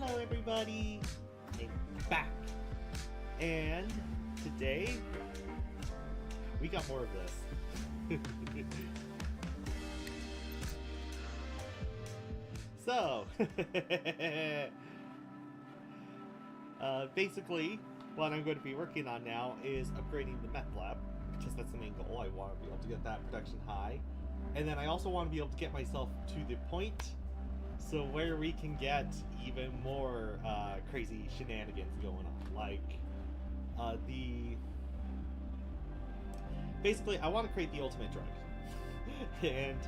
Hello everybody! I'm back! And today, we got more of this. So, basically, what I'm going to be working on now is upgrading the meth lab, because that's the main goal. I want to be able to get that production high. And then I also want to be able to get myself to the point so where we can get even more crazy shenanigans going on. Like, basically, I want to create the ultimate drug. And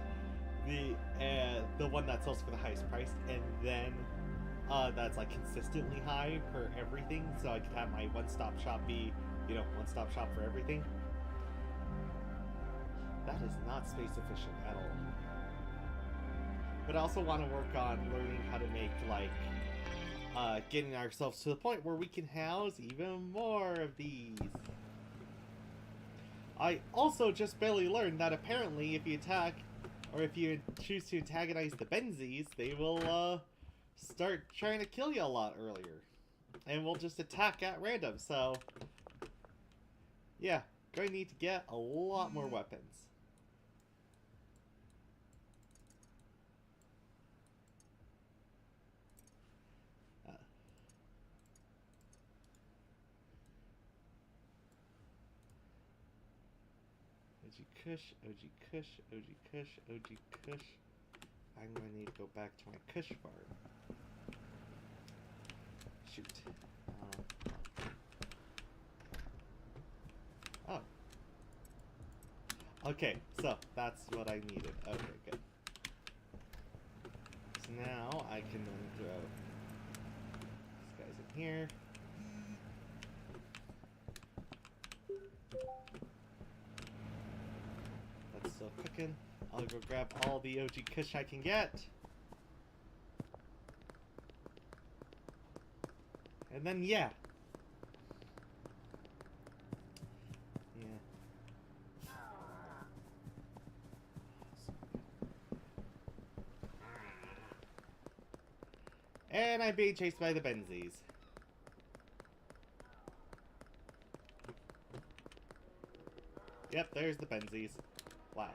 the one that sells for the highest price, and then that's like consistently high for everything, so I could have my one-stop shop be, one-stop shop for everything. That is not space efficient at all. But I also want to work on learning how to make, like, getting ourselves to the point where we can house even more of these. I also just barely learned that apparently if you attack, or if you choose to antagonize the Benzies, they will start trying to kill you a lot earlier. And will just attack at random, so yeah, going to need to get a lot more weapons. OG Kush, OG Kush, OG Kush, OG Kush. I'm going to need to go back to my Kush farm. Shoot. Oh. Okay, so that's what I needed. Okay, good. So now I can then throw these guys in here. That's still cooking. I'll go grab all the OG Kush I can get. And then, yeah. And I'm being chased by the Benzies. Yep, there's the Benzies. Wow.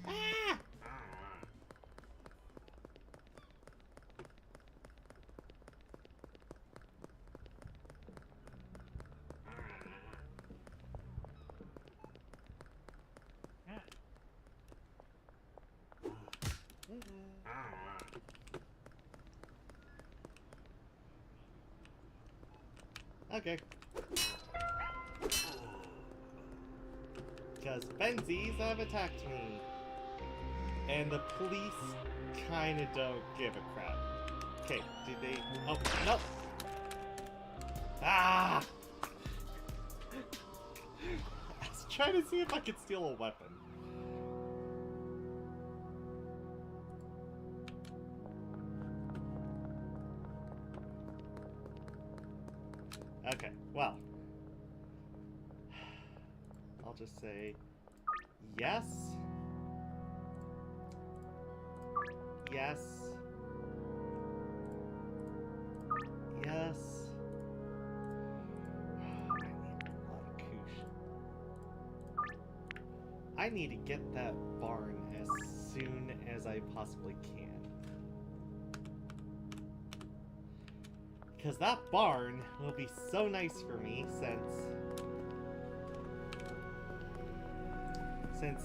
Ah! Okay. Because Benzies have attacked me. And the police kinda don't give a crap. Okay, did they... Oh, no! Ah! I was trying to see if I could steal a weapon. Okay, well. I'll just say yes. Yes. Yes. I need a lot of koosh. I need to get that barn as soon as I possibly can. Because that barn will be so nice for me since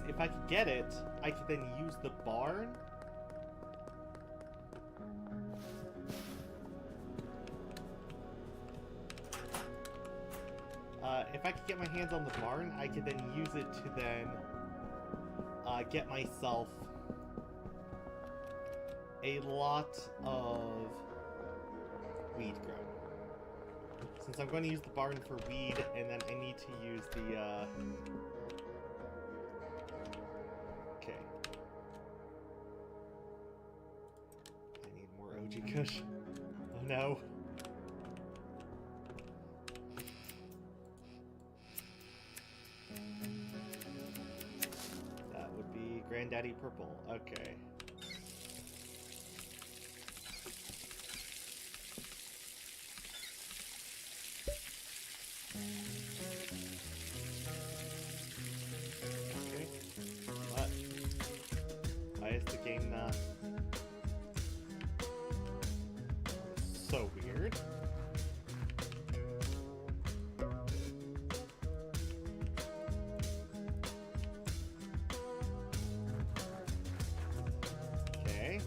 if I could get it, I could then use the barn. If I could get my hands on the barn, I could then use it to then get myself a lot of weed grown. Since I'm going to use the barn for weed, and then I need to use the, okay. I need more OG Kush. Oh no. Granddaddy Purple. Okay. Okay. What? Why is the game not... So weird. Okay.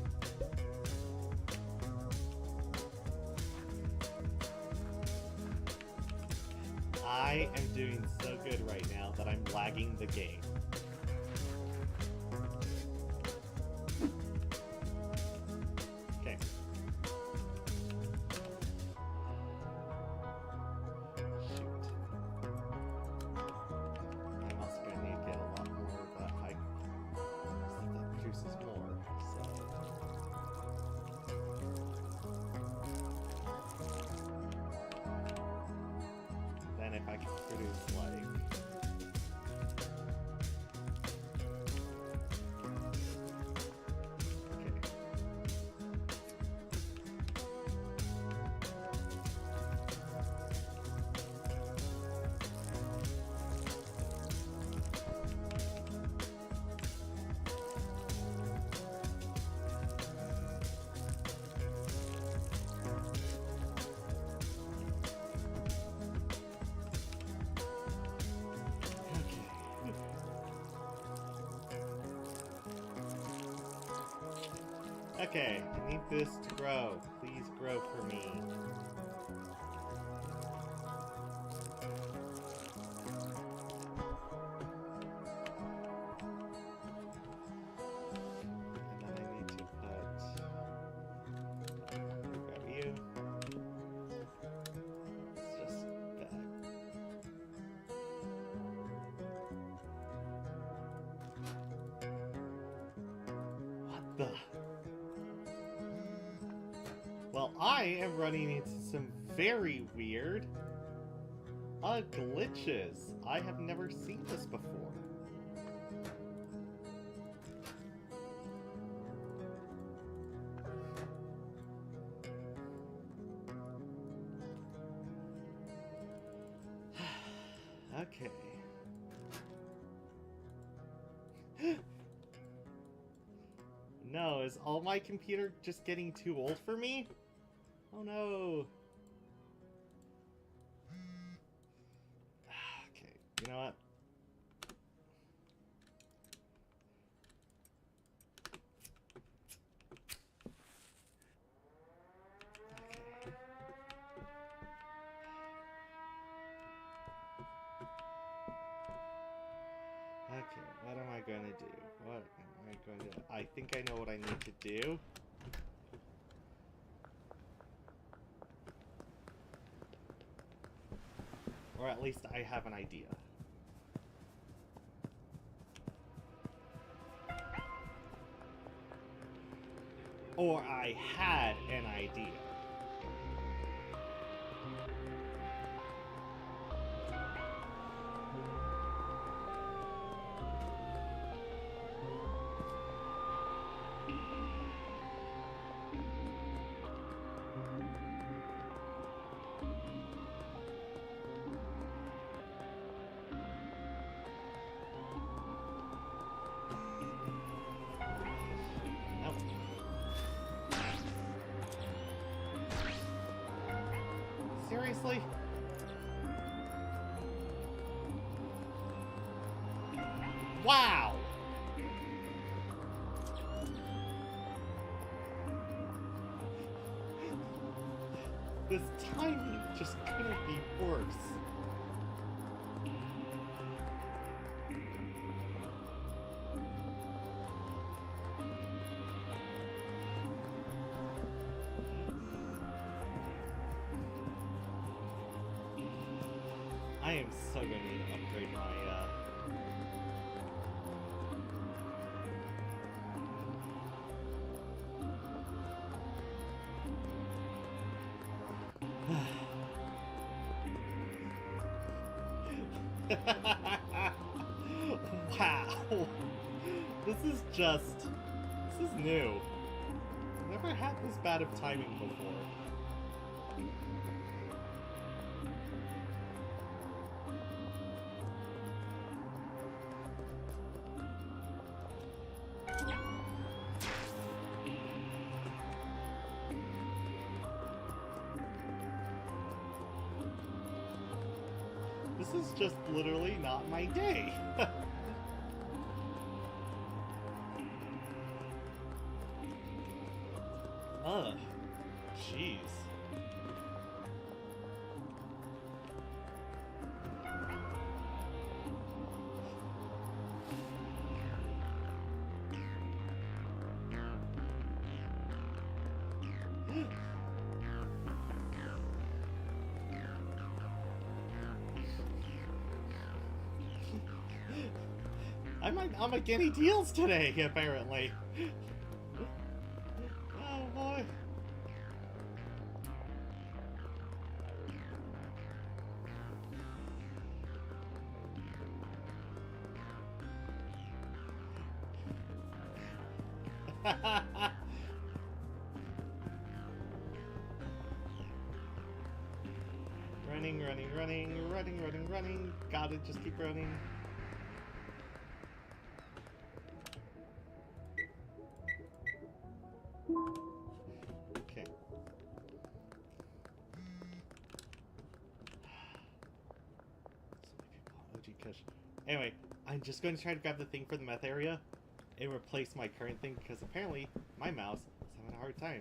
I am doing so good right now that I'm lagging the game. Okay. Shoot. I'm also gonna need to get a lot more of that high stuff that produces more. Then if I can produce like... Okay. Okay, I need this to grow. Please grow for me. And then I need to grab you. It's just back. What the? Well, I am running into some very weird glitches. I have never seen this before. Okay. No, is all my computer just getting too old for me? Oh no. Okay, you know what? Okay, what am I gonna do? What am I going to... I think I know what I need to do. Or at least I have an idea. Or I had an idea. Seriously? Wow! This timing just couldn't be worse. I am so gonna need to upgrade my, Wow. This is just... This is new. I've never had this bad of timing before. This is just literally not my day. Ugh. Jeez. I'm a guinea deals today, apparently. Oh boy. Running. Gotta just keep running. Okay. OG Kush. Anyway, I'm just going to try to grab the thing for the meth area and replace my current thing because apparently my mouse is having a hard time.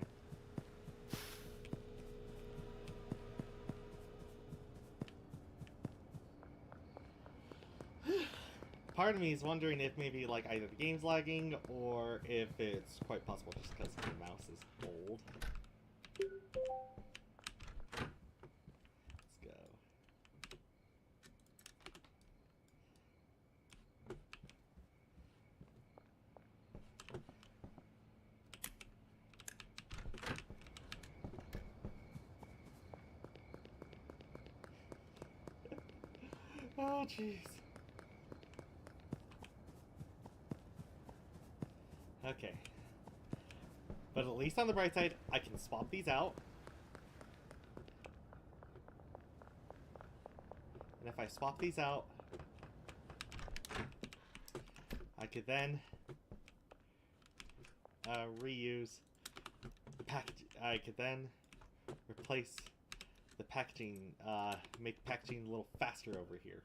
Part of me is wondering if maybe like either the game's lagging or if it's quite possible just because the mouse is old. Let's go. Oh jeez. Okay. But at least on the bright side, I can swap these out. And if I swap these out, I could then reuse the package. I could then replace the packaging, make packaging a little faster over here.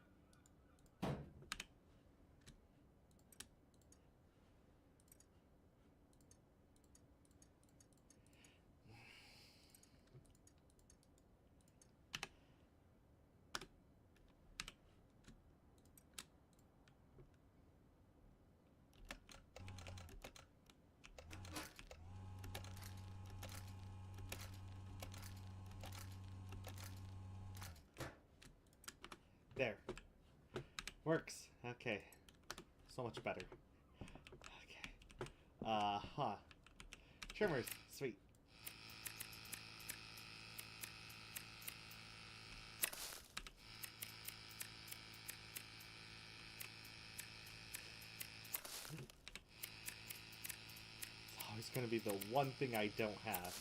There. Works. Okay. So much better. Okay. Trimmers. Sweet. It's always going to be the one thing I don't have.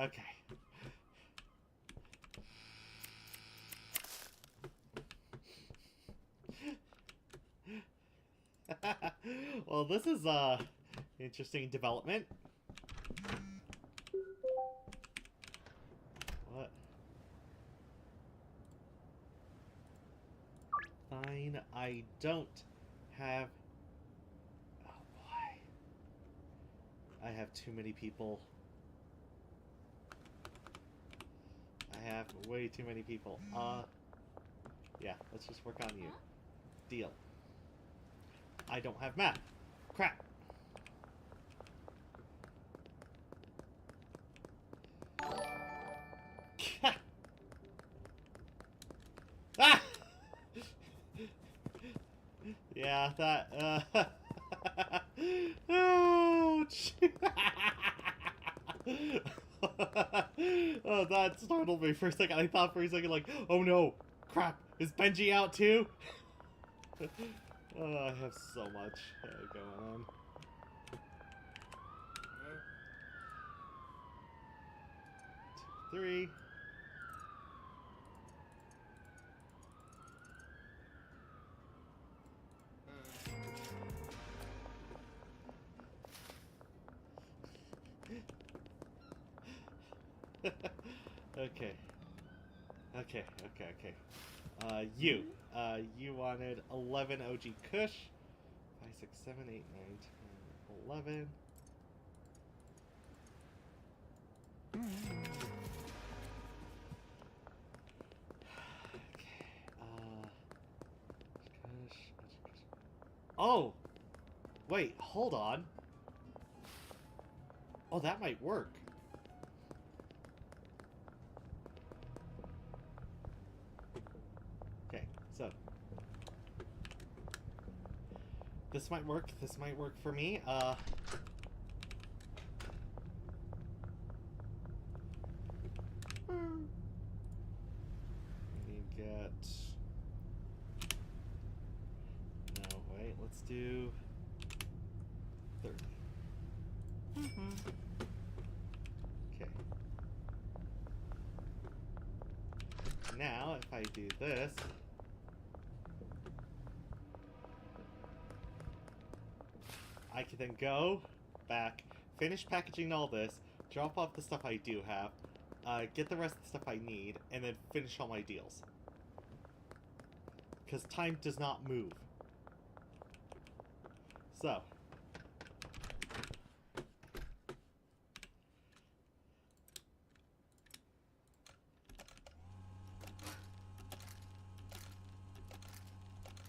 Okay. Well, this is interesting development. What? Fine, I don't have... Oh boy. I have too many people. I have way too many people. Yeah, let's just work on you. Deal. I don't have math. Crap. Ah! Yeah, that, ouch! Oh, that startled me for a second. I thought for a second, like, oh no, crap, is Benji out too? Oh, I have so much going on. 2, 3. Okay. Okay. You wanted 11 OG Kush. 5, 6, 7, 8, 9, 10, 11. Okay. Kush. Oh! Wait, hold on. Oh, that might work. Okay, so. This might work. This might work for me. You get... No, wait, let's do 30. Okay. Now, if I do this... I can then go back, finish packaging all this, drop off the stuff I do have, get the rest of the stuff I need, and then finish all my deals. Because time does not move. So.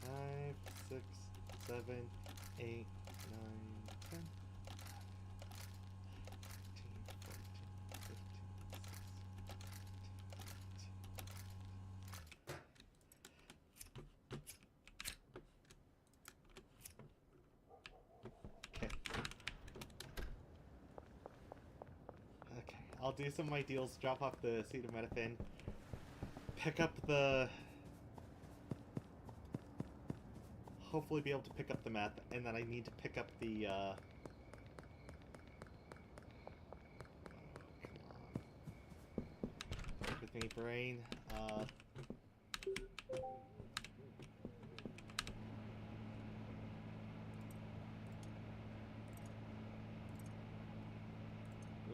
Five, 6, 7, 8, 9, 10. 15, 16, 17, 18, 19, 20. Okay, I'll do some of my deals, drop off the acetaminophen, pick up the... hopefully be able to pick up the meth, and then I need to pick up the, oh, come on. Work with me, brain.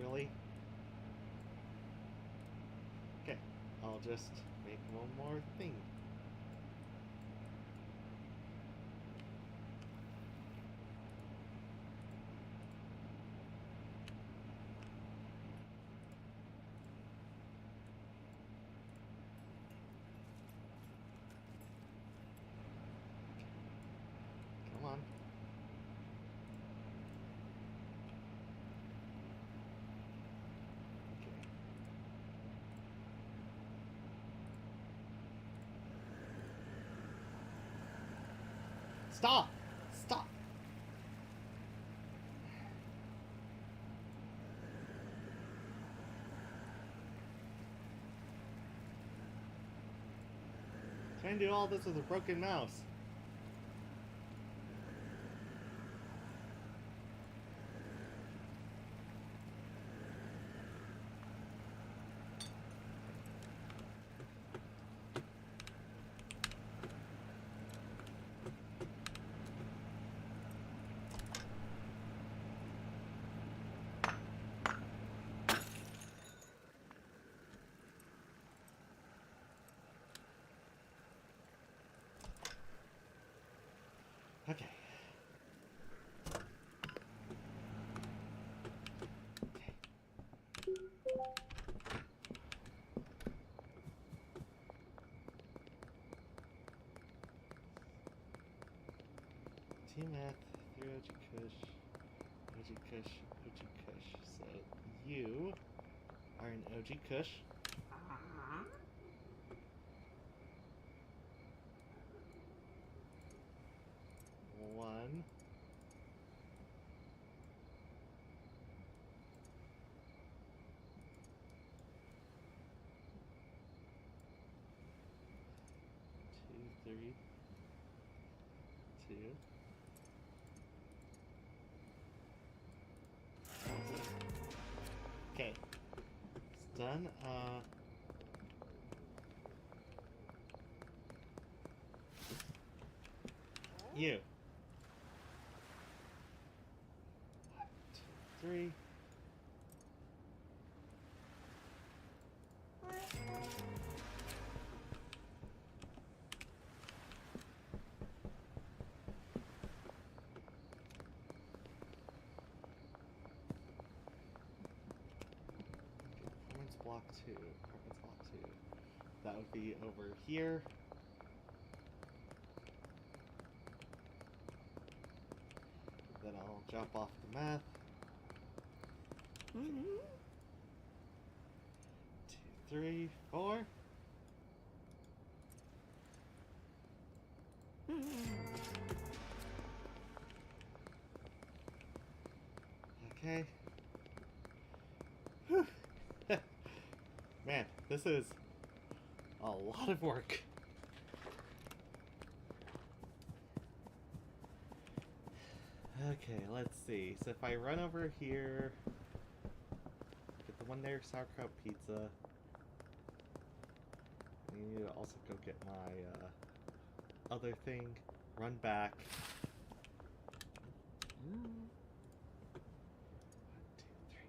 Really? Okay, I'll just make one more thing. Come on. Okay. Stop! Stop! Trying to do all this with a broken mouse. Okay. Two math, 3 OG Kush, OG Kush, OG Kush. So you are an OG Kush. One. Two, 3. 2. Okay. It's done. You. 2, 3. Performance block 2. Performance block 2. That would be over here. Then I'll drop off the math. 2, 3, 4. Okay. Whew. Man, this is a lot of work. Okay, let's see. So if I run over here, get the one there sauerkraut pizza. I need to also go get my other thing. Run back. 1, 2, 3.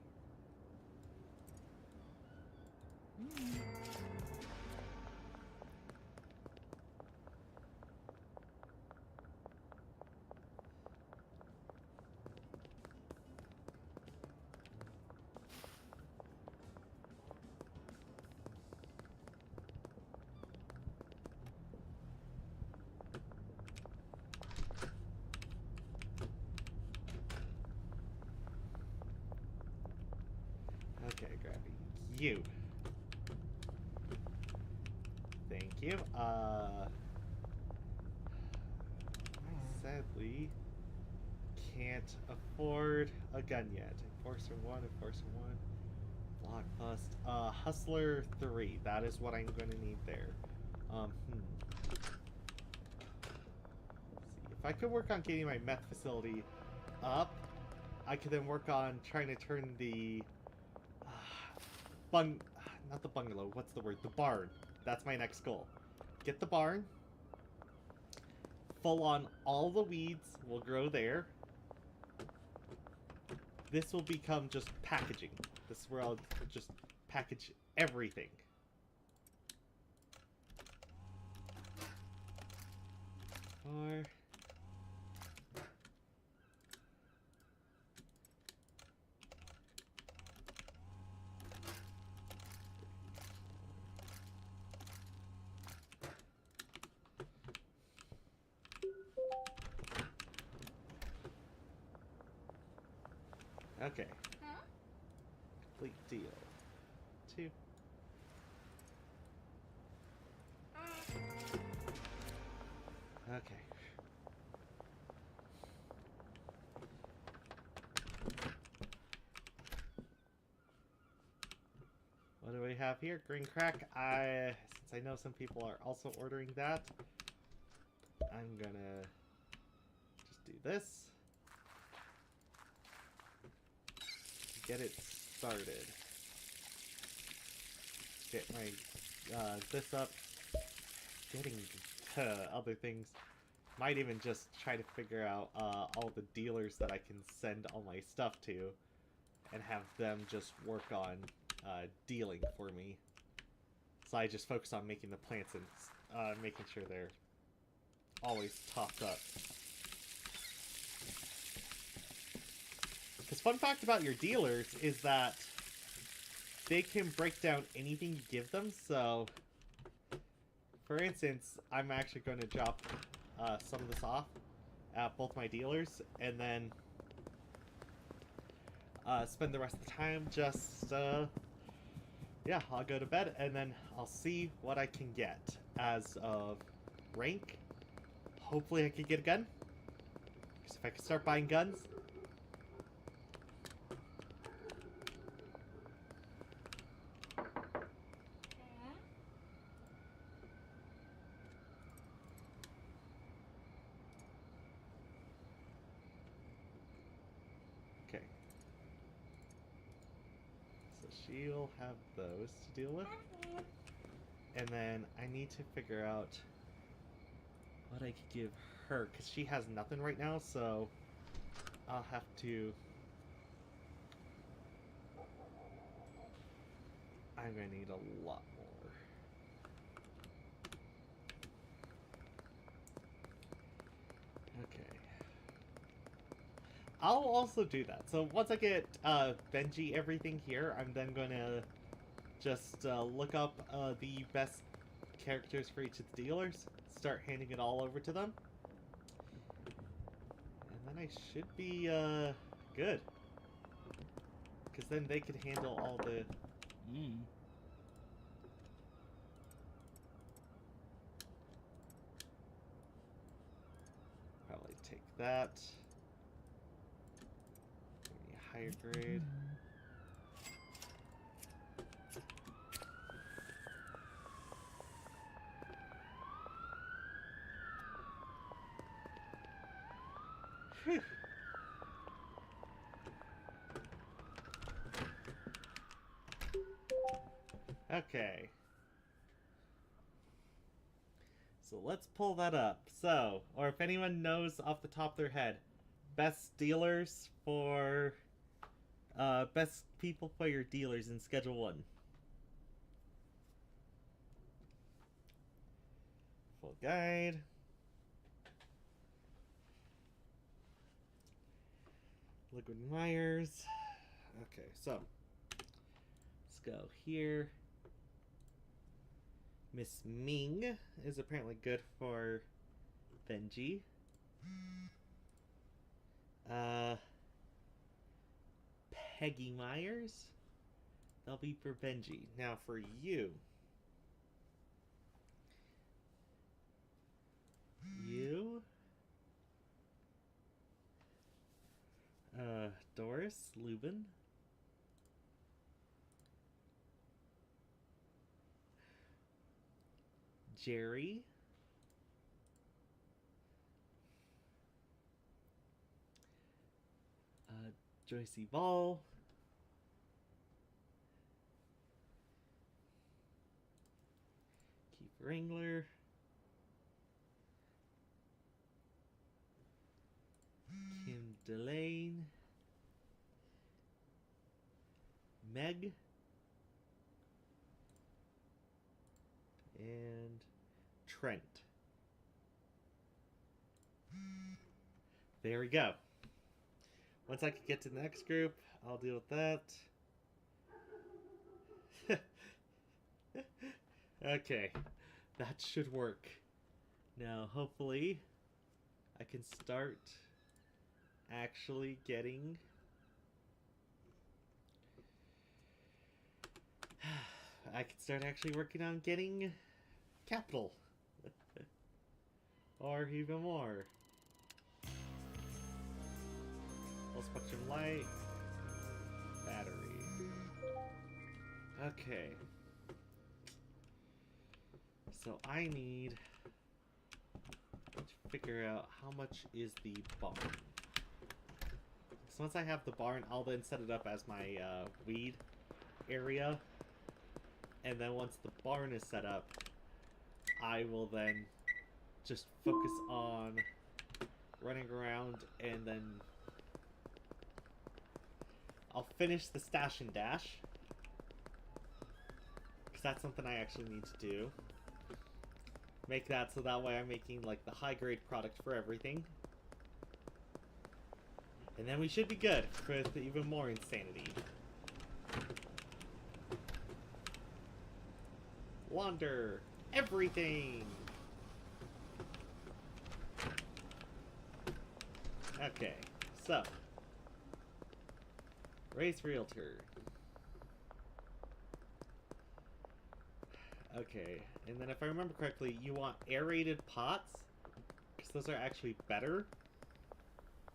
Okay, grabbing you. Thank you. Sadly can't afford a gun yet. Enforcer 1, Enforcer 1. Blockbust. Hustler 3. That is what I'm gonna need there. Let's see. If I could work on getting my meth facility up, I could then work on trying to turn the not the bungalow, what's the word? The barn. That's my next goal. Get the barn. Full on all the weeds will grow there. This will become just packaging. This is where I'll just package everything. Or... Okay. Complete deal. 2. Okay. What do we have here? Green crack. Since I know some people are also ordering that, I'm gonna just do this. Get it started. Get my this up. Getting to other things. Might even just try to figure out all the dealers that I can send all my stuff to, and have them just work on dealing for me. So I just focus on making the plants and making sure they're always topped up. Because fun fact about your dealers is that they can break down anything you give them. So, for instance, I'm actually going to drop some of this off at both my dealers, and then spend the rest of the time just, yeah, I'll go to bed, and then I'll see what I can get as of rank. Hopefully I can get a gun, because if I can start buying guns... Okay. So she'll have those to deal with. And then I need to figure out what I could give her, because she has nothing right now, so I'll have to... I'm going to need a lot more. Okay. I'll also do that. So once I get Benji everything here, I'm then going to just look up the best characters for each of the dealers, start handing it all over to them, and then I should be good. Because then they could handle all the... Probably take that. Maybe a higher grade. Whew. Okay. So let's pull that up. So, or if anyone knows off the top of their head, best dealers for, best people for your dealers in Schedule 1. Full guide. Liquid Myers. Okay, so let's go here. Miss Ming is apparently good for Benji. Peggy Myers, that'll be for Benji. Now for you. Doris Lubin. Jerry. Joycey Ball. Keith Wrangler. Kim Delane. Meg. And Trent. There we go. Once I can get to the next group, I'll deal with that. Okay, that should work. Now, hopefully, I can start actually getting... I can start actually working on getting capital. Or even more. Full spectrum light. Battery. Okay. So I need to figure out how much is the barn. So once I have the barn, I'll then set it up as my weed area. And then once the barn is set up, I will then just focus on running around, and then I'll finish the stash and dash, because that's something I actually need to do. Make that so that way I'm making like the high grade product for everything. And then we should be good with even more insanity. Launder everything! Okay, so. Race Realtor. Okay, and then if I remember correctly, you want aerated pots, because those are actually better.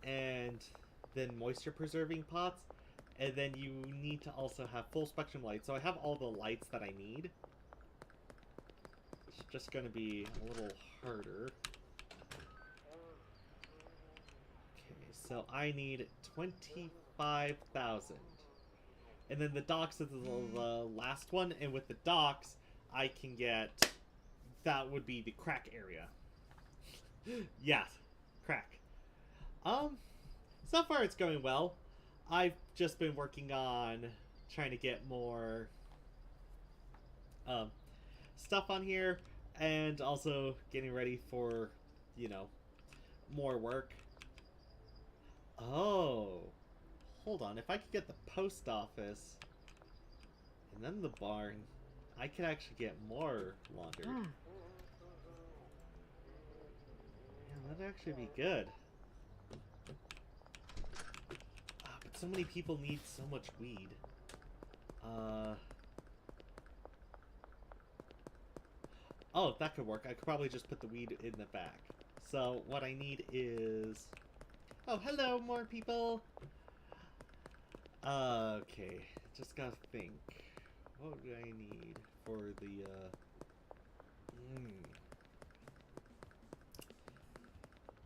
And then moisture preserving pots, and then you need to also have full spectrum lights. So I have all the lights that I need. It's just going to be a little harder. Okay, so I need 25,000. And then the docks is the last one, and with the docks, I can get... That would be the crack area. Yes, crack. So far it's going well. I've just been working on trying to get more stuff on here, and also getting ready for, you know, more work. Oh, hold on. If I could get the post office and then the barn, I could actually get more laundered. Yeah, that'd actually be good. But so many people need so much weed. Oh, that could work. I could probably just put the weed in the back. So what I need is... Oh, hello, more people! Okay, just gotta think. What do I need for the,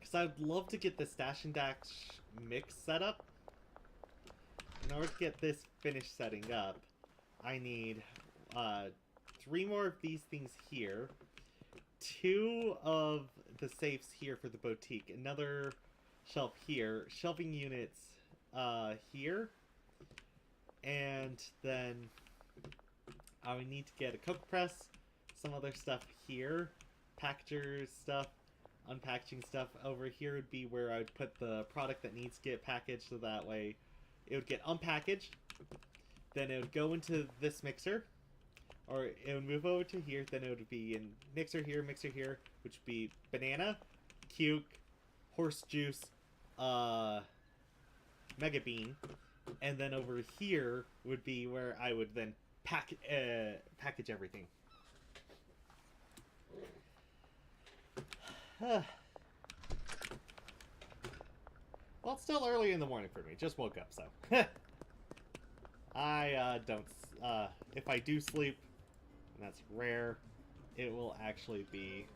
Because I'd love to get the Stash and Dash mix set up. In order to get this finished setting up, I need 3 more of these things here, 2 of the safes here for the boutique, another shelf here, shelving units here, and then I would need to get a Coke press, some other stuff here, packagers stuff, unpackaging stuff. Over here would be where I would put the product that needs to get packaged, so that way it would get unpackaged, then it would go into this mixer, or it would move over to here, then it would be in mixer here, which would be banana, cuke, horse juice, mega bean, and then over here would be where I would then package everything. Well, it's still early in the morning for me. Just woke up, so. I don't... if I do sleep, and that's rare, it will actually be...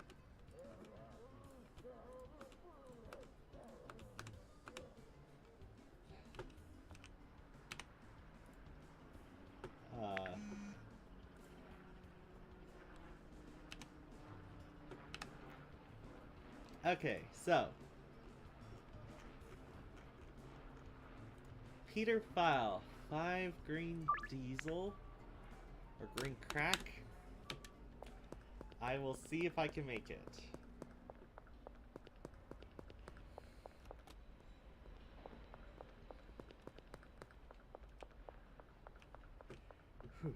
Okay, so... Peter File, 5 green diesel, or green crack. I will see if I can make it. Whew.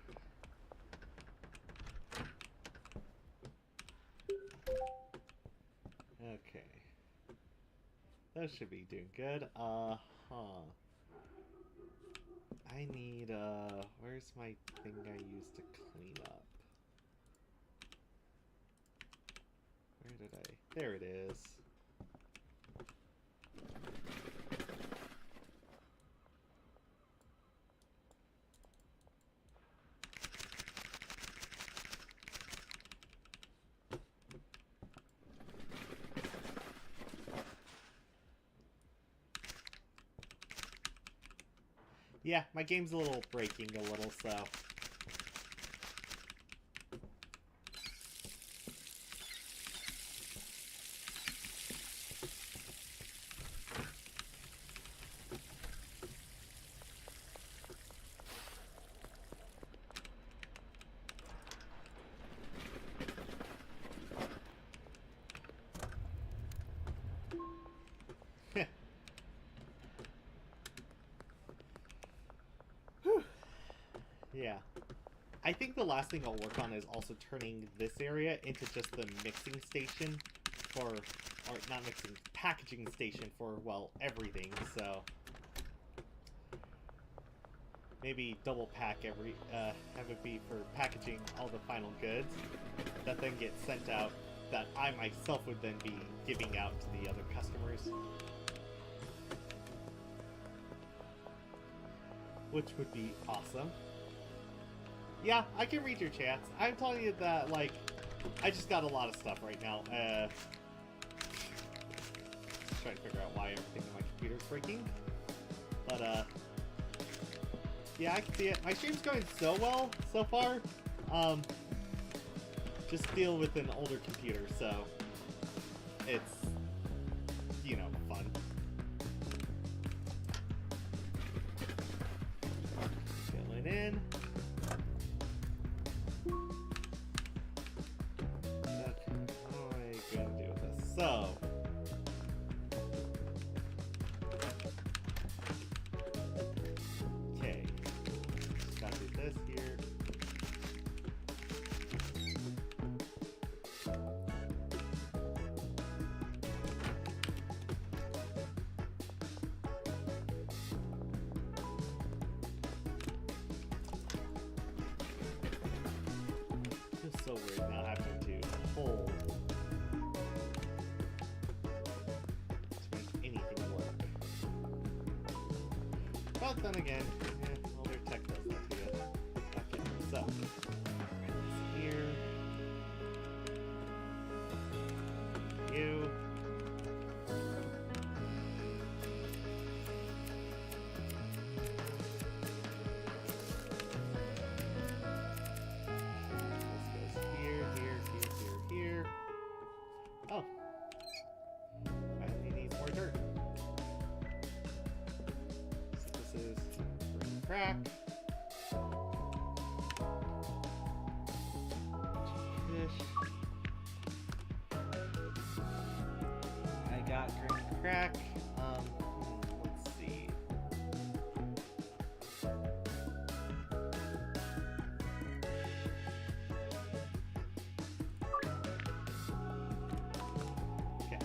Okay. That should be doing good. I need, where's my thing I used to clean up? Where did I? There it is. Yeah, my game's a little breaking a little, so... Yeah. I think the last thing I'll work on is also turning this area into just the mixing station for, or not mixing, packaging station for, well, everything, so. Maybe double pack every, have it be for packaging all the final goods that then get sent out, that I myself would then be giving out to the other customers. Which would be awesome. Yeah, I can read your chats. I'm telling you that, like, I just got a lot of stuff right now. Trying to figure out why everything in my computer's breaking. But, yeah, I can see it. My stream's going so well so far. Just deal with an older computer, so it's, you know, fun. Going in. Okay, what am I going to do with this? So, okay, just gotta do this here. Feels so weird not having to hold to make anything work. But then again, older tech does that to you. Okay, so this here. You. This goes here, here. Oh. Finally needs more dirt. So this is crack. Fish. I got green crack. Let's see. Okay,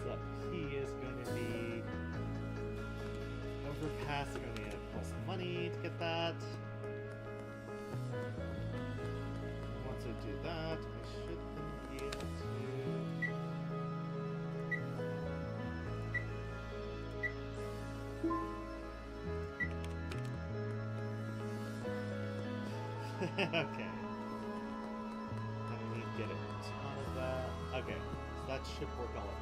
so he is going to be overpass. Going to pull some money to get that. Once I do that, I should then be able to. Okay. I need to get a ton of that. Okay, so that should work all at once.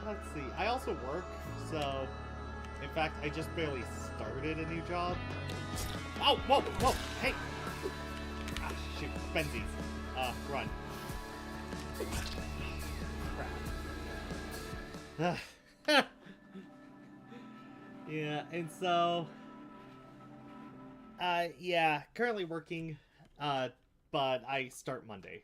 Let's see. I also work, so in fact, I just barely started a new job. Oh, whoa, whoa, hey! Ah, shoot, Benzies. Run. Crap. Yeah, and so, yeah, currently working, but I start Monday.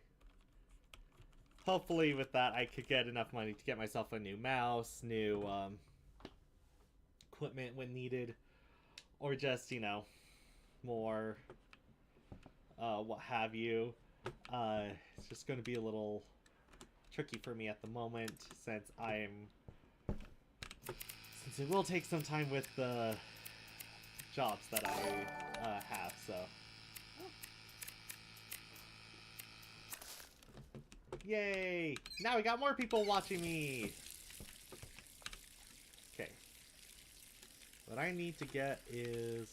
Hopefully with that I could get enough money to get myself a new mouse, new, equipment when needed, or just, you know, more, what have you. It's just going to be a little tricky for me at the moment, since it will take some time with the jobs that I, have, so. Yay! Now we got more people watching me! Okay. What I need to get is...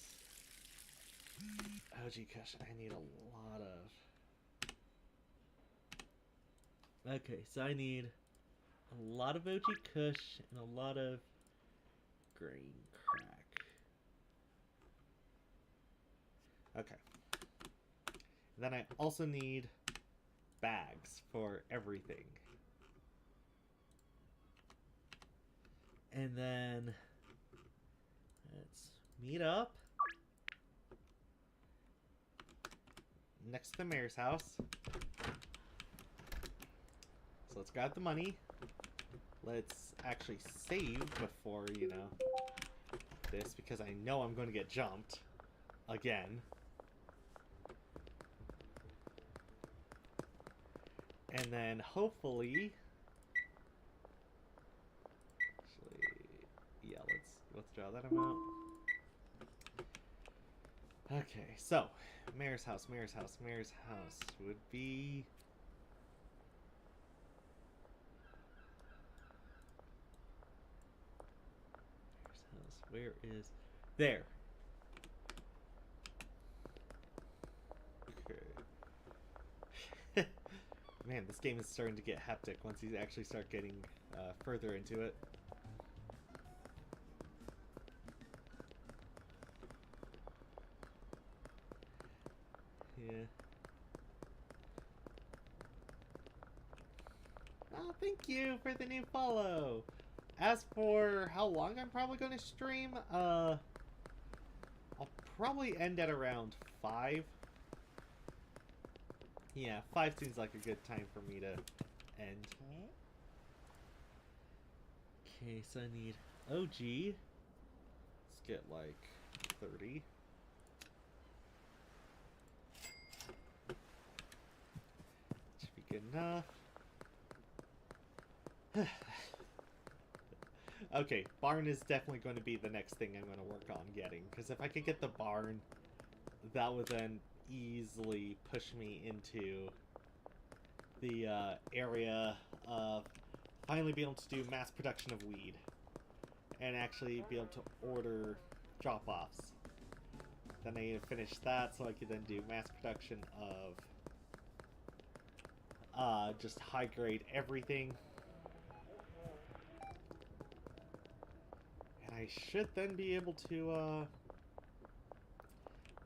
OG Kush. I need a lot of... Okay, so I need a lot of OG Kush and a lot of grain crack. Okay. And then I also need bags for everything. And then let's meet up next to the mayor's house. let's grab the money. Let's actually save before, you know, this, because I know I'm going to get jumped again. And then hopefully, actually, yeah, let's draw that amount. Okay, so mayor's house would be where is there? Okay. Man, this game is starting to get hectic once you actually start getting further into it. Yeah. Oh, thank you for the new follow. As for how long I'm probably going to stream, I'll probably end at around 5. Yeah, 5 seems like a good time for me to end. Okay, so I need OG. Let's get like 30. Should be good enough. Okay, barn is definitely going to be the next thing I'm going to work on getting, because if I could get the barn, that would then easily push me into the area of finally being able to do mass production of weed and actually be able to order drop-offs. Then I need to finish that so I can then do mass production of just high-grade everything. I should then be able to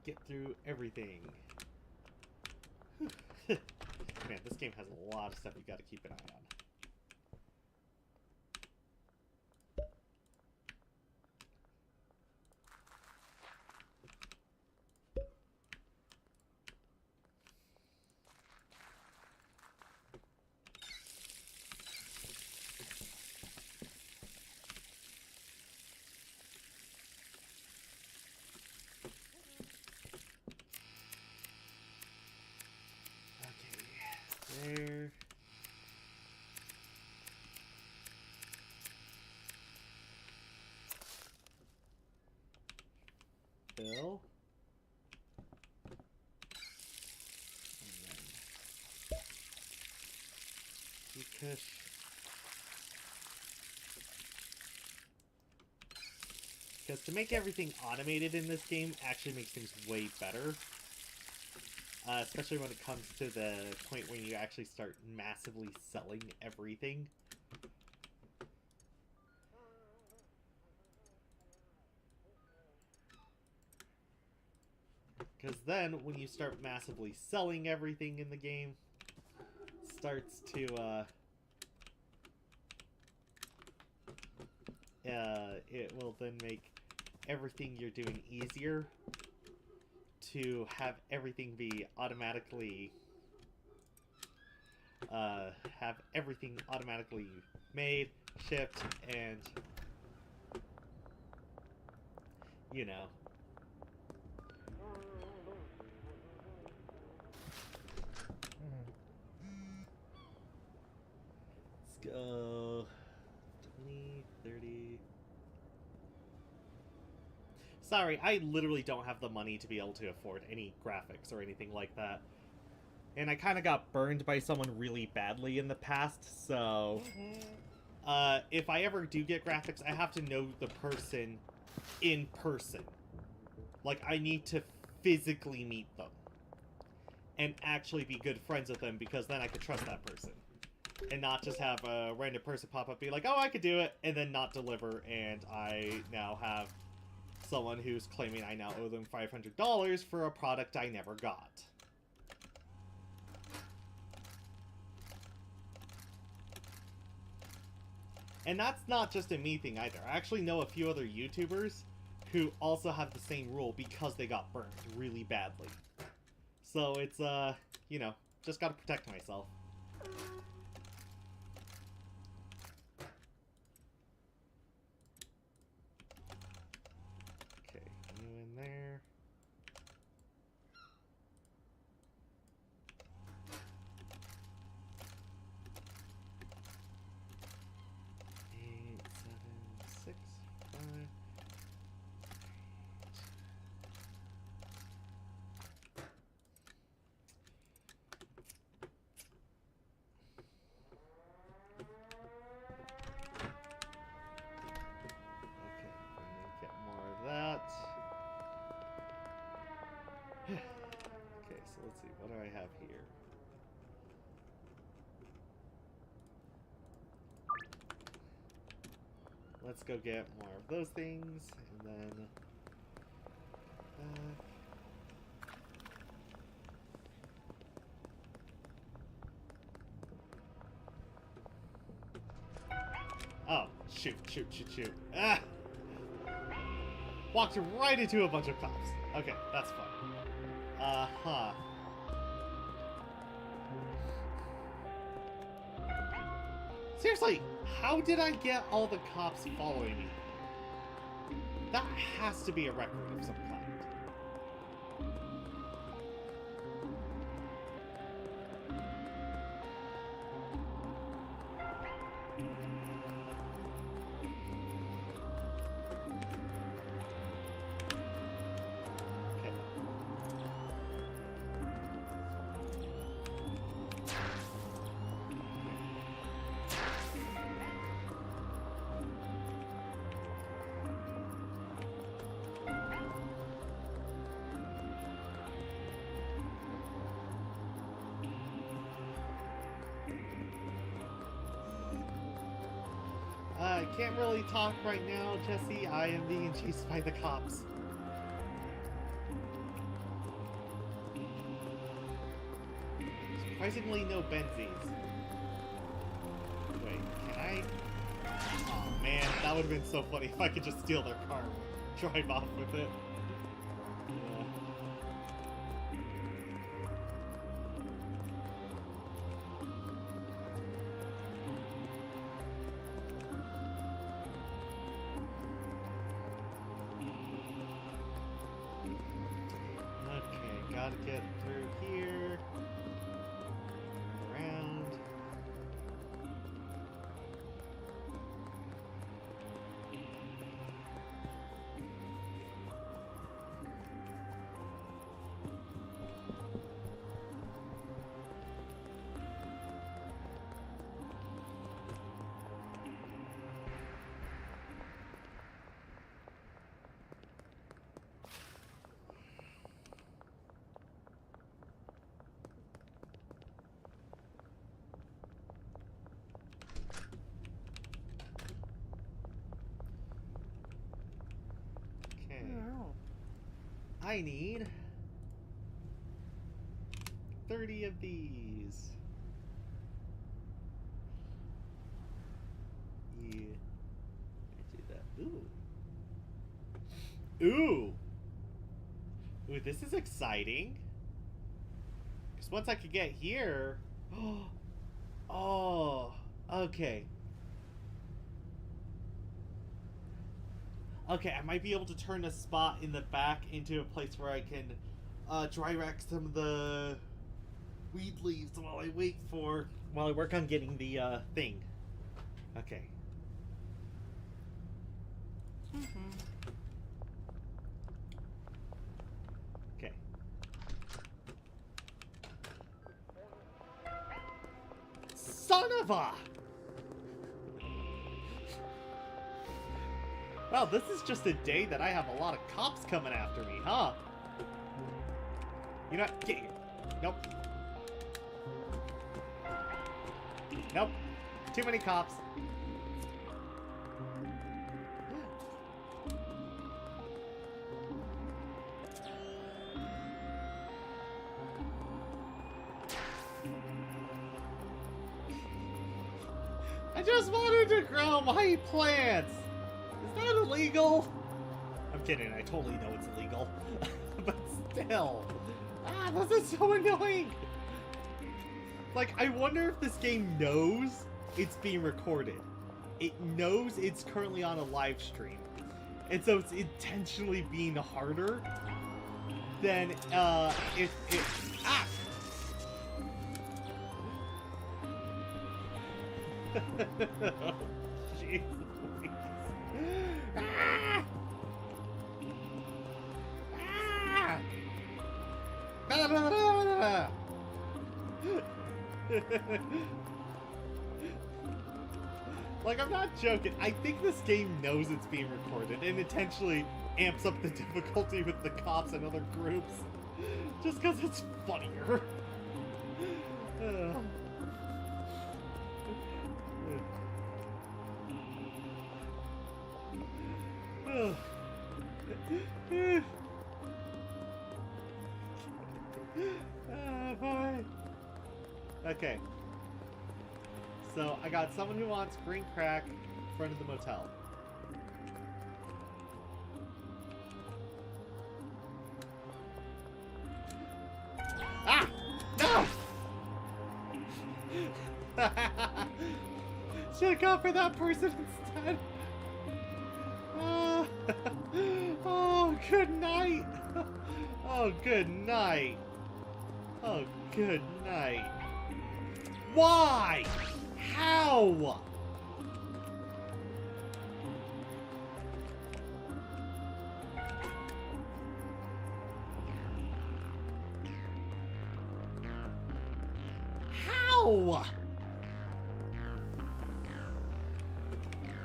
get through everything. Man, this game has a lot of stuff you gotta keep an eye on. There. Bill. Because to make everything automated in this game actually makes things way better. Especially when it comes to the point where you actually start massively selling everything. Because then, when you start massively selling everything in the game, it starts to, it will then make everything you're doing easier to have everything be automatically, made, shipped, and, you know. Let's go 20, 30. Sorry, I literally don't have the money to be able to afford any graphics or anything like that. And I kind of got burned by someone really badly in the past, so... if I ever do get graphics, I have to know the person in person. Like, I need to physically meet them. And actually be good friends with them, because then I could trust that person. And not just have a random person pop up, be like, oh, I could do it, and then not deliver, and I now have someone who's claiming I now owe them $500 for a product I never got. And that's not just a me thing either. I actually know a few other YouTubers who also have the same rule because they got burned really badly. So it's, you know, just gotta protect myself. let's go get more of those things, and then... Oh, shoot. Ah! Walked right into a bunch of cops. Okay, that's fun. Uh-huh. Seriously, how did I get all the cops following me? That has to be a record of some kind. I can't really talk right now, Jesse. I am being chased by the cops. Surprisingly, no Benzies. Wait, can I? Oh man, that would have been so funny if I could just steal their car and drive off with it. Gotta get through here. Around. I need 30 of these. Yeah. I do that. Ooh. Ooh, this is exciting. Because once I could get here... Oh, okay. Okay, I might be able to turn a spot in the back into a place where I can dry rack some of the weed leaves while I work on getting the thing. Okay. Okay. Son of a... Well, this is just a day that I have a lot of cops coming after me, huh? You know what? Get here. Nope. Nope. Too many cops. I just wanted to grow my plants! Is that illegal? I'm kidding, I totally know it's illegal. But still. Ah, this is so annoying! Like, I wonder if this game knows it's being recorded. It knows it's currently on a live stream. And so it's intentionally being harder than, if it... Ah! Jeez. Ah! Ah! Blah, blah, blah, blah. Like, I'm not joking. I think this game knows it's being recorded and intentionally amps up the difficulty with the cops and other groups just because it's funnier. Boy. Okay. So I got someone who wants green crack in front of the motel. Ah! No! Should have gone for that person instead. Oh, good night. Oh, good night. Oh, good night. Why? How? How?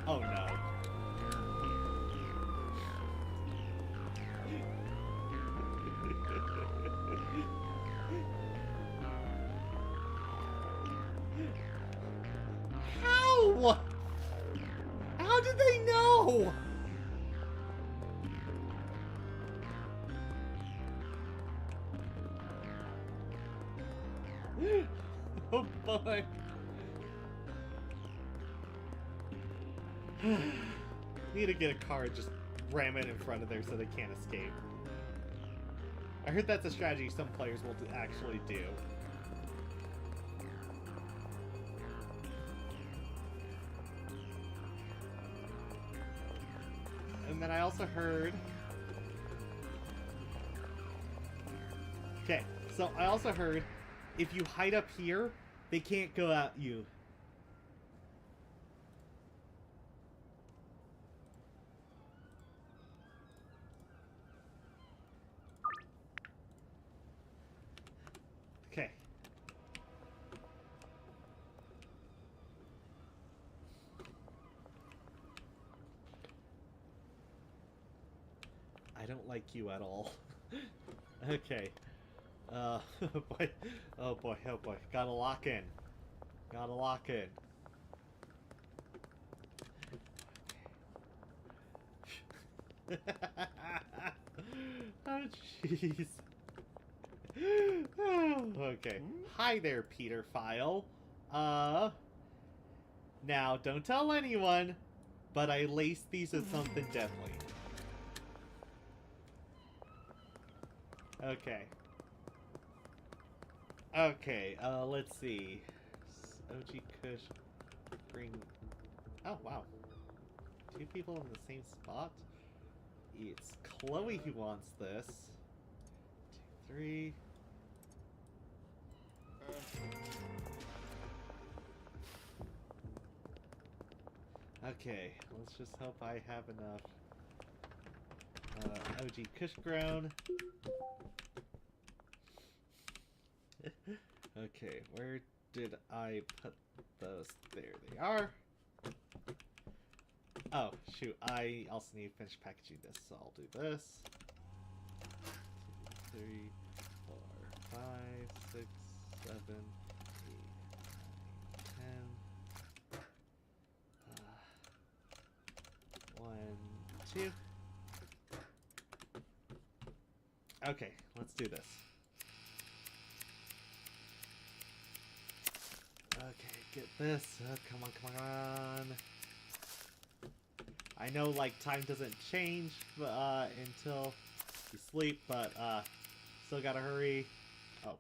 Oh no. How? How did they know? Oh boy. Need to get a car and just ram it in front of there so they can't escape. I heard that's a strategy some players will actually do. And then I also heard... Okay, so I also heard if you hide up here, they can't go at you. Okay. I don't like you at all. Okay. Oh boy. Oh boy. Oh boy. Gotta lock in. Gotta lock in. Oh jeez. Okay. Hi there, Peter File. Now, don't tell anyone, but I laced these with something deadly. Okay. Okay, let's see. OG Kush bring... Oh, wow. 2 people in the same spot? It's Chloe who wants this. 2, 3... Okay, let's just hope I have enough OG Kush grown. Okay, where did I put those? There they are. Oh, shoot, I also need to finish packaging this, so I'll do this. 2, 3, 4, 5, 6, 7, 8, 9, 10. 1, 2. Okay, let's do this. Okay, get this. Come on, come on. I know, like, time doesn't change until you sleep, but still gotta hurry. Oh.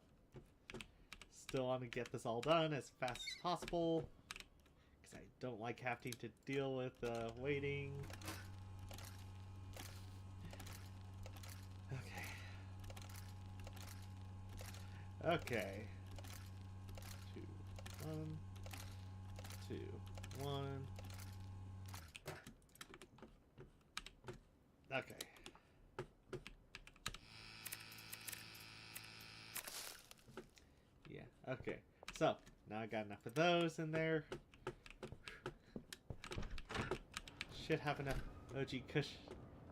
Still want to get this all done as fast as possible, because I don't like having to deal with waiting. Okay. Okay. 2, 1, 2, 1. Okay. Yeah, okay. So, now I got enough of those in there. Should have enough OG Kush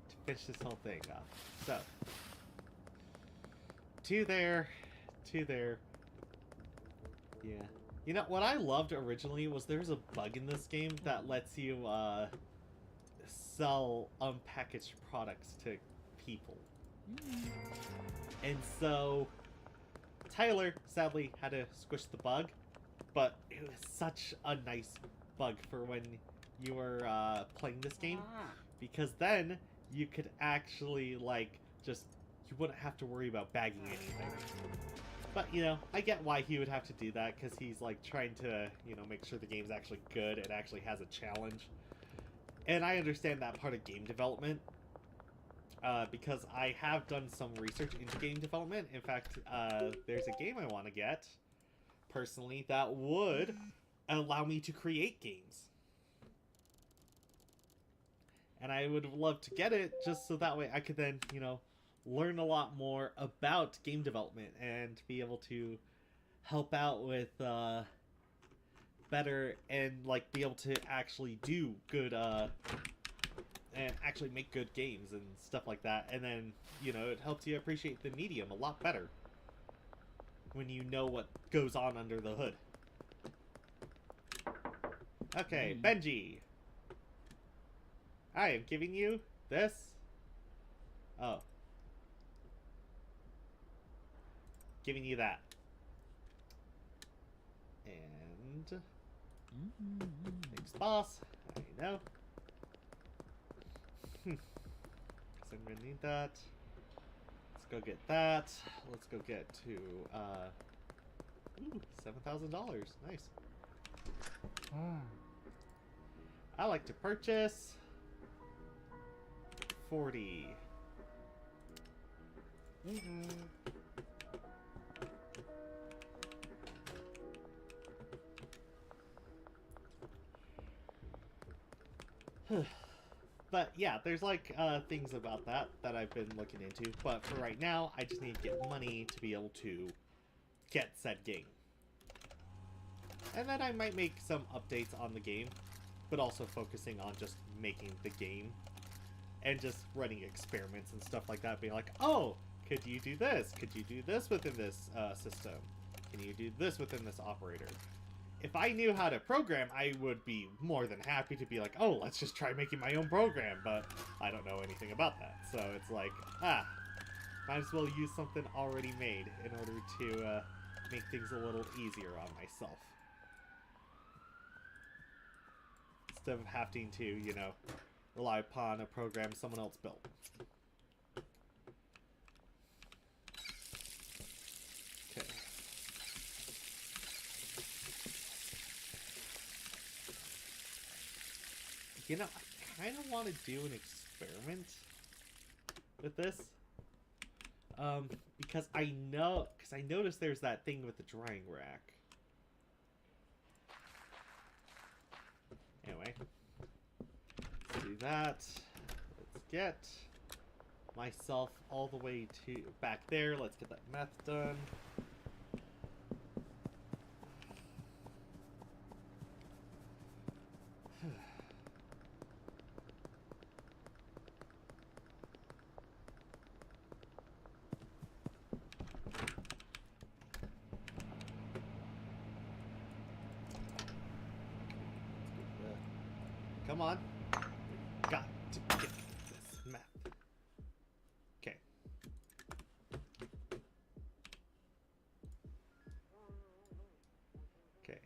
to finish this whole thing off. So, 2 there, 2 there. Yeah. You know, what I loved originally was there's a bug in this game that lets you, sell unpackaged products to people. And so Tyler sadly had to squish the bug, but it was such a nice bug for when you were playing this game, because then you could actually like just, you wouldn't have to worry about bagging anything. But you know, I get why he would have to do that, because he's like trying to, you know, make sure the game's actually good, it actually has a challenge. And I understand that part of game development, because I have done some research into game development. In fact, there's a game I want to get, personally, that would allow me to create games. And I would love to get it, just so that way I could then, you know, learn a lot more about game development and be able to help out with better, and like be able to actually do good and actually make good games and stuff like that. And then, you know, it helps you appreciate the medium a lot better when you know what goes on under the hood. Okay, Benji, I am giving you this. Oh, giving you that. And thanks, boss. I know. Because I'm gonna need that. Let's go get that. Let's go get to ooh, $7,000. Nice. I like to purchase 40. But yeah, there's like things about that I've been looking into. But for right now, I just need to get money to be able to get said game. And then I might make some updates on the game, but also focusing on just making the game and just running experiments and stuff like that, being like, oh, could you do this? Could you do this within this system? Can you do this within this operator? If I knew how to program, I would be more than happy to be like, oh, let's just try making my own program, but I don't know anything about that. So it's like, might as well use something already made in order to make things a little easier on myself. Instead of having to, you know, rely upon a program someone else built. Okay. You know, I kind of want to do an experiment with this. Because I noticed there's that thing with the drying rack. Anyway, let's do that. Let's get myself all the way to back there. Let's get that meth done. Come on. Got to get this map. Okay. Okay.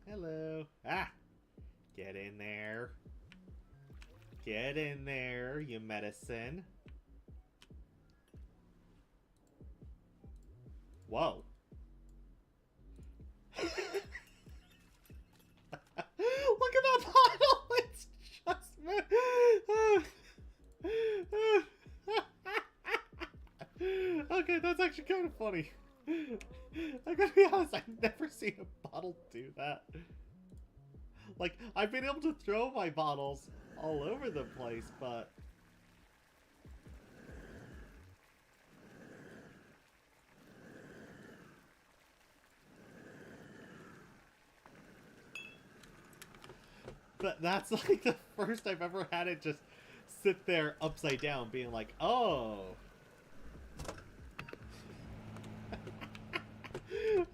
Hello. Ah! Get in there. Get in there, you medicine. Whoa. Look at that bottle! It's just okay, that's actually kind of funny. I gotta be honest, I've never seen a bottle do that. Like, I've been able to throw my bottles all over the place, but... But that's like the first I've ever had it just sit there upside down, being like, oh.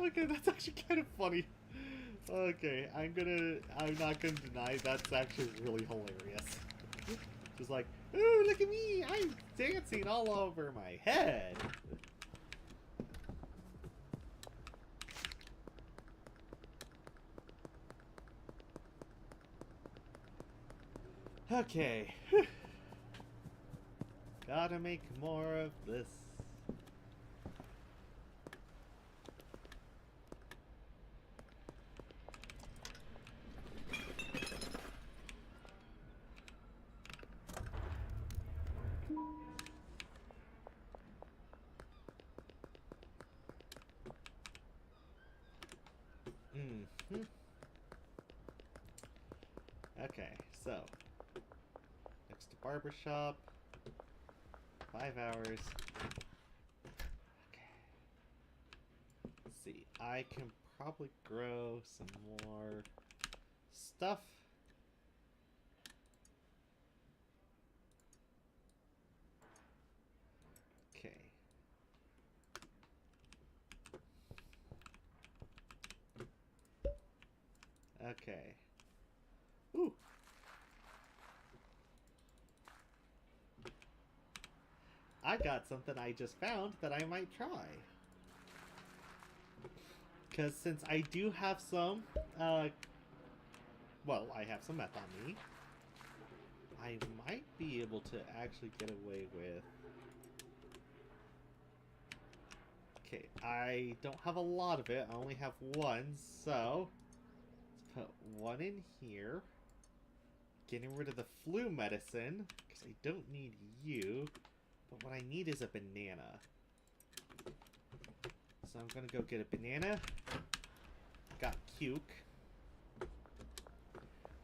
Okay, that's actually kind of funny. Okay, I'm not gonna deny that's actually really hilarious. Just like, ooh, look at me! I'm dancing all over my head! Okay. Gotta make more of this. Mm-hmm. Okay, so next to barbershop, 5 hours. Okay. Let's see. I can probably grow some more stuff. Okay. Okay. Ooh. I got something I just found that I might try. Because since I do have some, well, I have some meth on me, I might be able to actually get away with... Okay, I don't have a lot of it. I only have one, so let's put one in here. Getting rid of the flu medicine, because I don't need you. But what I need is a banana. So I'm gonna go get a banana. Got cuke.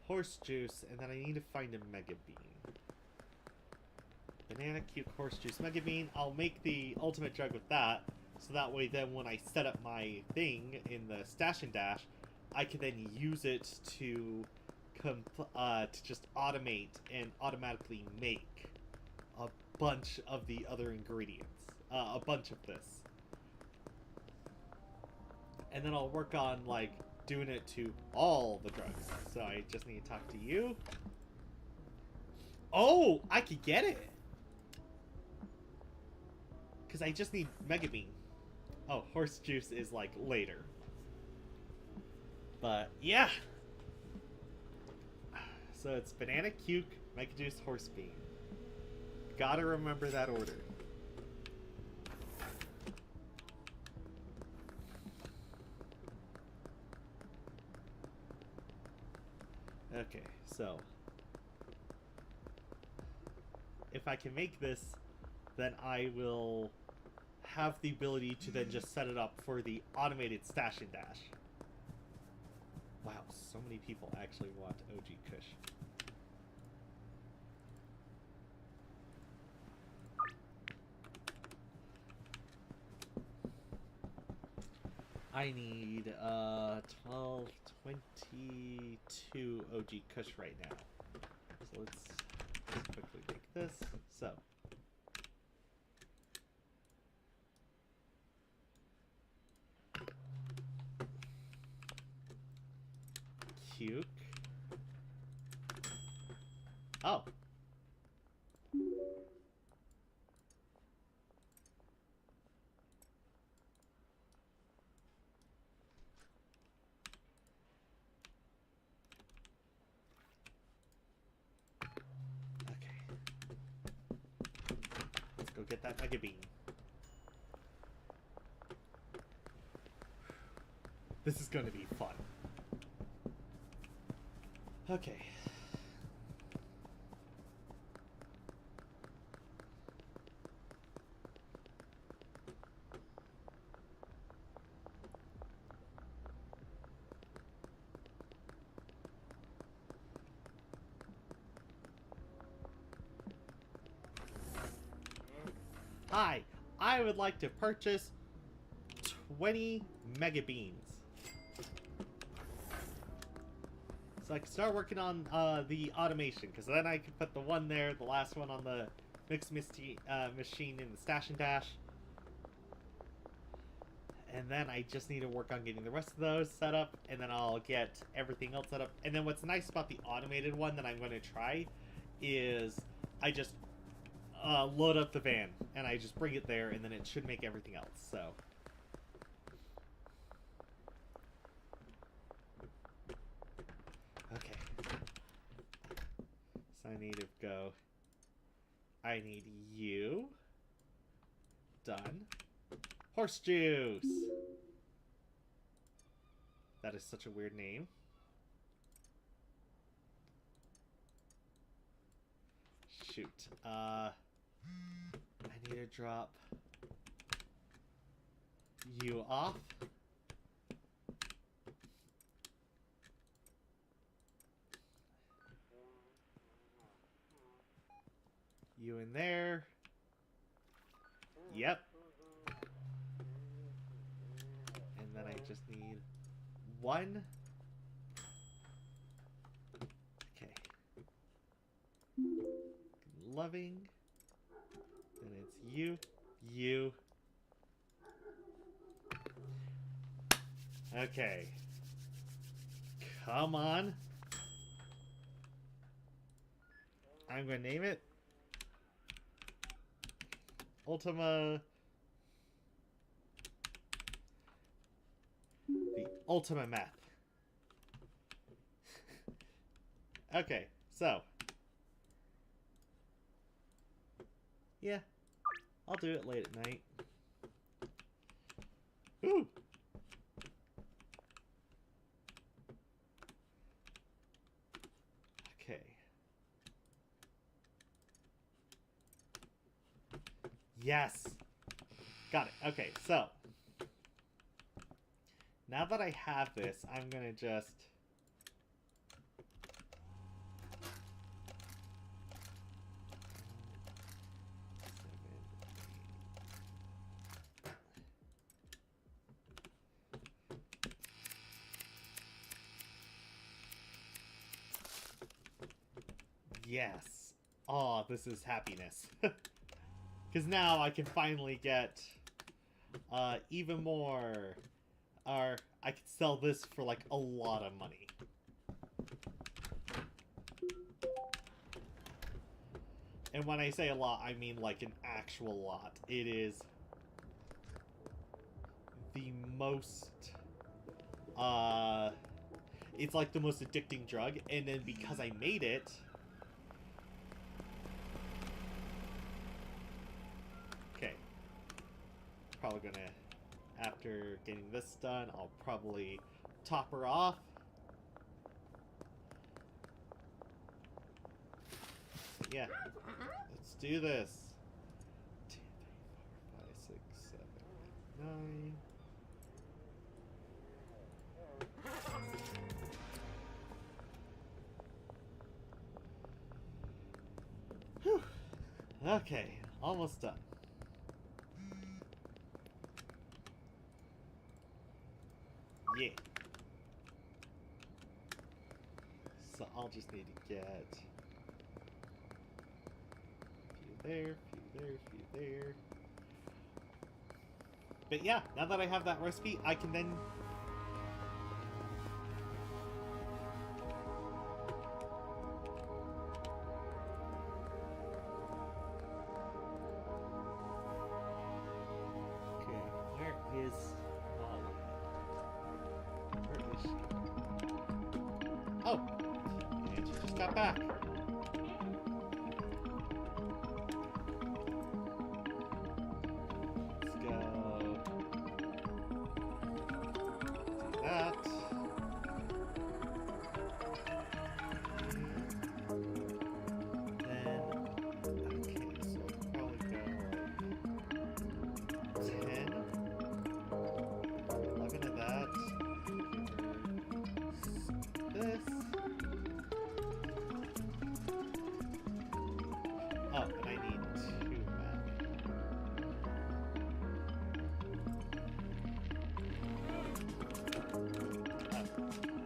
Horse juice, and then I need to find a mega bean. Banana, cuke, horse juice, mega bean. I'll make the ultimate drug with that. So that way then when I set up my thing in the stash and dash, I can then use it to just automate and automatically make a bunch of the other ingredients. A bunch of this. And then I'll work on, like, doing it to all the drugs. So I just need to talk to you. Oh, I could get it! Because I just need Mega Bean. Oh, horse juice is, like, later. But, yeah! So it's banana, cuke, Mega Juice, horse bean. Gotta remember that order. Okay, so if I can make this, then I will have the ability to then just set it up for the automated stash and dash. Wow, so many people actually want OG Kush. I need 12, 22 OG Kush right now. So let's just quickly make this. So cuke. Oh. Go get that Mega Bean. This is gonna be fun. Okay. Hi, I would like to purchase 20 Mega Beans. So I can start working on the automation, because then I can put the one there, the last one on the mixed machine in the stash and dash. And then I just need to work on getting the rest of those set up, and then I'll get everything else set up. And then what's nice about the automated one that I'm going to try is I just load up the van, and I just bring it there, and then it should make everything else, so... Okay. So I need to go... I need you. Done. Horse juice! That is such a weird name. Shoot. I need to drop you off. You in there. Yep. And then I just need one. Okay. Loving. Then it's you. You. Okay. Come on. I'm going to name it Ultima... The Ultima Meth. Okay, so... Yeah, I'll do it late at night. Ooh! Okay. Yes! Got it. Okay, so... Now that I have this, I'm gonna just... Yes. Oh, this is happiness. Because now I can finally get even more... I could sell this for like a lot of money. And when I say a lot, I mean like an actual lot. It is the most... it's like the most addicting drug, and then because I made it... Okay. Probably gonna... After getting this done, I'll probably top her off. Yeah. Let's do this. 2, 3, 4, 5, 6, 7, 8, 9. Whew. Okay, almost done. Yeah. So I'll just need to get a few there, few there. But yeah, now that I have that recipe, I can then... Okay, where is... Oh! And she just got back. Let's go. Do that. Then, okay, so I'll probably go 10. 11 of that. This. Oh, and I need 2 men.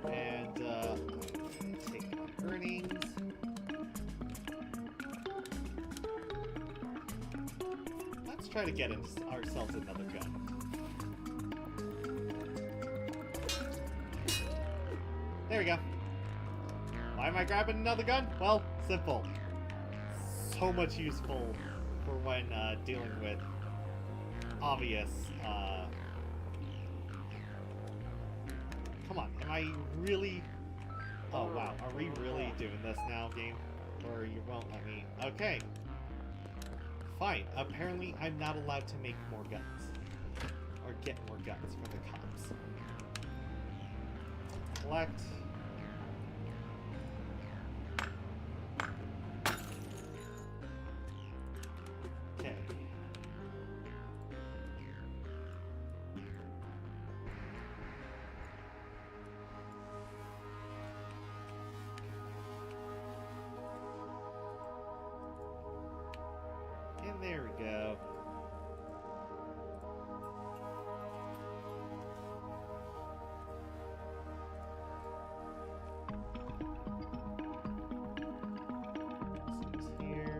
Oh. And, take my earnings. Let's try to get ourselves another gun. There we go. Why am I grabbing another gun? Well, simple. So much useful for when dealing with obvious. Come on, am I really? Oh wow, are we really doing this now, game? Or you won't let me? Okay. Fine. Apparently, I'm not allowed to make more guns or get more guns for the cops. Collect. Okay. And there we go. Here.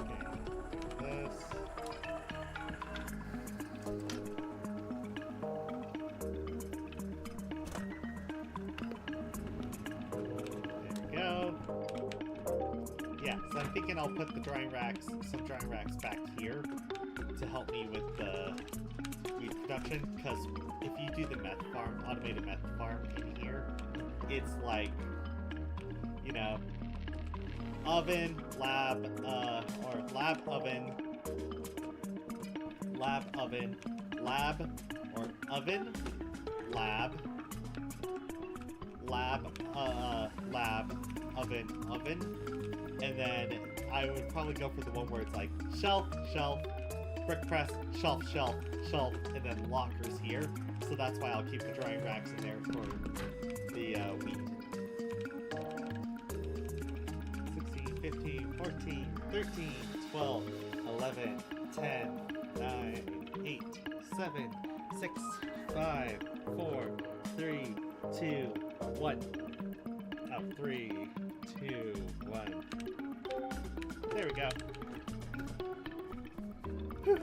Okay, this. Yeah, so I'm thinking I'll put the drying racks, some drying racks back here to help me with the weed production, because if you do the meth farm, automated meth farm in here, it's like, you know, oven, lab, or lab, oven, lab, or oven, lab, oven, and then I would probably go for the one where it's like shelf, brick press, shelf, and then lockers here. So that's why I'll keep the drying racks in there for the wheat. 16, 15, 14, 13, 12, 11, 10, 9, 8, 7, 6, 5, 4, 3, 2, 1. Oh, 3, 2, 1. There we go. Whew.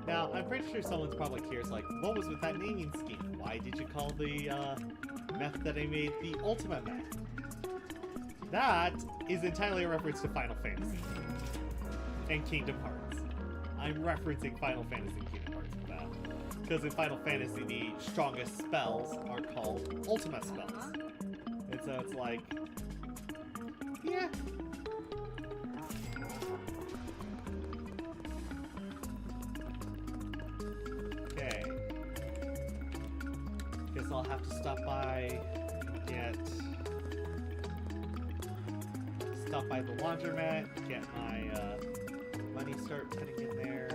Now, I'm pretty sure someone's probably curious, like, what was with that naming scheme? Why did you call the meth that I made the Ultimate Meth? That is entirely a reference to Final Fantasy and Kingdom Hearts. I'm referencing Final Fantasy and Kingdom Hearts for that. Because in Final Fantasy, the strongest spells are called Ultima spells. And so it's like, yeah. Okay. Guess I'll have to stop by, stop by the laundromat, get my money, start putting in there.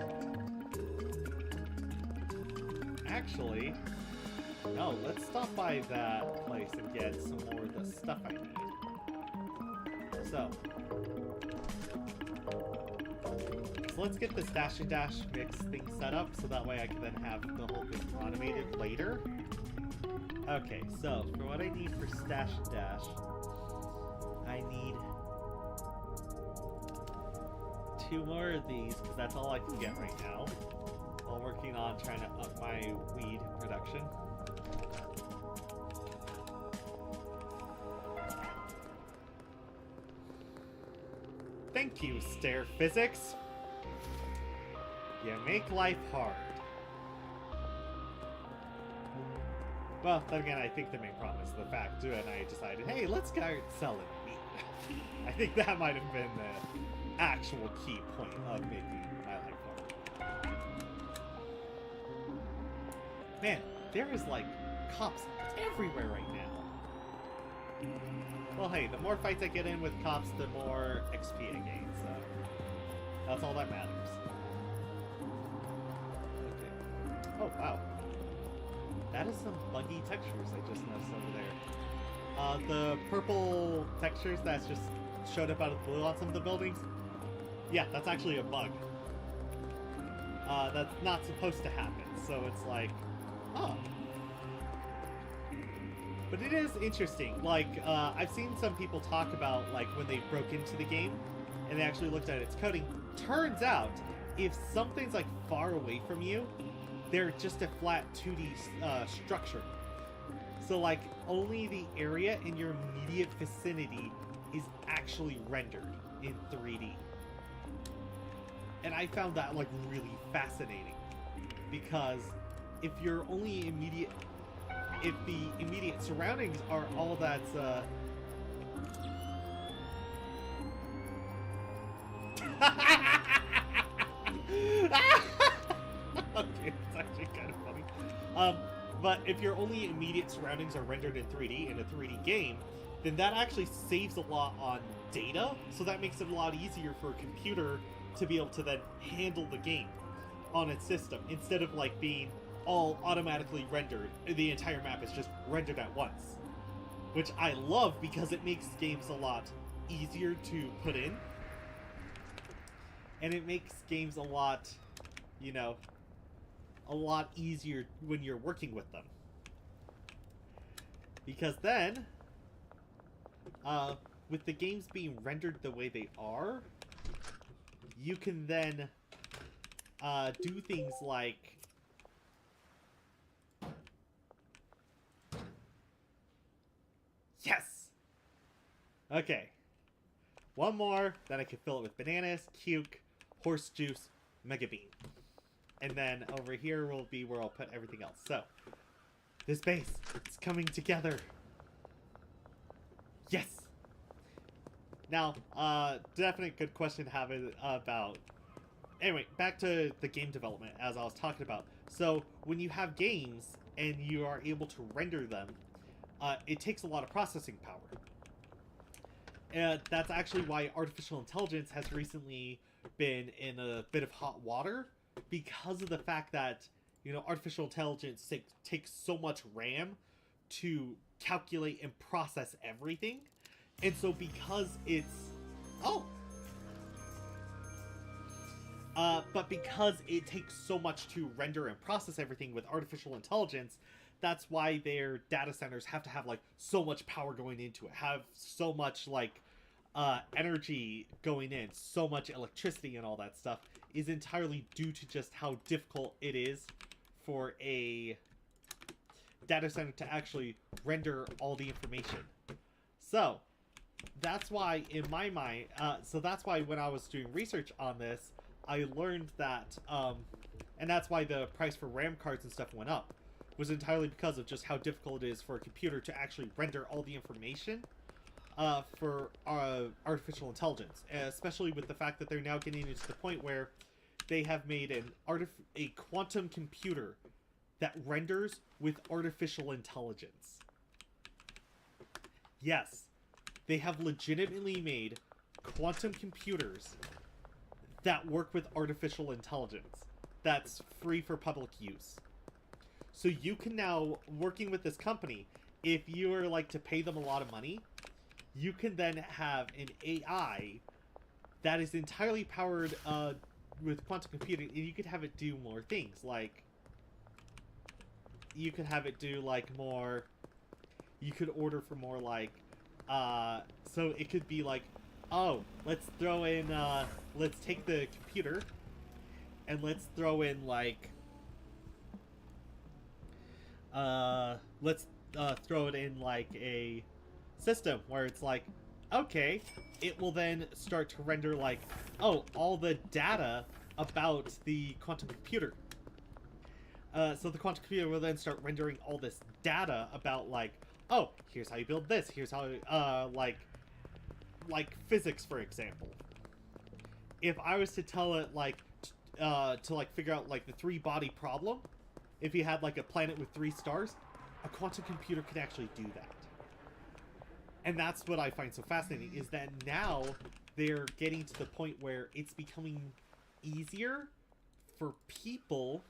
Actually, no, let's stop by that place and get some more of the stuff I need. So let's get the Stash and Dash mix thing set up so that way I can then have the whole thing automated later. Okay, so for what I need for Stash and Dash, I need 2 more of these because that's all I can get right now. While working on trying to up my weed production. Thank you, stair physics. You make life hard. Well, then again, I think the main problem is the fact Dua and I decided, hey, let's start selling meat. I think that might have been the actual key point of making my life hard. Man, there is like cops everywhere right now. Well, hey, the more fights I get in with cops, the more XP I gain, so that's all that matters. Okay. Oh, wow. That is some buggy textures I just noticed over there. The purple textures that's just showed up out of the blue on some of the buildings, yeah, that's actually a bug. That's not supposed to happen, so it's like, oh. But it is interesting. Like, I've seen some people talk about, like, when they broke into the game and they actually looked at its coding. Turns out, if something's, like, far away from you, they're just a flat 2D structure. So, like, only the area in your immediate vicinity is actually rendered in 3D. And I found that, like, really fascinating. Because if you're only immediate... if the immediate surroundings are all that's, okay, it's actually kind of funny. But if your only immediate surroundings are rendered in 3D in a 3D game, then that actually saves a lot on data, so that makes it a lot easier for a computer to be able to then handle the game on its system, instead of, like, being all automatically rendered. The entire map is just rendered at once, which I love because it makes games a lot easier to put in, and it makes games a lot, you know, a lot easier when you're working with them, because then with the games being rendered the way they are, you can then do things like yes! Okay. One more, then I can fill it with bananas, cuke, horse juice, mega bean. And then over here will be where I'll put everything else. So, this base, it's coming together. Yes! Now, definitely good question to have about... Anyway, back to the game development, as I was talking about. So, when you have games, and you are able to render them, it takes a lot of processing power. And that's actually why artificial intelligence has recently been in a bit of hot water, because of the fact that, you know, artificial intelligence takes so much RAM to calculate and process everything. And so because it's... Oh! But because it takes so much to render and process everything with artificial intelligence, that's why their data centers have to have, like, so much power going into it, have so much, like, energy going in, so much electricity and all that stuff, is entirely due to just how difficult it is for a data center to actually render all the information. So, that's why, in my mind, so that's why when I was doing research on this, I learned that, and that's why the price for RAM cards and stuff went up, was entirely because of just how difficult it is for a computer to actually render all the information for artificial intelligence, especially with the fact that they're now getting into the point where they have made a quantum computer that renders with artificial intelligence. Yes, they have legitimately made quantum computers that work with artificial intelligence that's free for public use. So you can now, working with this company, if you are like to pay them a lot of money, you can then have an AI that is entirely powered with quantum computing, and you could have it do more things. Like, you could have it do, like, more... You could order for more, like... so it could be like, oh, let's throw in, let's take the computer, and let's throw in, like... let's throw it in, like, a system where it's like, okay, it will then start to render like, oh, all the data about the quantum computer. So the quantum computer will then start rendering all this data about like, oh, here's how you build this, here's how, like physics, for example. If I was to tell it like, to like figure out like the 3-body problem, if you had like a planet with 3 stars, a quantum computer could actually do that. And that's what I find so fascinating, is that now they're getting to the point where it's becoming easier for people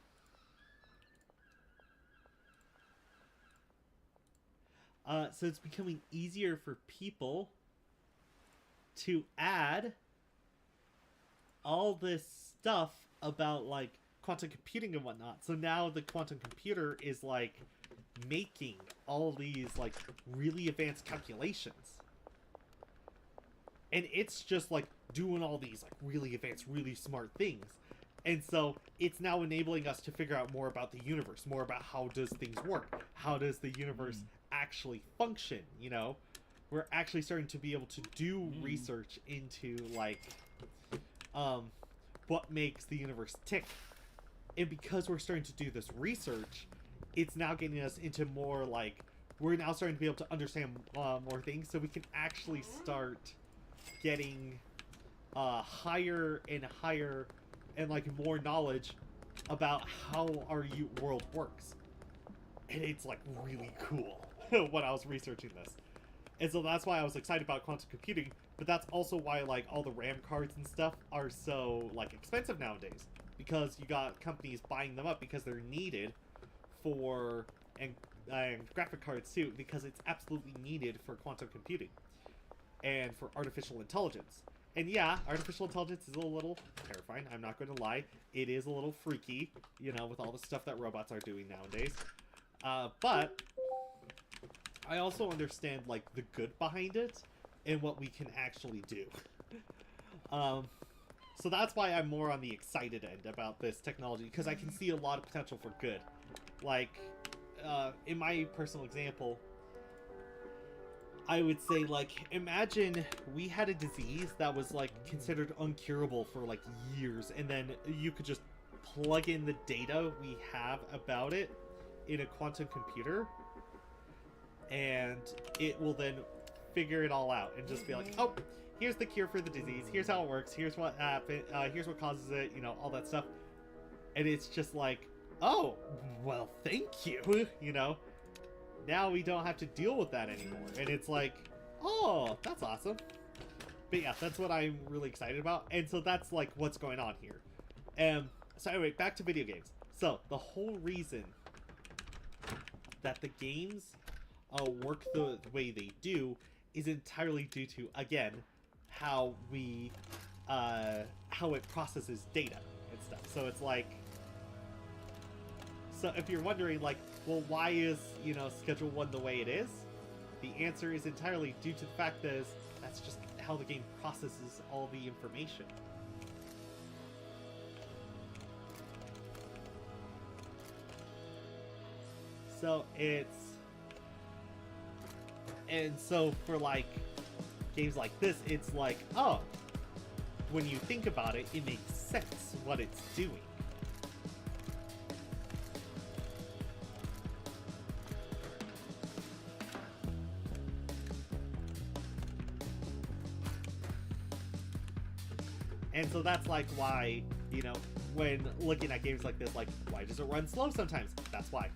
so it's becoming easier for people to add all this stuff about like quantum computing and whatnot. So now the quantum computer is like making all these like really advanced calculations, and it's just like doing all these like really advanced, really smart things. And so it's now enabling us to figure out more about the universe, more about how does things work, how does the universe actually function, you know? We're actually starting to be able to do research into like what makes the universe tick. And because we're starting to do this research, it's now getting us into more like, we're now starting to be able to understand more things, so we can actually start getting higher and higher and like more knowledge about how our world works. And it's like really cool when I was researching this. And so that's why I was excited about quantum computing, but that's also why like all the RAM cards and stuff are so like expensive nowadays, because you got companies buying them up because they're needed for, and graphic cards too, because it's absolutely needed for quantum computing and for artificial intelligence. And yeah, artificial intelligence is a little terrifying, I'm not going to lie. It is a little freaky, you know, with all the stuff that robots are doing nowadays. But I also understand like the good behind it and what we can actually do. So that's why I'm more on the excited end about this technology, because I can see a lot of potential for good. Like, in my personal example, I would say, like, imagine we had a disease that was, like, considered uncurable for, like, years, and then you could just plug in the data we have about it in a quantum computer, and it will then figure it all out and just be like, oh, here's the cure for the disease, here's how it works, here's what happened, here's what causes it, you know, all that stuff. And it's just like, oh, well, thank you, you know? Now we don't have to deal with that anymore. And it's like, oh, that's awesome. But yeah, that's what I'm really excited about. And so that's like what's going on here. So anyway, back to video games. So the whole reason that the games work the way they do is entirely due to, again, how we, how it processes data and stuff. So it's like, so if you're wondering, like, well, why is, you know, Schedule 1 the way it is? The answer is entirely due to the fact that that's just how the game processes all the information. So it's... And so for, like, games like this, it's like, oh, when you think about it, it makes sense what it's doing. And so that's like why, you know, when looking at games like this, like, why does it run slow sometimes? That's why.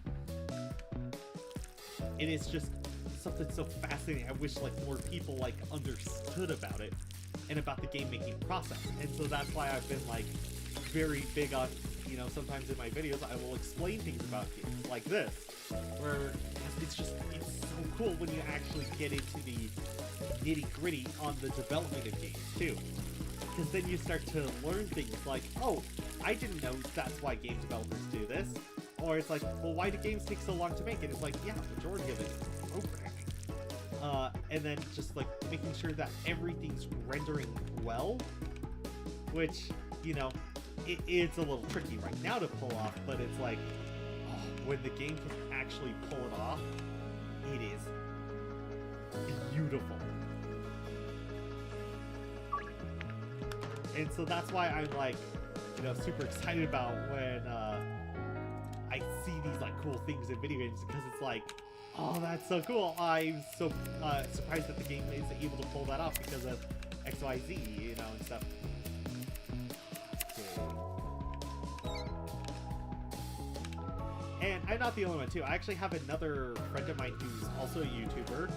It is just something so fascinating. I wish like more people like understood about it and about the game making process. And so that's why I've been like very big on, you know, sometimes in my videos I will explain things about games like this, where it's so cool when you actually get into the nitty-gritty on the development of games too. Because then you start to learn things like, oh, I didn't know that's why game developers do this. Or it's like, well, why do games take so long to make? And it's like, yeah, the majority of it is programming. And then just like making sure that everything's rendering well, which, you know, it's a little tricky right now to pull off, but it's like, oh, when the game can actually pull it off, it is beautiful. And so that's why I'm like, you know, super excited about when I see these like cool things in video games, because it's like, oh, that's so cool. I'm so surprised that the game is able to pull that off because of XYZ, you know, and stuff. And I'm not the only one too. I actually have another friend of mine who's also a YouTuber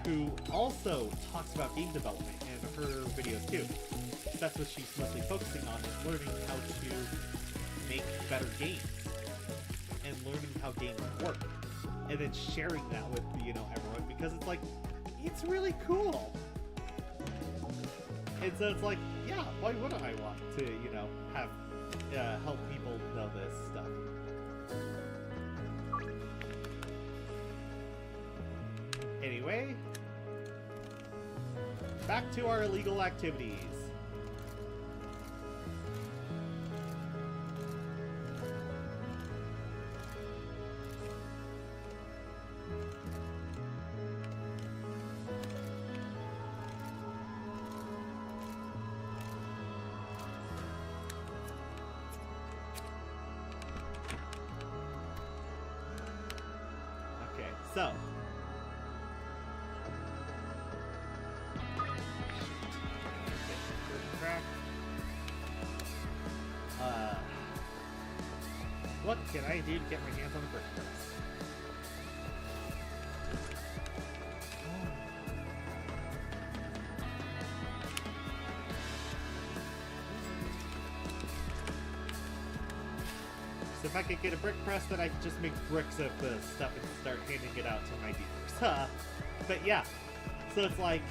who also talks about game development in her videos too. That's what she's mostly focusing on, is learning how to make better games and learning how games work, and then sharing that with, you know, everyone, because it's like, it's really cool. And so it's like, yeah, why wouldn't I want to, you know, have help people know this stuff? Anyway, back to our illegal activities. Okay, so what can I do to get my hands on the brick press? So if I could get a brick press, then I could just make bricks of the stuff and start handing it out to my dealers. But yeah, so it's like,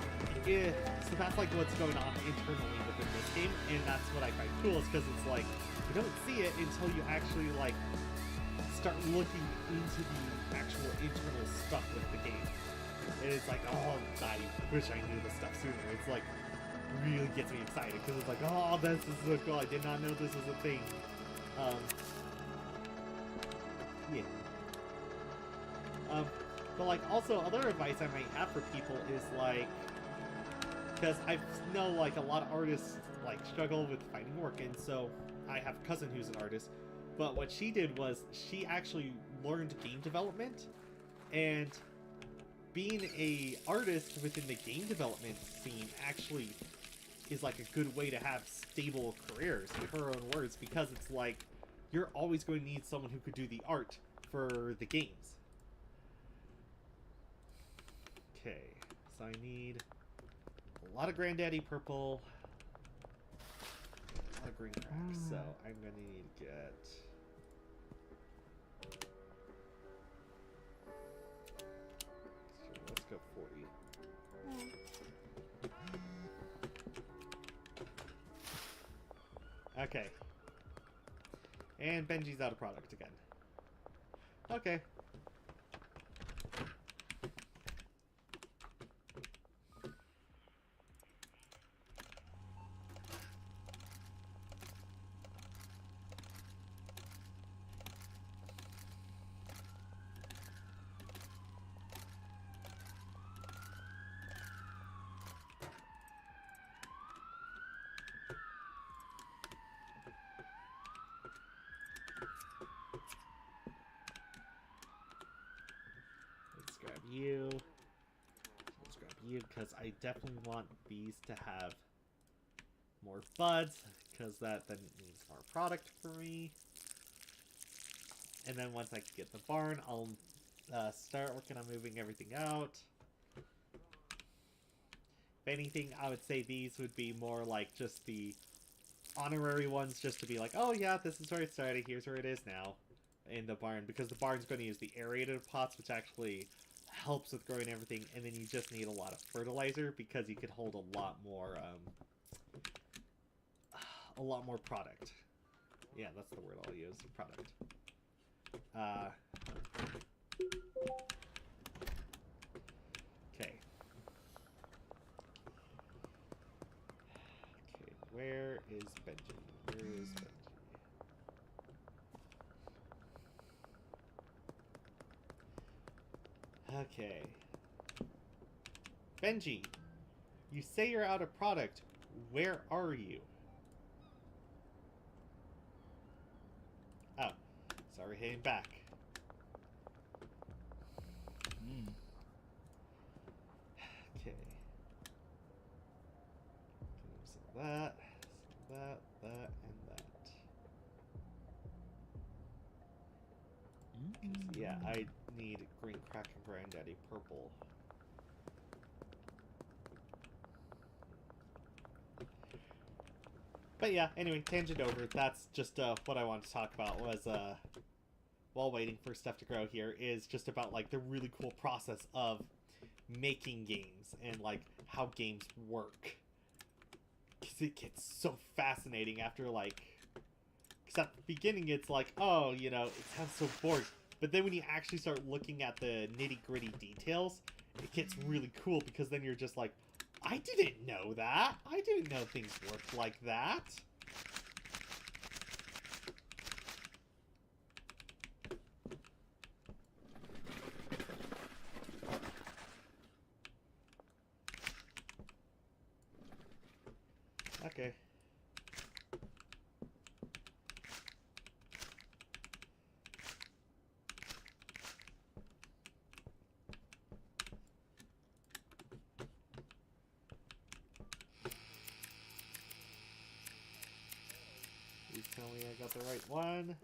so that's like what's going on internally within this game, and that's what I find cool, is because it's like, you don't see it until you actually like start looking into the actual internal stuff with the game. And it's like, oh, I wish I knew this stuff sooner. It's like, really gets me excited, because it's like, oh, this is so cool. I did not know this was a thing. Yeah. But like, also, other advice I might have for people is like, because I know like a lot of artists like struggle with finding work, and so I have a cousin who's an artist, but what she did was she actually learned game development, and being a artist within the game development scene actually is like a good way to have stable careers, in her own words, because it's like, you're always going to need someone who could do the art for the games. Okay, so I need a lot of Granddaddy Purple, a lot of green crack, so I'm gonna need to get... So let's go 40. Okay. And Benji's out of product again. Okay. You. Let's grab you, because I definitely want these to have more buds, because that then means more product for me. And then once I get the barn, I'll start working on moving everything out. If anything, I would say these would be more like just the honorary ones, just to be like, oh yeah, this is where it started, here's where it is now in the barn, because the barn's going to use the aerated pots, which actually helps with growing everything, and then you just need a lot of fertilizer, because you could hold a lot more product. Yeah, that's the word I'll use, product. Okay. Okay, where is Benji? Where is Benji? Okay. Benji, you say you're out of product. Where are you? Sorry, heading back. Okay. Some of that, that, and that. 'Cause, yeah, I need green crack and granddaddy purple. But yeah, anyway, tangent over. That's just what I wanted to talk about was, while waiting for stuff to grow here, is just about, like, the really cool process of making games and, like, how games work. Because it gets so fascinating after, like... Because at the beginning it's like, oh, you know, it sounds so boring. But then when you actually start looking at the nitty-gritty details, it gets really cool because then you're just like, I didn't know that. I didn't know things worked like that. Okay. Please tell me I got the right one.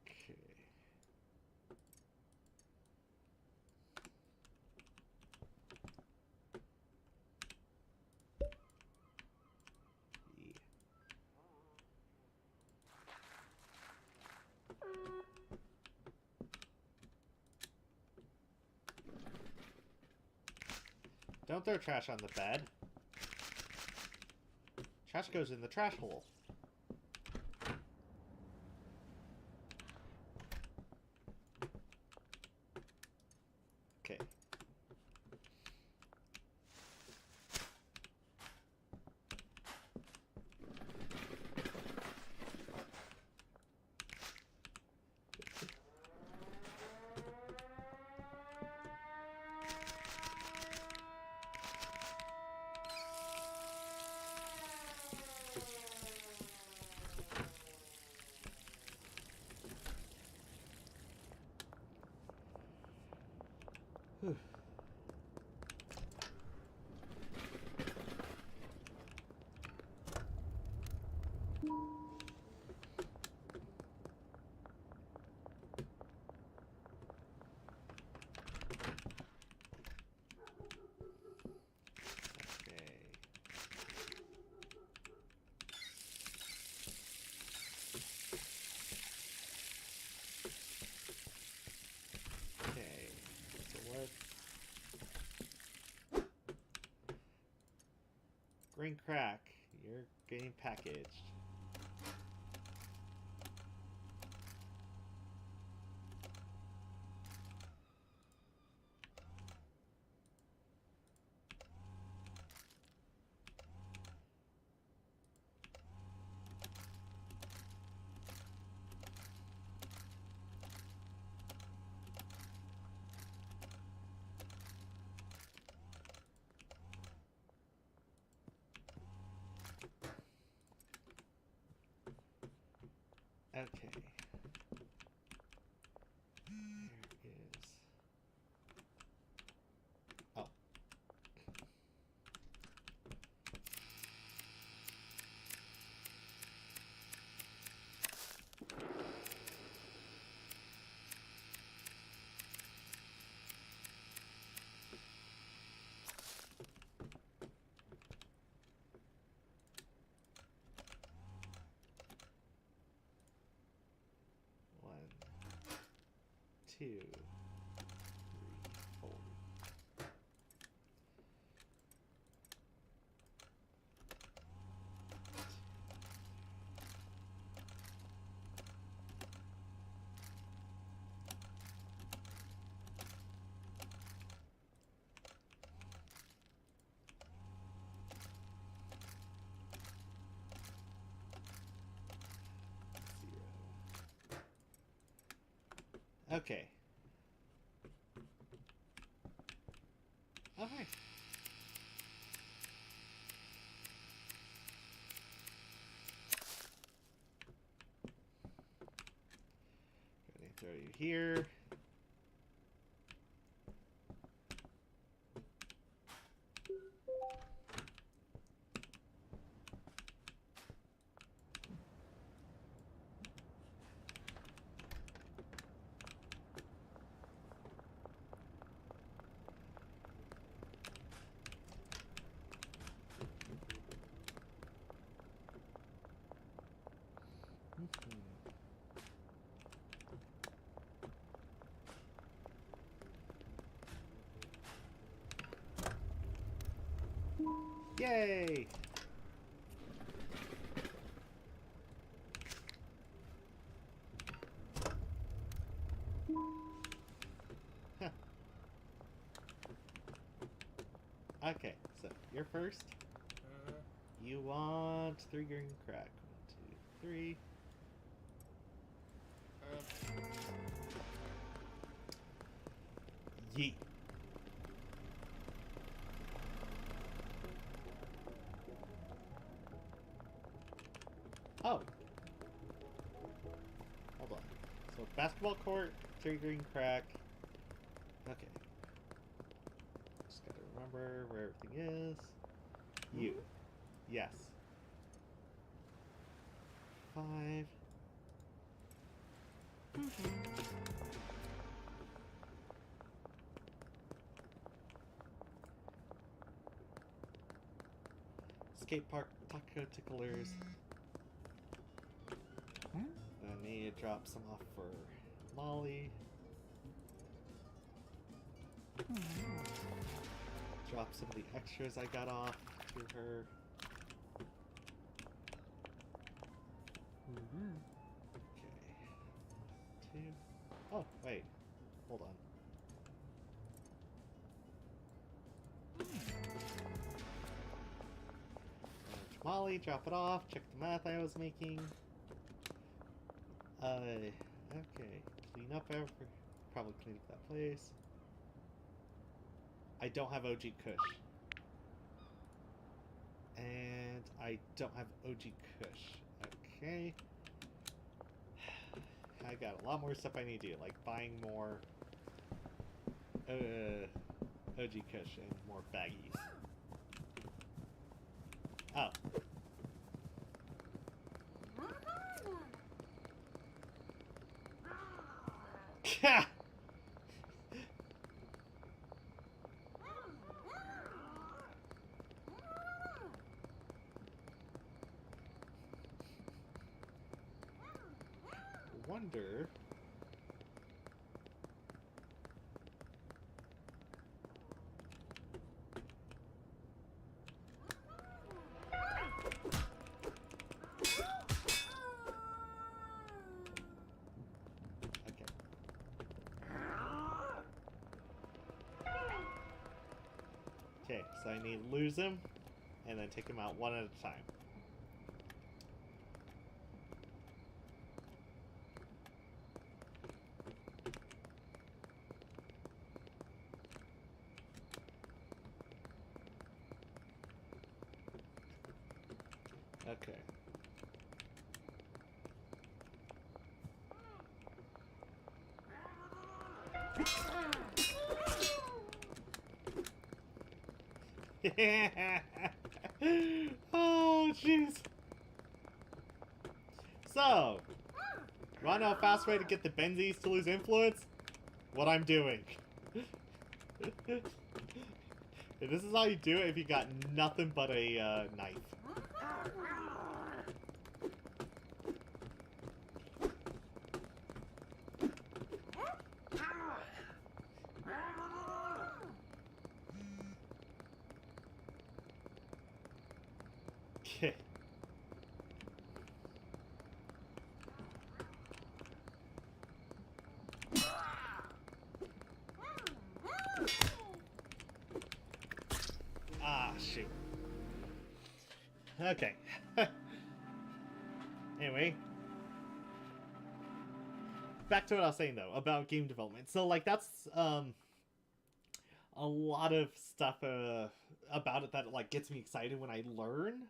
Okay. Yeah. Don't throw trash on the bed. Trash goes in the trash hole. Okay. Whew. Okay. So what? Green crack. You're getting packaged. Okay. There is... Oh. One, two, three, four. Zero. Okay. Alright. here. Yay! Huh. Okay, so you're first. You want 3 green crack. 1, 2, 3. Yeet. Oh. Hold on. So basketball court, 3 green crack. Okay. Just gotta remember where everything is. You. Yes. 5. Skate park taco ticklers. I need to drop some off for Molly. Drop some of the extras I got off to her. Okay. 2. Oh, wait. Hold on. Molly, drop it off. Check the math I was making. Okay. Clean up probably clean up that place. I don't have OG Kush. And I don't have OG Kush. Okay. I got a lot more stuff I need to do, like buying more OG Kush and more baggies. Oh. Wonder. Okay, so I need to lose him, and then take him out one at a time. Okay. Oh, jeez. So, wanna know a fast way to get the Benzies to lose influence? What I'm doing. And this is how you do it if you got nothing but a knife. Okay. Ah, shoot. Okay. Anyway. Back to what I was saying, though, about game development. So, like, that's, a lot of stuff, about it that, like, gets me excited when I learn.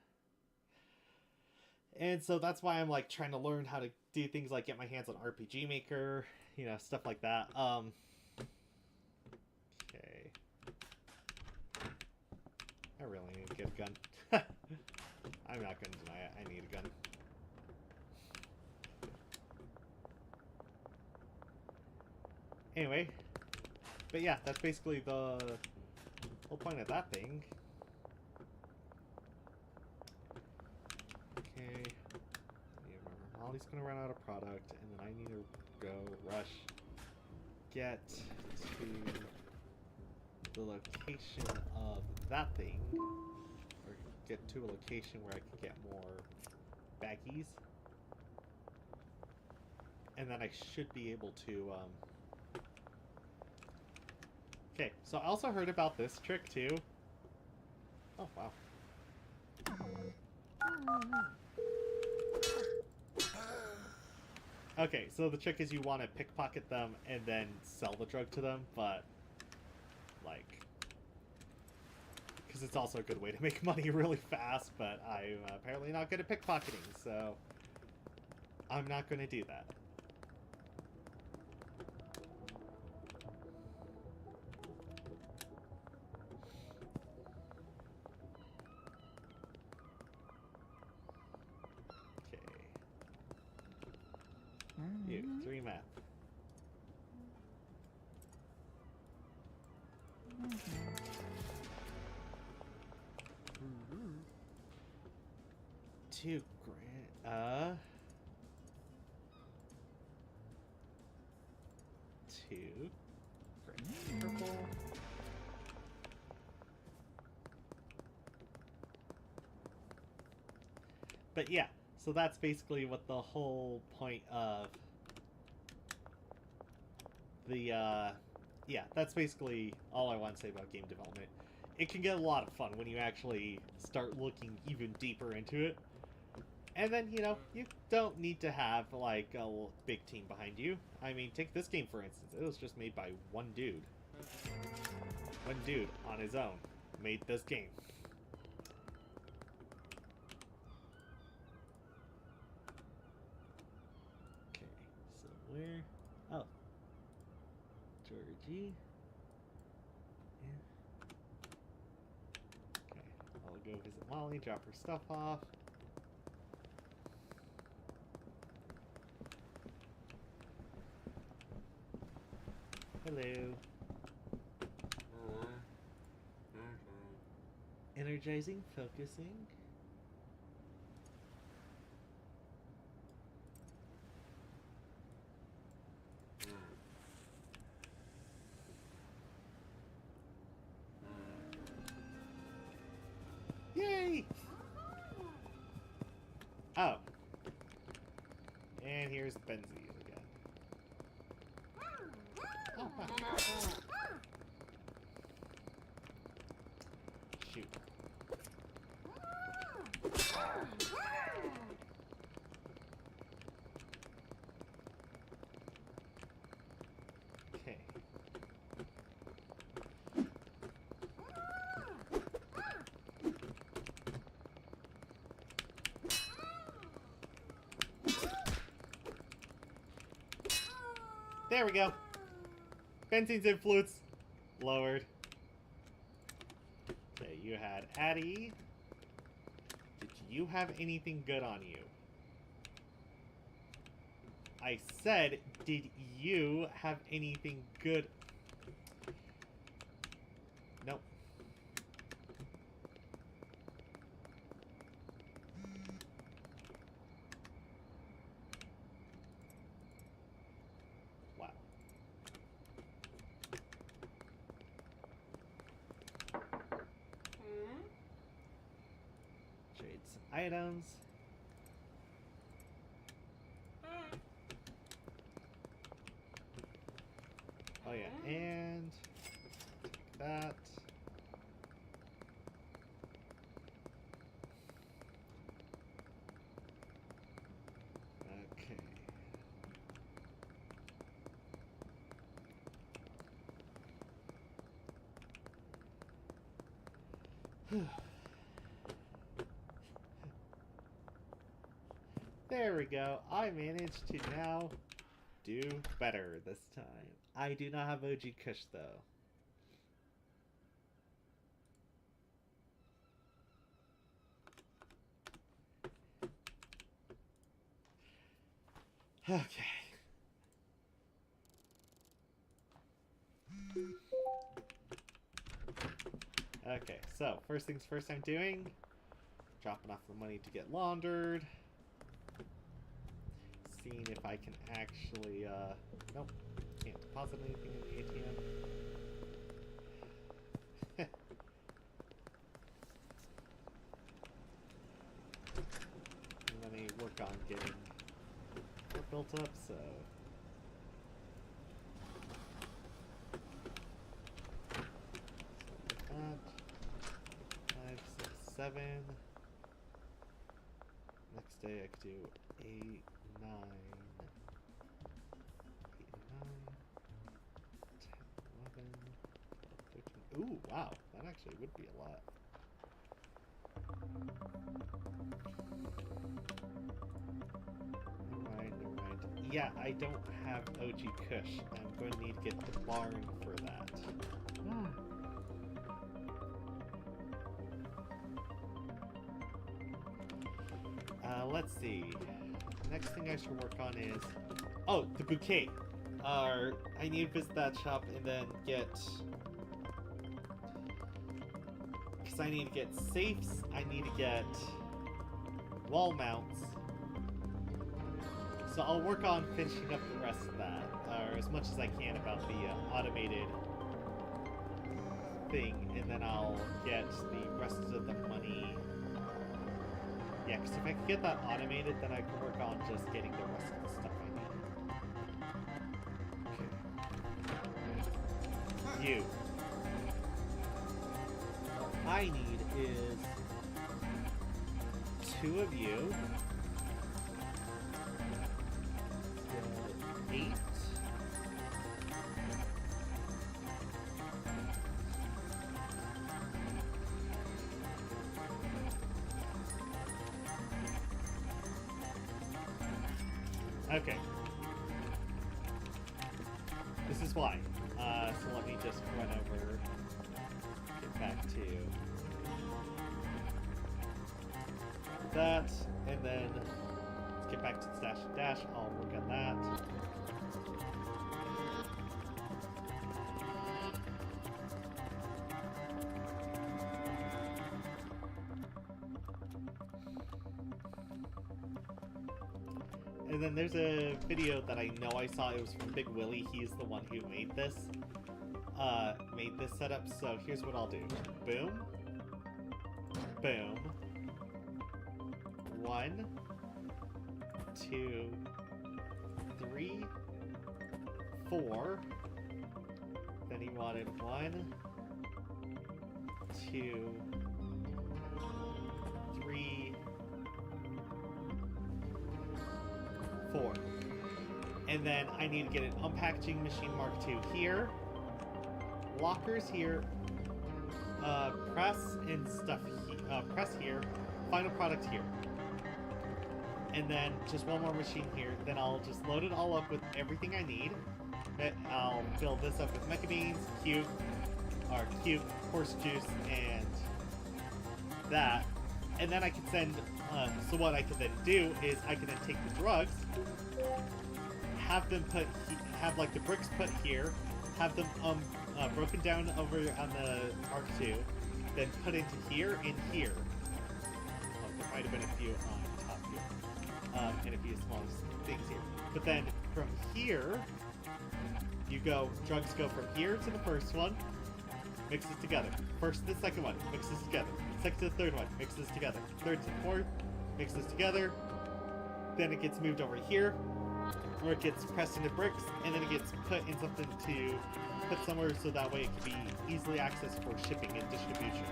And so that's why I'm, like, trying to learn how to do things like get my hands on RPG Maker, you know, stuff like that. Okay. I really need to get a gun. I'm not gonna deny it. I need a gun. Anyway, but yeah, that's basically the whole point of that thing. Okay. Yeah, remember, Molly's gonna run out of product, and then I need to go rush, get to the location of that thing, or get to a location where I can get more baggies, and then I should be able to. Okay, so I also heard about this trick too. Oh wow. Okay, so the trick is you want to pickpocket them and then sell the drug to them, but, like, because it's also a good way to make money really fast, but I'm apparently not good at pickpocketing, so I'm not going to do that. Okay. You, 3 meth. $2 grand. 2 grand purple. But yeah, so that's basically what the whole point of the, yeah, that's basically all I want to say about game development. It can get a lot of fun when you actually start looking even deeper into it. And then, you know, you don't need to have, like, a big team behind you. I mean, take this game, for instance. It was just made by one dude. One dude, on his own, made this game. Okay, so where... Oh. Georgie. Yeah. Okay, I'll go visit Molly, drop her stuff off. Hello. Energizing, focusing. Yay! Oh. And here's Benzine again. Oh, wow. Shoot. Okay. There we go. Benzine's influence lowered. Okay, you had Addie. Did you have anything good on you? I said, did you have anything good? Nope. Wow. Trade some items. Oh yeah, and take that. Okay. There we go. I managed to now do better this time. I do not have OG Kush though. Okay. Okay, so first things first I'm doing, dropping off the money to get laundered. Seeing if I can actually, nope, can't deposit anything in the ATM. And let me work on getting it built up, so... That. 5, 6, 7. Next day I could do 8, 9, 8, 9, 10, 11, 13. Ooh, wow, that actually would be a lot. Never mind. Yeah, I don't have OG Kush. I'm going to need to get the barn for that. Let's see. Next thing I should work on is... Oh, the bouquet. I need to visit that shop and then get... Because I need to get safes, I need to get wall mounts. So I'll work on finishing up the rest of that, or as much as I can about the automated thing, and then I'll get the rest of the money. Yeah, because if I can get that automated, then I can work on just getting the rest of the stuff I need. Okay. You. What I need is 2 of you. 8. Okay. This is why. So let me just run over, get back to that, and then let's get back to the stash and dash. I'll work on that. And then there's a video that I know I saw. It was from Big Willie. He's the one who made this setup. So here's what I'll do. Boom. Boom. 1, 2, 3, 4. Then he wanted 1, 2, 3, 4. And then I need to get an unpackaging machine Mark II here, lockers here, press and stuff press here, final product here, and then just one more machine here. Then I'll just load it all up with everything I need. I'll fill this up with mecha beans, cube, horse juice, and that. And then I can send, so what I can then do is I can then take the drugs, have them have like the bricks put here, have them broken down over on the Mark II, then put into here and here. Oh, there might have been a few on top here, and a few small things here. But then from here, drugs go from here to the first one, mix it together. First to the second one, mix this together. Second to the third one, mix this together. Third to the fourth, mix this together. Then it gets moved over here, where it gets pressed into bricks, and then it gets put in something to put somewhere so that way it can be easily accessed for shipping and distribution.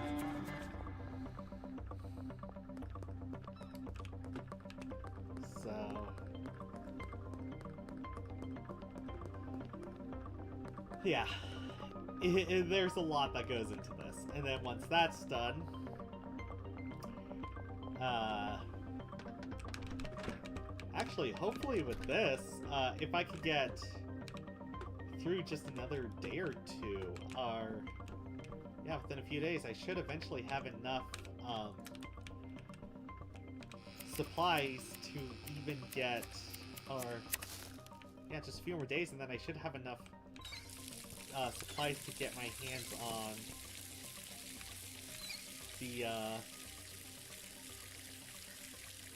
So, yeah, there's a lot that goes into this. And then once that's done, Actually, hopefully with this, if I could get through just another day or two, or yeah, within a few days, I should eventually have enough supplies to even get, or yeah, just a few more days, and then I should have enough supplies to get my hands on the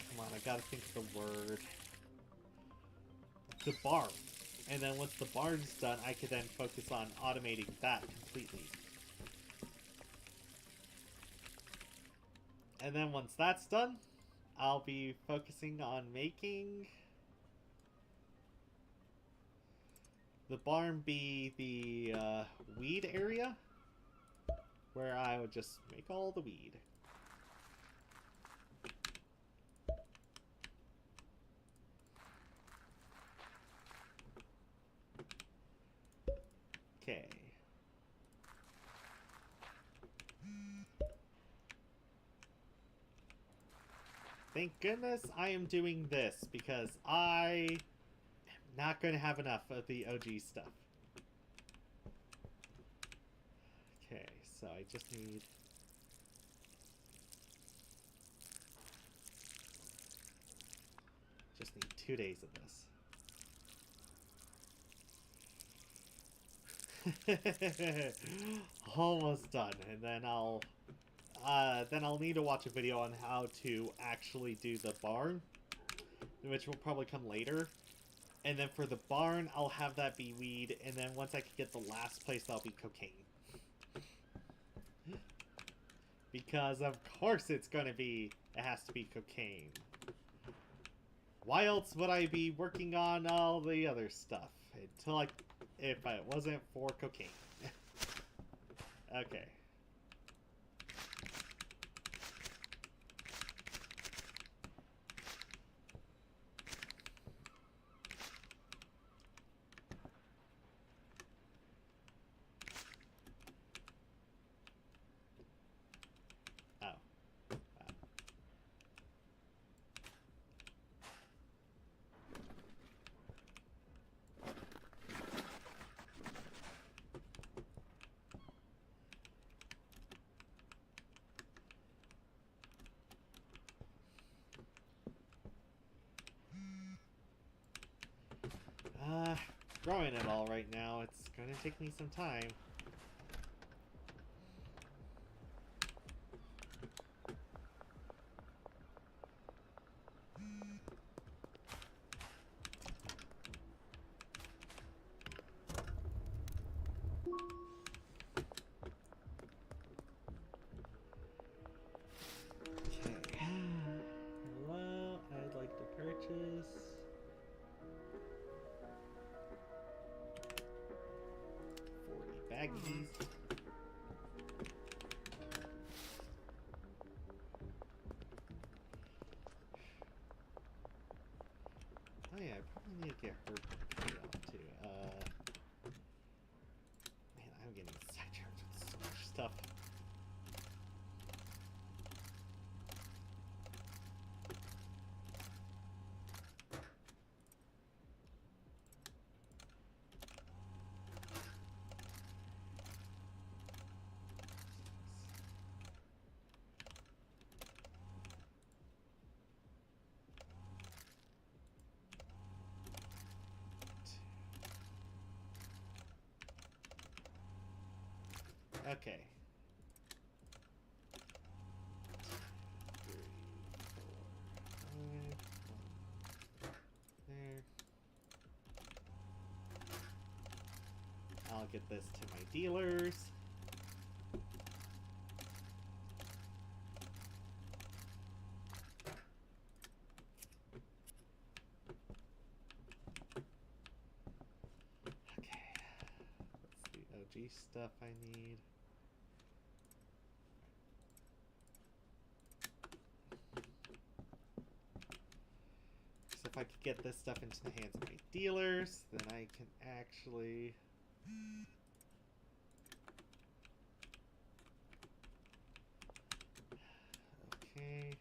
come on, I gotta think of the word. The barn. And then once the barn's done, I could then focus on automating that completely. And then once that's done, I'll be focusing on making the barn be the weed area, where I would just make all the weed. Okay. Thank goodness I am doing this, because I am not going to have enough of the OG stuff. Okay, so I just need... Just need 2 days of this. Almost done, and then I'll need to watch a video on how to actually do the barn, which will probably come later. And then for the barn, I'll have that be weed, and then once I can get the last place, that'll be cocaine. Because of course it has to be cocaine. Why else would I be working on all the other stuff? If it wasn't for cocaine. Okay. Growing it all right now, it's gonna take me some time. Okay. Hello, I'd like to purchase 40 baggies. Oh yeah, I probably need to get her paid off too. Man, I'm getting sidetracked with so much stuff. Okay. 3, 4, 5, 1 there. I'll get this to my dealers. Okay. What's the OG stuff I need? So if I could get this stuff into the hands of my dealers, then I can actually... Okay.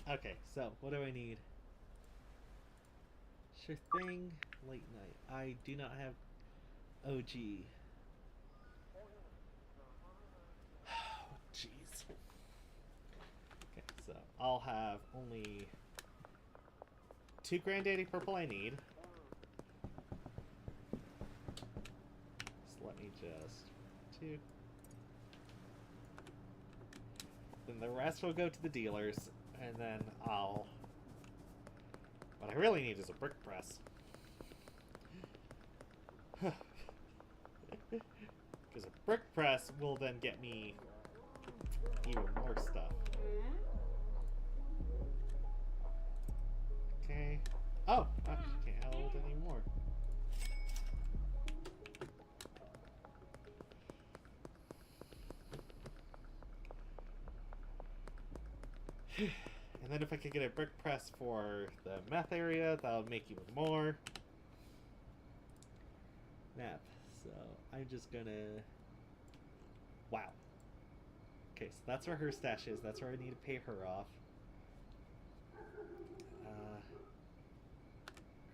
Okay, so what do I need? Sure thing. Late night. I do not have OG. Oh, jeez. Okay, so I'll have only 2 Granddaddy Purple I need. So let me just... 2. Then the rest will go to the dealers, and then I'll... What I really need is a brick press. Because a brick press will then get me even more stuff. Okay. Oh, she can't hold anymore. And then if I could get a brick press for the meth area, that'll make even more. Nap. So I'm just gonna... Wow. Okay, so that's where her stash is. That's where I need to pay her off.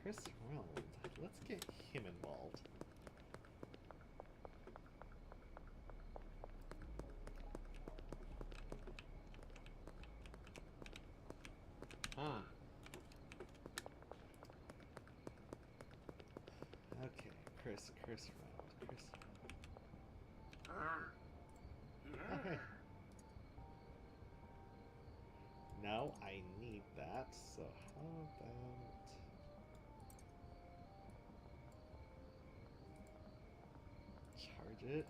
Chris Round. Let's get him involved. Huh. Okay, Chris Round. Chris. Oh, hey. No, I need that, so how about... Charge it.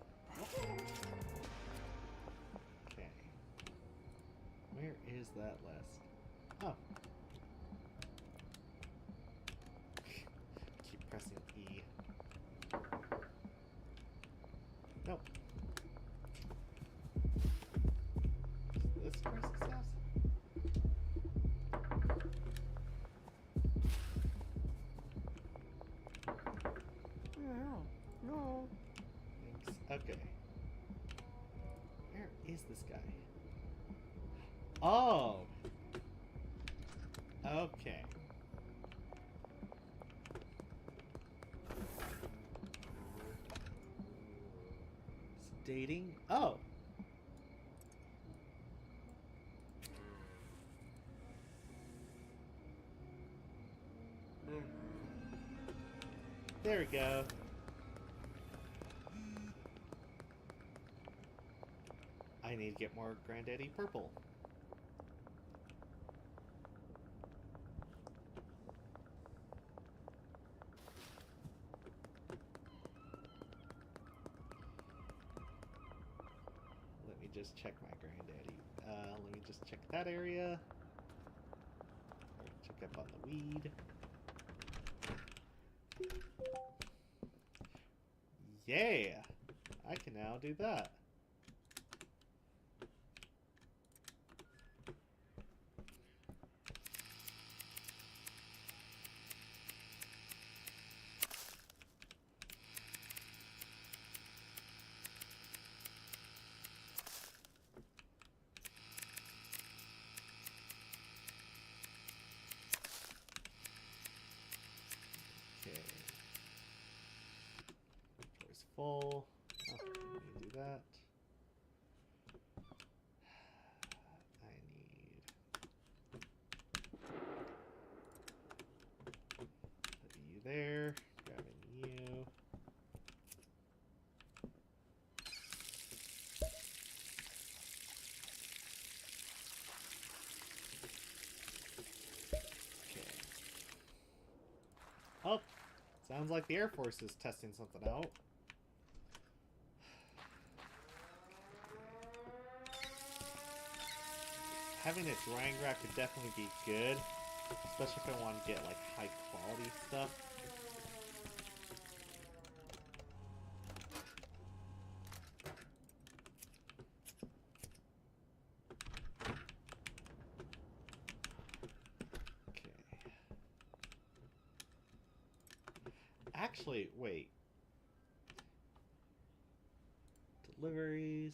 Okay. Where is that list? Oh. Keep pressing E. Nope. Is this Chris's house? No. Thanks. Okay. Where is this guy? Oh! Okay. Dating? Oh! There we go. I need to get more Granddaddy Purple. Let me just check my Granddaddy. Let me just check that area. Check up on the weed. Yeah! I can now do that. Okay. Floor's full. Oh, let me do that. I need... Put you there. Grabbing you. Okay. Oh! Sounds like the Air Force is testing something out. Having a drying rack could definitely be good, especially if I want to get like high quality stuff. Okay. Actually, wait. Deliveries.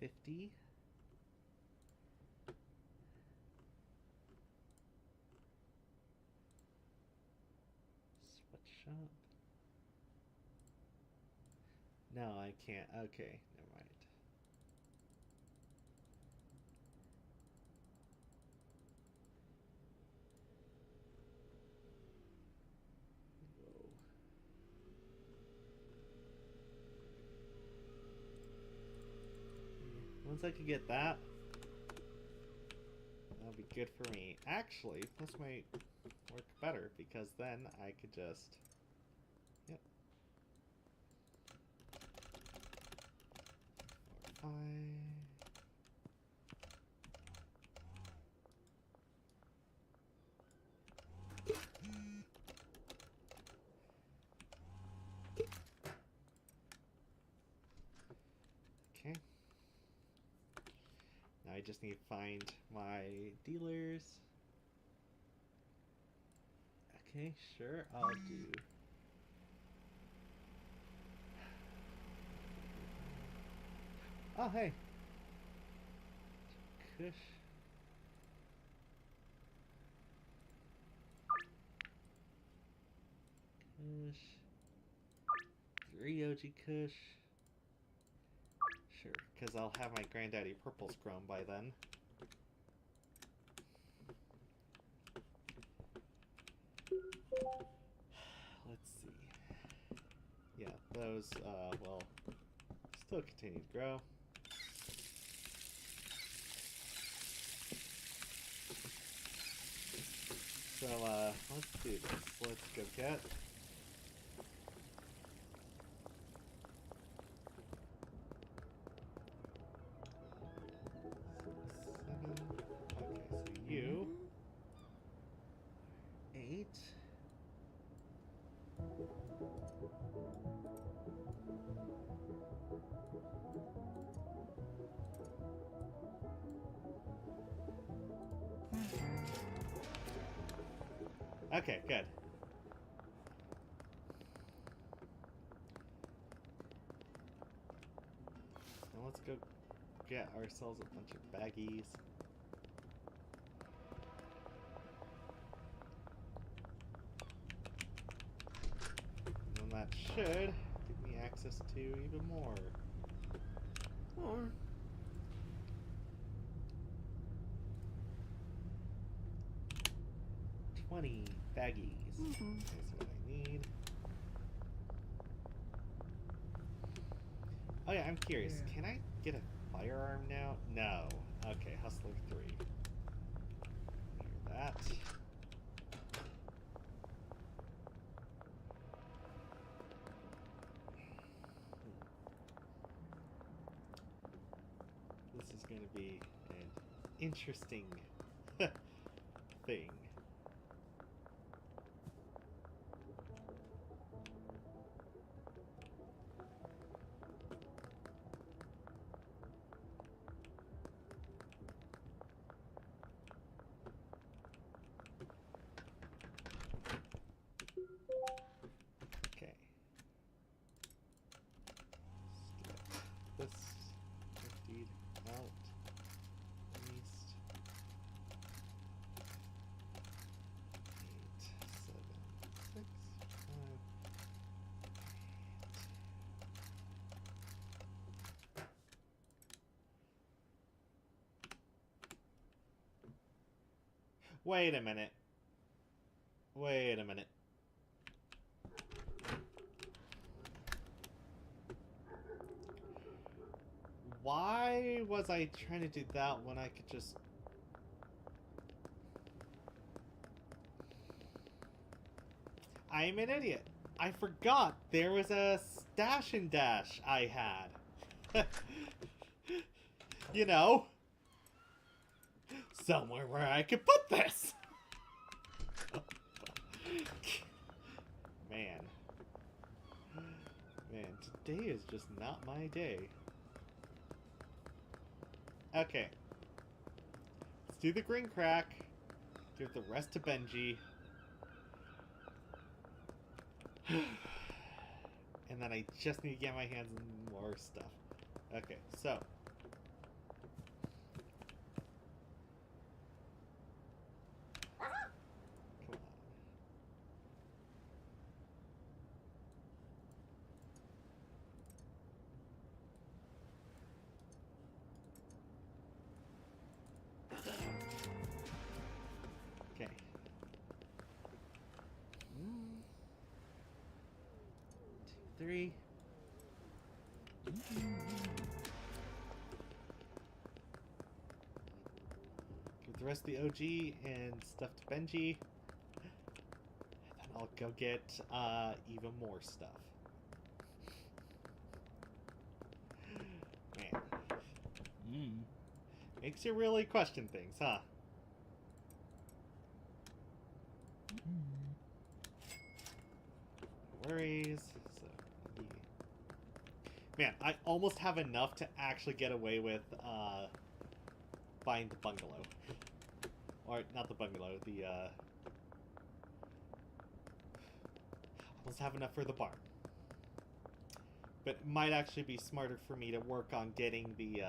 50. Sweatshop. No, I can't. Okay, never mind. Whoa. Once I can get that, that'll be good for me. Actually, this might work better because then I could just... Yep. 4, 5... Okay. Now I just need to find my dealers. Okay, sure, I'll do. Oh, hey. Kush. Kush. 3 OG Kush. Sure, because I'll have my Granddaddy Purples grown by then. Let's see. Yeah, those, well, still continue to grow. So, let's do this. Let's go get... Okay, so you... 8... Okay, good. Now let's go get ourselves a bunch of baggies. And then that should give me access to even more. Or 20 baggies. That's what I need. Oh yeah, I'm curious. Yeah. Can I get a firearm now? No. Okay, Hustler 3. Hear that. This is going to be an interesting thing. This emptied out. East. 8, 7, 6, 5, 8. Wait a minute. Wait a minute. Why was I trying to do that when I could just... I'm an idiot. I forgot there was a stash and dash I had. You know, somewhere where I could put this. Man. Man, today is just not my day. Okay. Let's do the green crack. Give the rest to Benji. And then I just need to get my hands on more stuff. Okay, so 3. Give the rest of the OG and stuff to Benji. And then I'll go get even more stuff. Man. Makes you really question things, huh? No worries. So, man, I almost have enough to actually get away with buying the bungalow. Or, not the bungalow, the almost have enough for the barn. But it might actually be smarter for me to work on getting the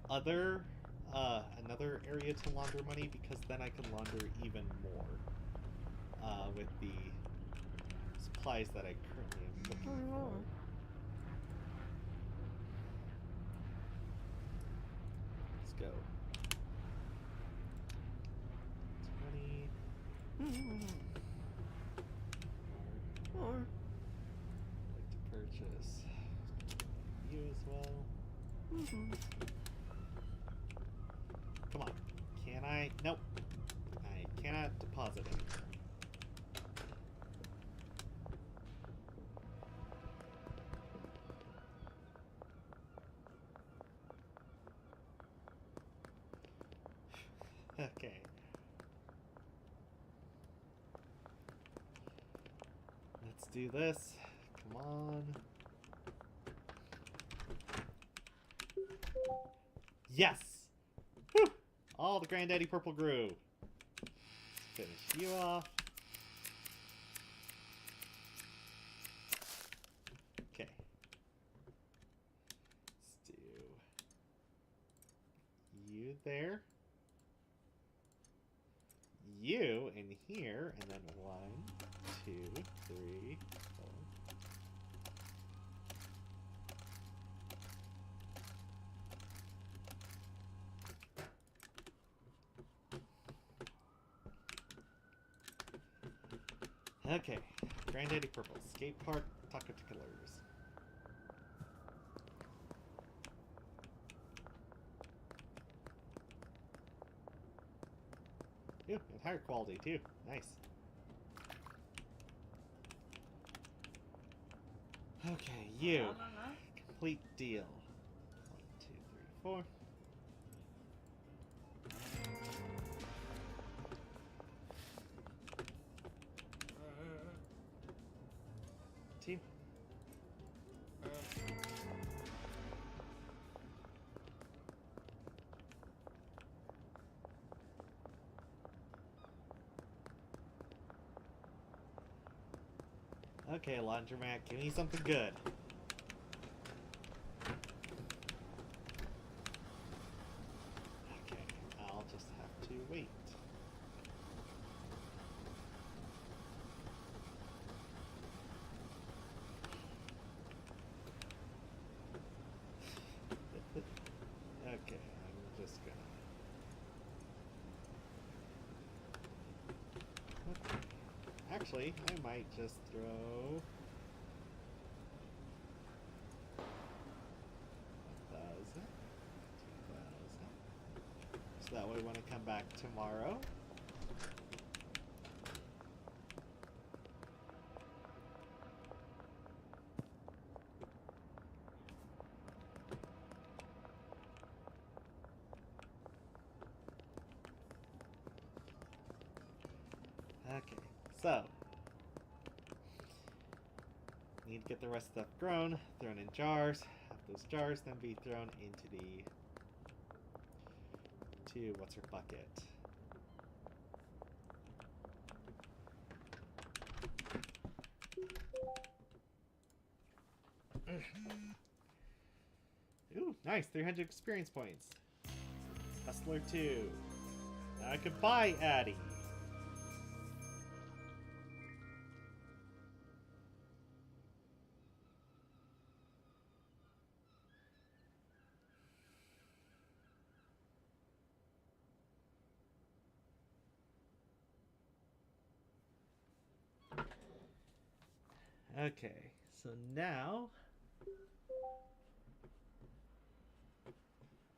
another area to launder money, because then I can launder even more with the supplies that I currently am looking for. Let's go. 20. Or I'd like to purchase you as well. Come on. Can I? Nope. I cannot deposit it. Okay. Let's do this. Come on. Yes! Whew! All the Granddaddy Purple grew. Let's finish you off. Okay. Let's do you there. You in here, and then 1, 2, 3, 4. Okay, Granddaddy Purple, skate park, taco ticklers. Ooh, and higher quality too. Nice. Okay, you. Complete deal. 1, 2, 3, 4. Team. Okay, laundromat, give me something good. Okay, I'll just have to wait. Okay, I'm just gonna... Okay. Actually, I might just throw... 1,000, 2,000. So that way when I come back tomorrow... Okay, so... Need to get the rest of the stuff grown, thrown in jars. Have those jars then be thrown into the... what's her bucket? Ooh, nice, 300 experience points. Hustler 2. I could buy Addy. Okay, so now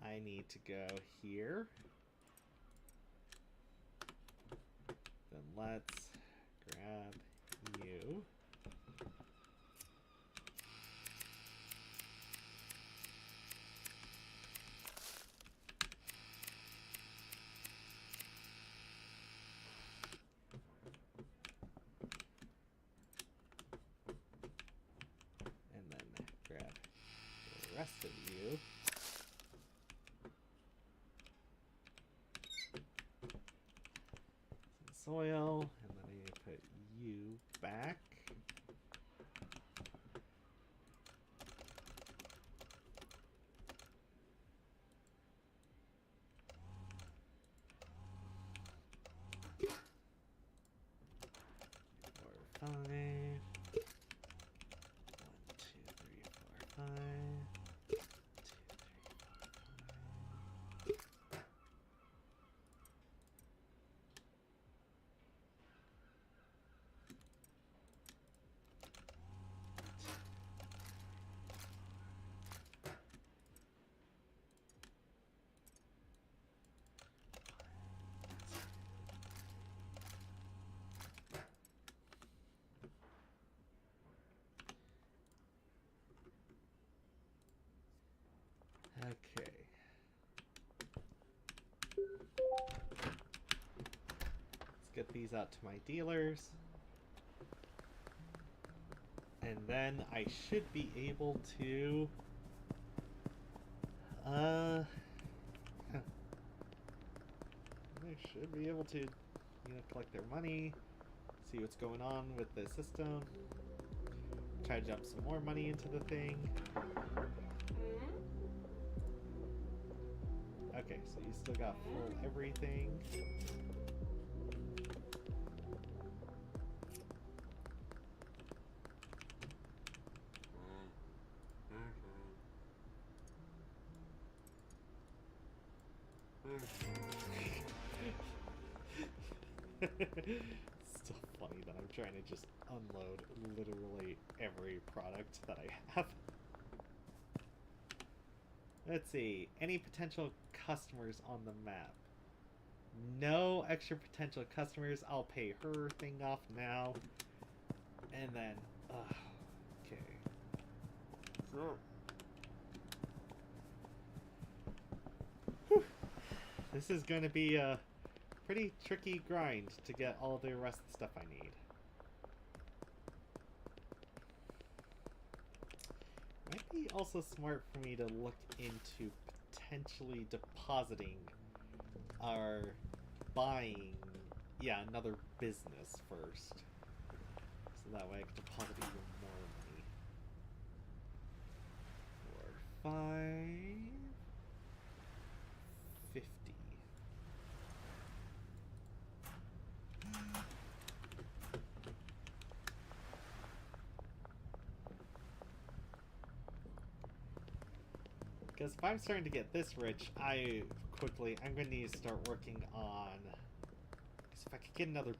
I need to go here. Then let's grab you. And then grab the rest of you. Some soil, and then I need to put you back. Five. 1, 2, 3, 4, 5. 2, 3, 4, 5. Okay. Let's get these out to my dealers. And then I should be able to I should be able to, collect their money, see what's going on with the system, try to dump some more money into the thing. Okay, so you still got full everything. It's still funny that I'm trying to just unload literally every product that I have. Let's see. Any potential customers on the map? No extra potential customers. I'll pay her thing off now. And then, okay. So. Whew. This is going to be a pretty tricky grind to get all the rest of the stuff I need. Might be also smart for me to look into potentially depositing or buying, another business first. So that way I can deposit even more money. 4, 5, 50. Because if I'm starting to get this rich, I'm going to need to start working on... Because if I could get another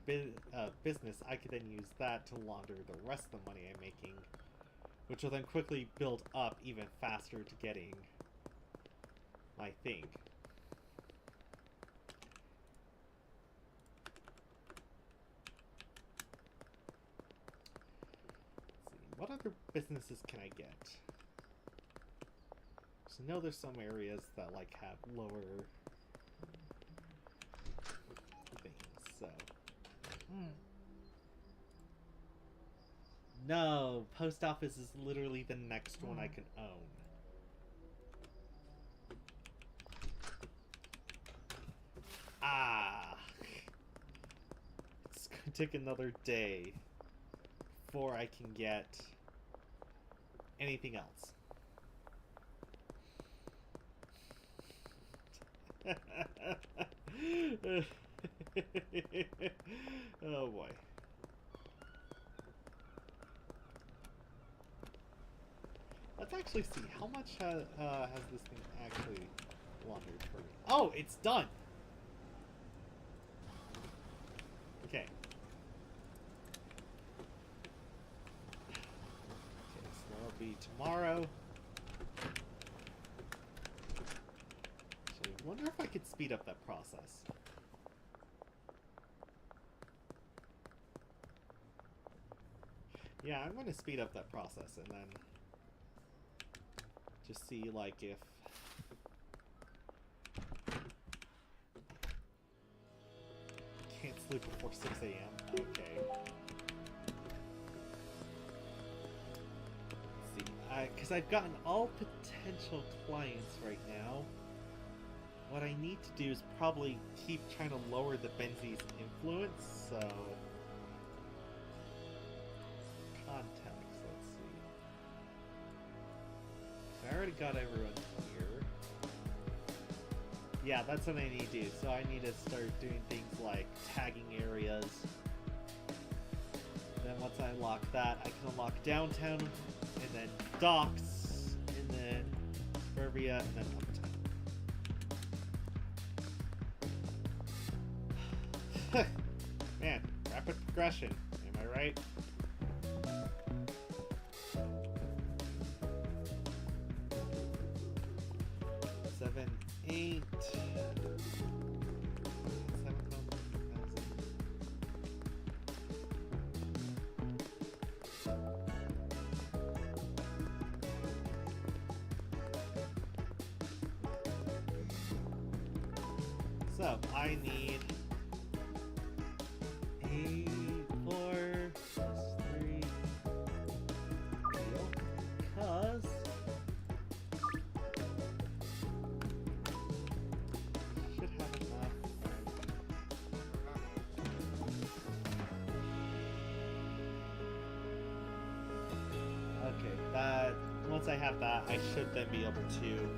business, I could then use that to launder the rest of the money I'm making, which will then quickly build up even faster to getting my thing. Let's see, what other businesses can I get? So I know there's some areas that have lower things, so no, post office is literally the next one I can own. It's gonna take another day before I can get anything else. Oh boy. Let's actually see how much has this thing actually laundered for me. Oh, it's done. Okay. be tomorrow. Actually, wonder if I could speed up that process. Yeah, I'm gonna speed up that process and then just see, like, if... Can't sleep before 6 a.m. Okay. Let's see. Because I've gotten all potential clients right now. What I need to do is probably keep trying to lower the Benzi's influence, so... Contacts, let's see. I already got everyone here. Yeah, that's what I need to do. So I need to start doing things like tagging areas. Then once I unlock that, I can unlock downtown, and then docks, and then suburbia, and then uptown. Man, rapid progression. Am I right? 7, 8. 7,000. So I need 8, 4 plus 3. Because should have enough. Okay, that once I have that, I should then be able to.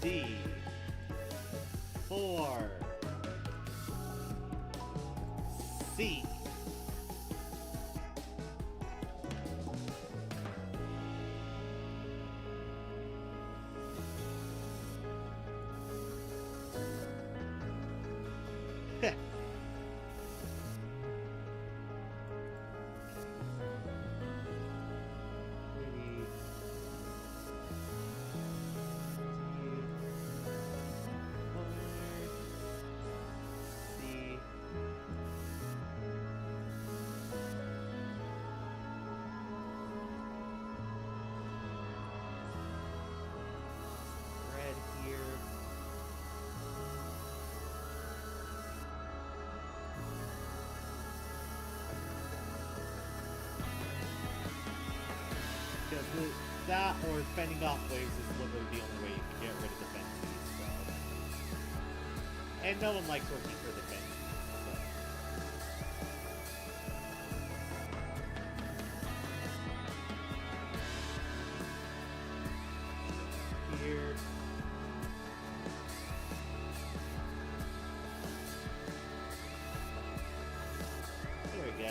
D 4 C that or fending off waves is literally the only way you can get rid of the Benzies, so. And no one likes working for the Benzies, so. Here. There we go.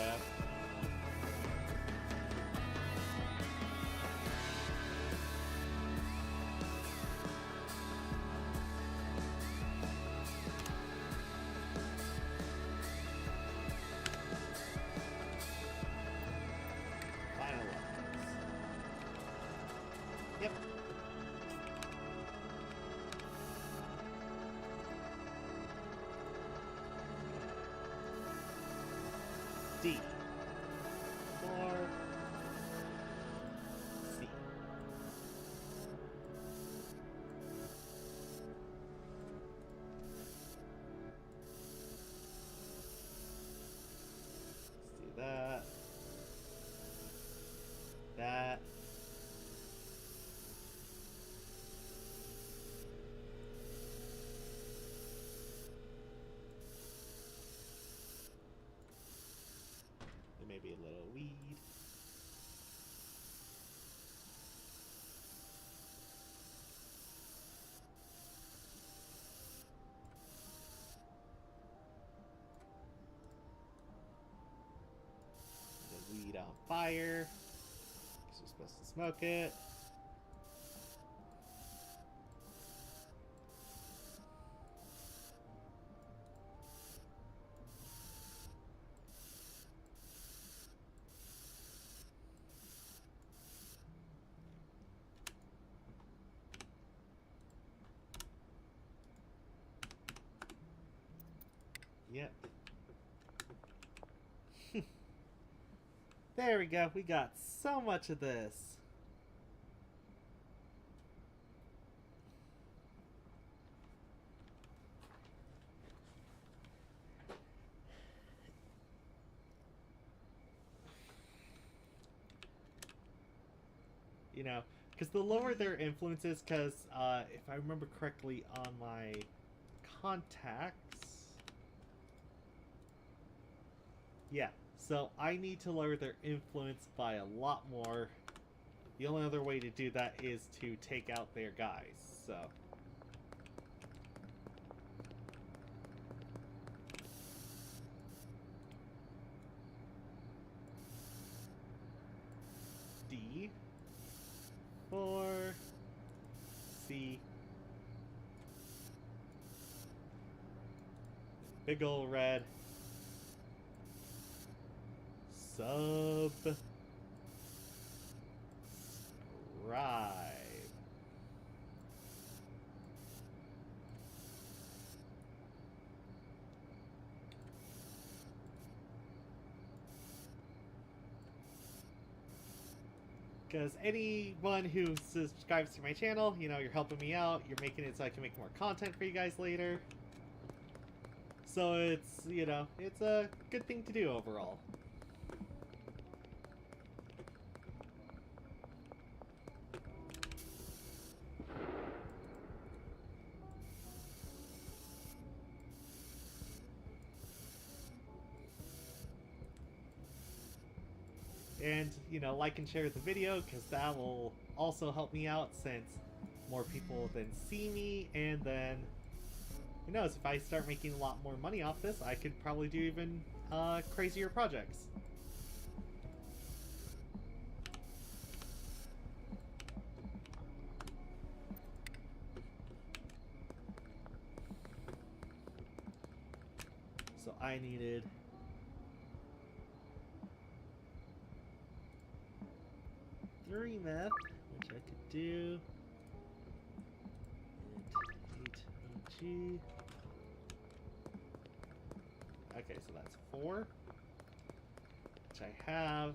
maybe a little weed. The weed on fire. Because we're supposed to smoke it. Yep. There we go. We got so much of this. You know, because the lower their influences, because if I remember correctly on my contacts, yeah, so I need to lower their influence by a lot more. The only other way to do that is to take out their guys, so. D. 4. C. Big ol' red. Sub. Scribe. Because anyone who subscribes to my channel, you know, you're helping me out. You're making it so I can make more content for you guys later. So it's, you know, it's a good thing to do overall. And, you know, like and share the video, because that will also help me out since more people then see me, and then, who knows, if I start making a lot more money off this, I could probably do even crazier projects. So I needed 3 meth, which I could do, and 8 OG. Okay, so that's 4, which I have.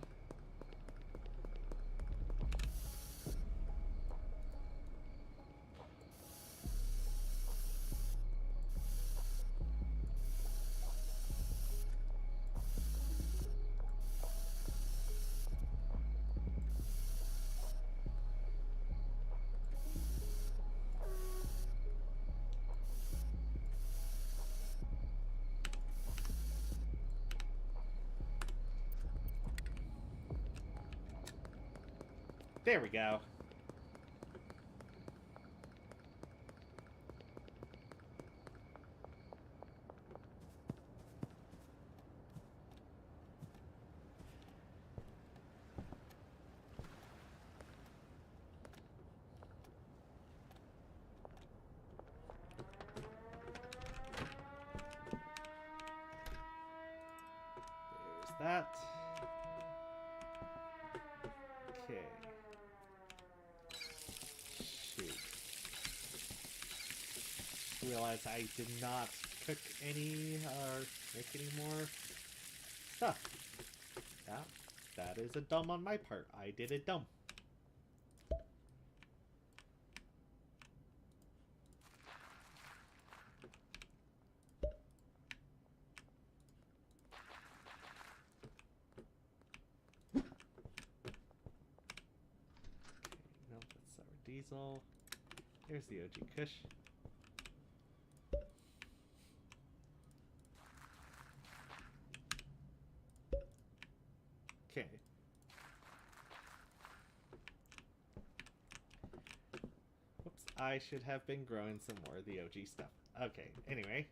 There we go. There's that. Okay. Shoot. Realized I did not cook any or make any more stuff. That is a dumb on my part. I did it dumb. No, that's sour diesel. Here's the OG Kush. Okay. Whoops, I should have been growing some more of the OG stuff. Okay, anyway.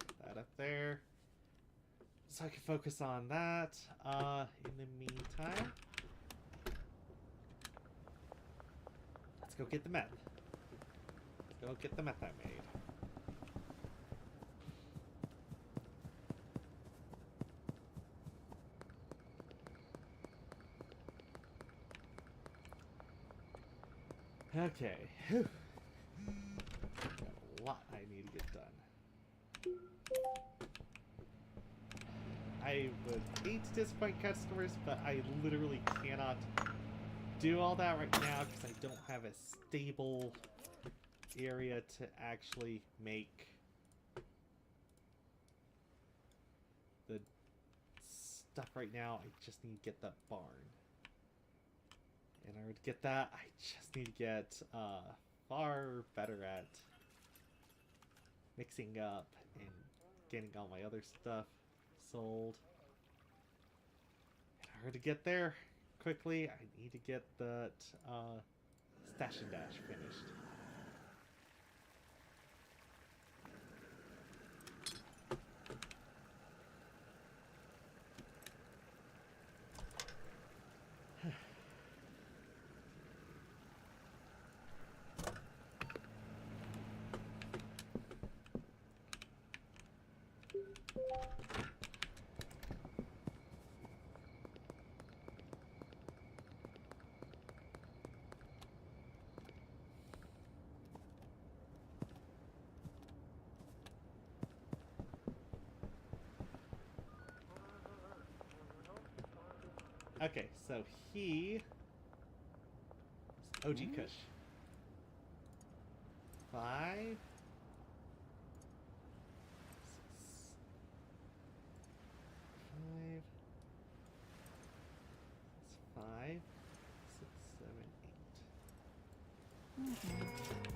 Put that up there. So I can focus on that. In the meantime, let's go get the meth. Let's go get the meth I made. Okay. Whew. Got a lot I need to get done. I would hate to disappoint customers, but I literally cannot do all that right now because I don't have a stable area to actually make the stuff right now. I just need to get that barn. In order to get that, I just need to get far better at mixing up and getting all my other stuff sold. In order to get there quickly, I need to get that Stash and Dash finished. Okay, so he is OG Kush. 5, 6, 5. That's 5, 6, 7, 8.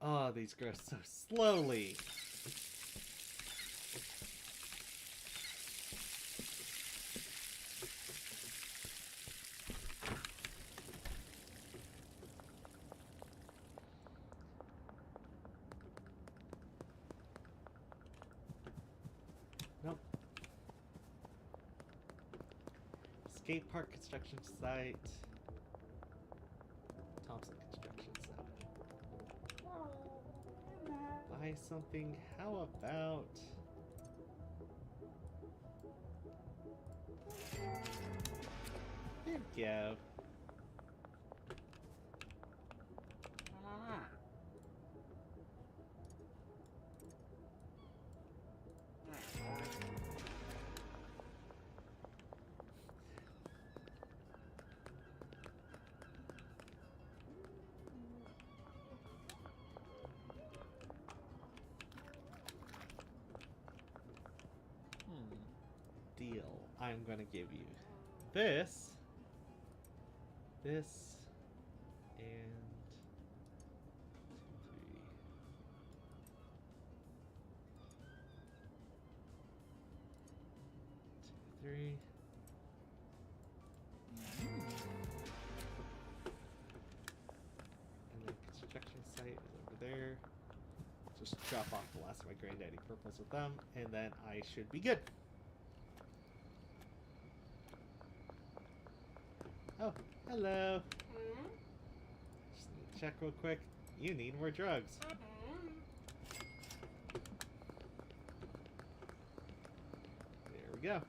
Oh, these grow so slowly. Nope. Skate park construction site. Thompson construction site. Buy something. How about... There we go. Deal. I'm gonna give you this, and 2, 3. And the construction site is over there. Just drop off the last of my granddaddy purples with them, and then I should be good. Oh, hello. Just need to check real quick. You need more drugs. There we go.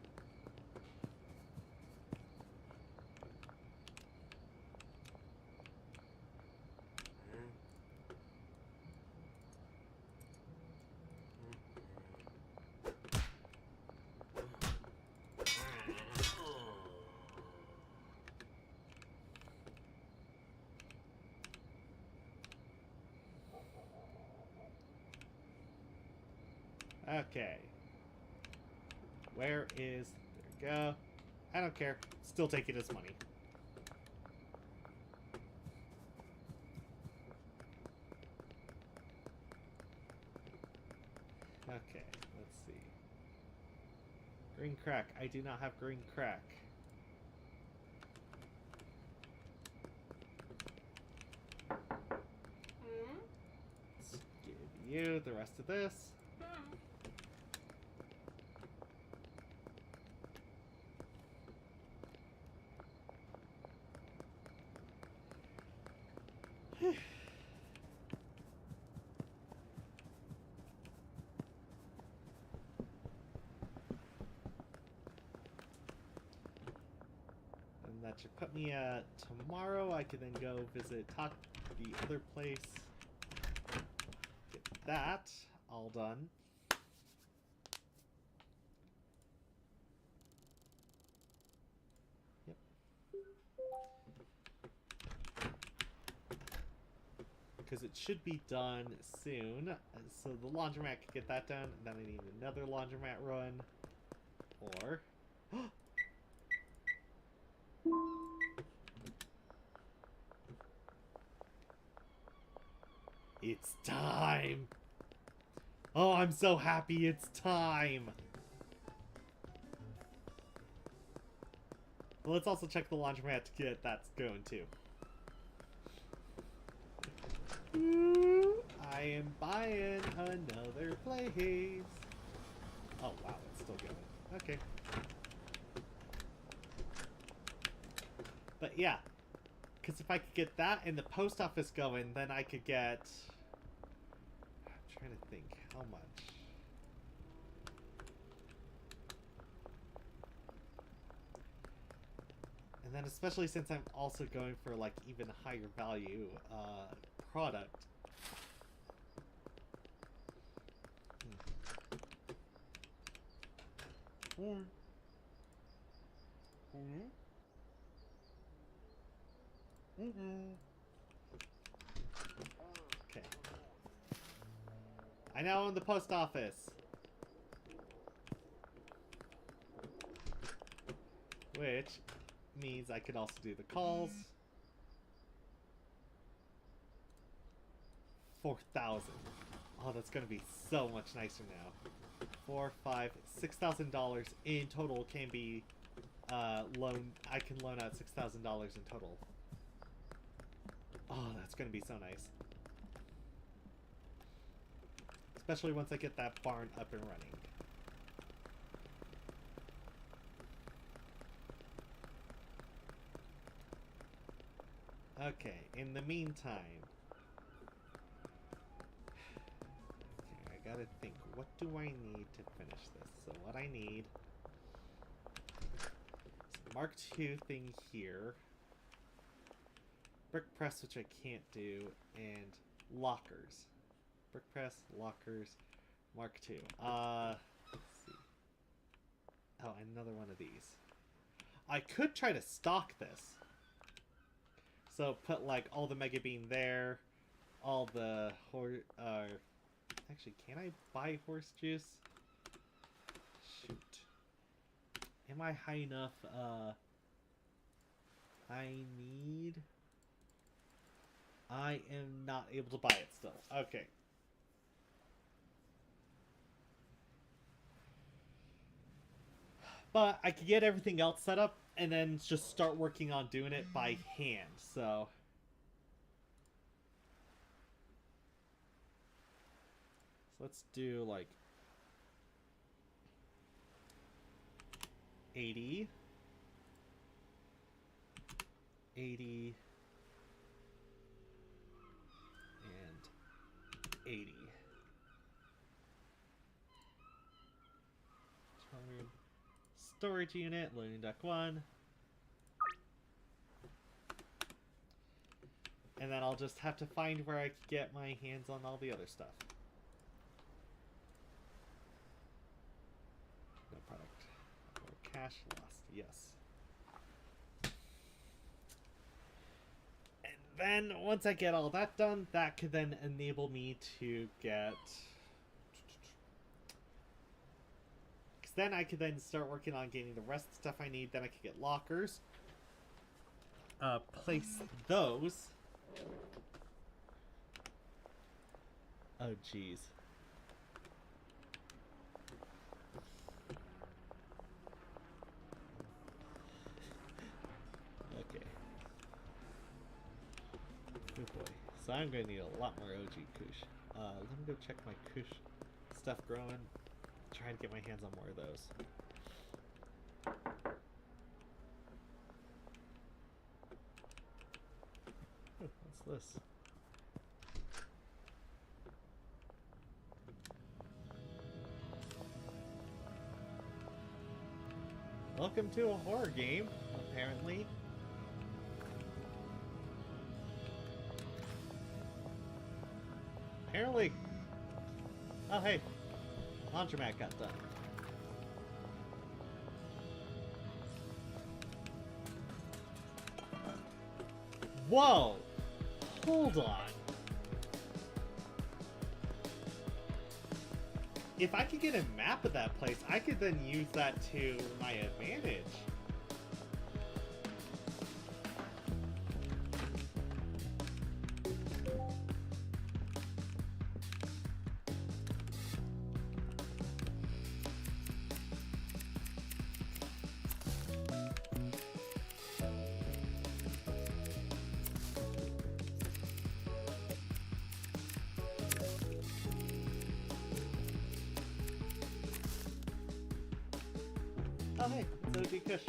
Okay. Where is... There we go. I don't care. Still take it as money. Okay, let's see. Green crack. I do not have green crack. Let's give you the rest of this. That should put me tomorrow. I can then go visit the other place. Get that all done. Yep. Because it should be done soon. So the laundromat can get that done. And then I need another laundromat run. Or... It's time! Oh, I'm so happy it's time! Well, let's also check the laundromat to get that's going too. I am buying another place. Oh, wow, it's still going. Okay. But yeah, because if I could get that and the post office going, then I could get... I'm trying to think how much. And then especially since I'm also going for like even higher value product. Okay. I now own the post office. Which means I could also do the calls. 4,000. Oh, that's gonna be so much nicer now. $6,000 in total can be loan. I can loan out $6,000 in total. Oh, that's gonna be so nice. Especially once I get that barn up and running. Okay, in the meantime... Okay, I gotta think, what do I need to finish this? So what I need... is Mark II thing here. Brick press, which I can't do, and lockers. Brick press, lockers, Mark II. Let's see. Oh, another one of these. I could try to stock this. So put like all the Mega Bean there, all the actually, can I buy horse juice? Shoot. Am I high enough? I am not able to buy it still. Okay. But I could get everything else set up and then just start working on doing it by hand, so... let's do, like... 80. 80. And 80. Storage unit, loading dock 1. And then I'll just have to find where I can get my hands on all the other stuff. No product. Or cash lost, yes. And then, once I get all that done, that could then enable me to get then I could then start working on getting the rest of the stuff I need. Then I could get lockers. Place those. Oh, jeez. Okay. Good boy. So I'm going to need a lot more OG Kush. Let me go check my Kush stuff growing. Try and get my hands on more of those. Oh, what's this? Welcome to a horror game, apparently. Apparently. Oh, hey. Laundromat got done. Whoa! Hold on. If I could get a map of that place, I could then use that to my advantage. Oh hey, it's OG Kush.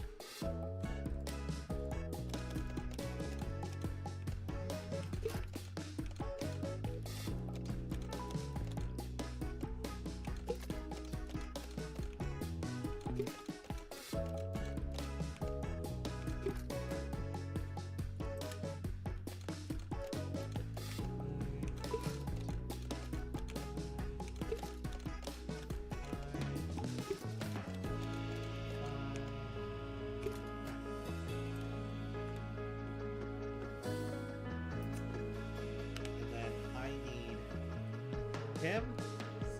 Him,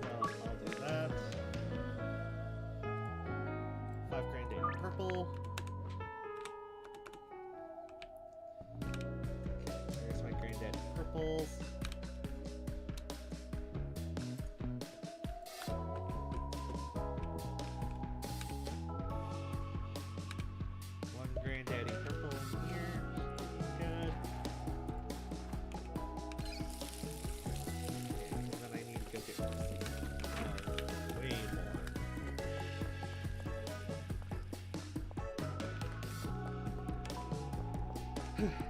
so I'll do that. 5 Granddaddy Purple. There's my Granddaddy Purples. One Granddaddy Purple in here. Good. Way more.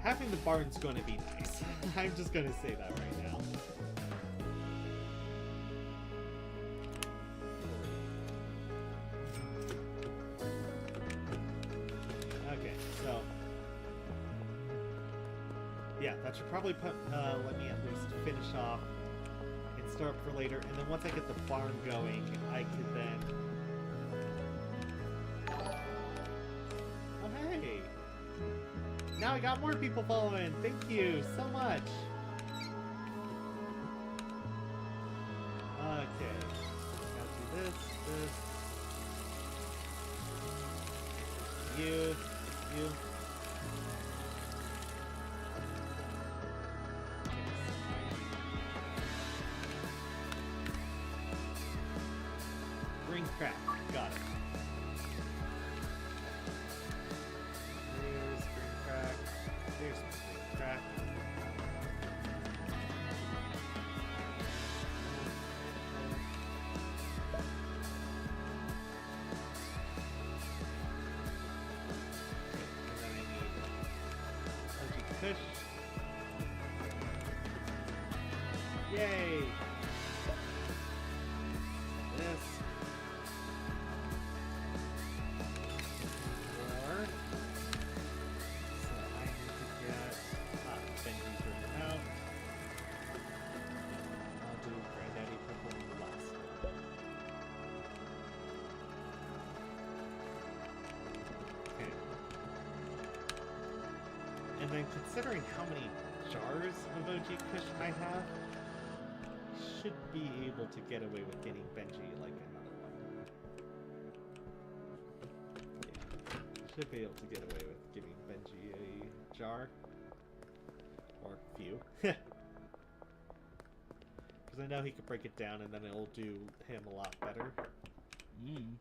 Having the barn's going to be nice. I'm just going to say that right now. Okay, so yeah, that should probably let me at least finish off and start for later, and then once I get the barn going, I could then... Oh hey! Now I got more people following! Thank you so much! Okay. Gotta do this, this. You. Spring crack. Got it. There's spring crack. There's some spring crack. And then I need OG Kush. Yay! This. More. So I need to get Benji's written out. I'll do Granddaddy Purple last. Okay. And then considering how many jars of OG Kush I have, should be able to get away with getting Benji like another one. should be able to get away with giving Benji a jar. Or a few. Because I know he could break it down and then it'll do him a lot better. Mm.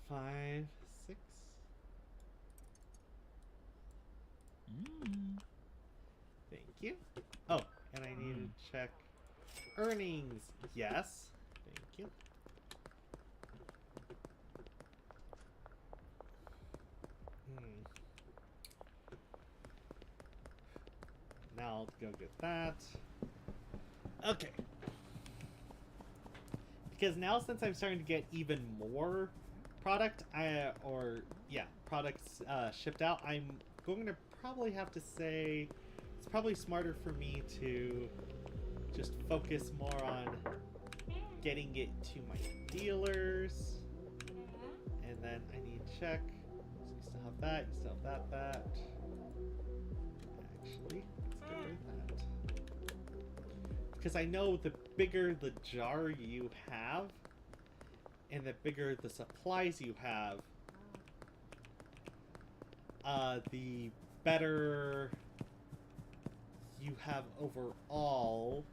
4, 5, 6. Mm. Thank you. Oh, and I need to check earnings. Yes. Thank you. Now I'll go get that. Okay. Because now since I'm starting to get even more products shipped out, I'm going to probably have to say it's probably smarter for me to just focus more on getting it to my dealers. And then I need to check. So you still have that, you still have that. Actually, let's get rid of that. Because I know the bigger the jar you have, and the bigger the supplies you have, the better you have overall,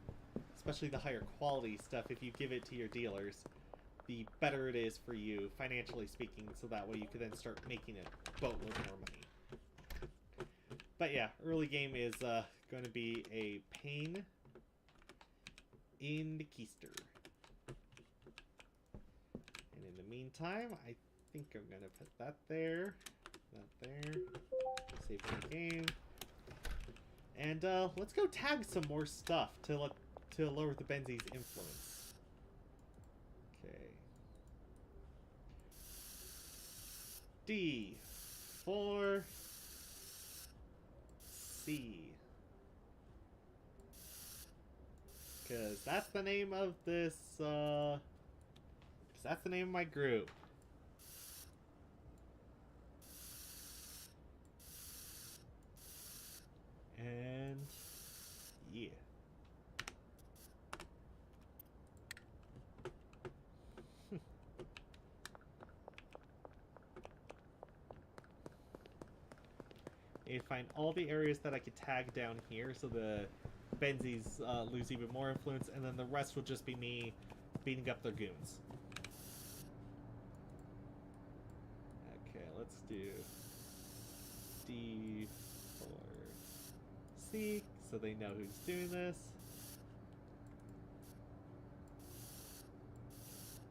especially the higher quality stuff if you give it to your dealers, the better it is for you, financially speaking, so that way you can then start making a boatload more money. But yeah, early game is going to be a pain in the keister. And in the meantime, I think I'm going to put that there, that there, save the game. And let's go tag some more stuff to lower the Benzi's influence. Okay. D for C. Because that's the name of this, because that's the name of my group. And yeah. You find all the areas that I could tag down here so the Benzies lose even more influence, and then the rest will just be me beating up their goons. Okay, let's do D for C, so they know who's doing this.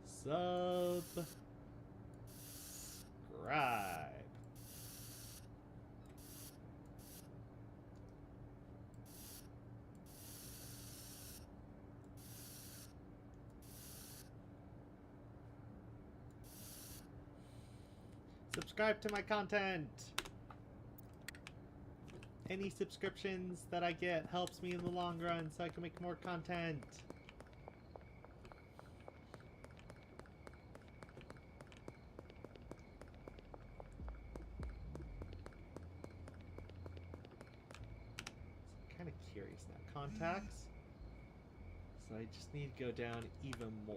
Subscribe. Subscribe to my content. Any subscriptions that I get helps me in the long run so I can make more content. So I'm kind of curious now. Contacts. So I just need to go down even more.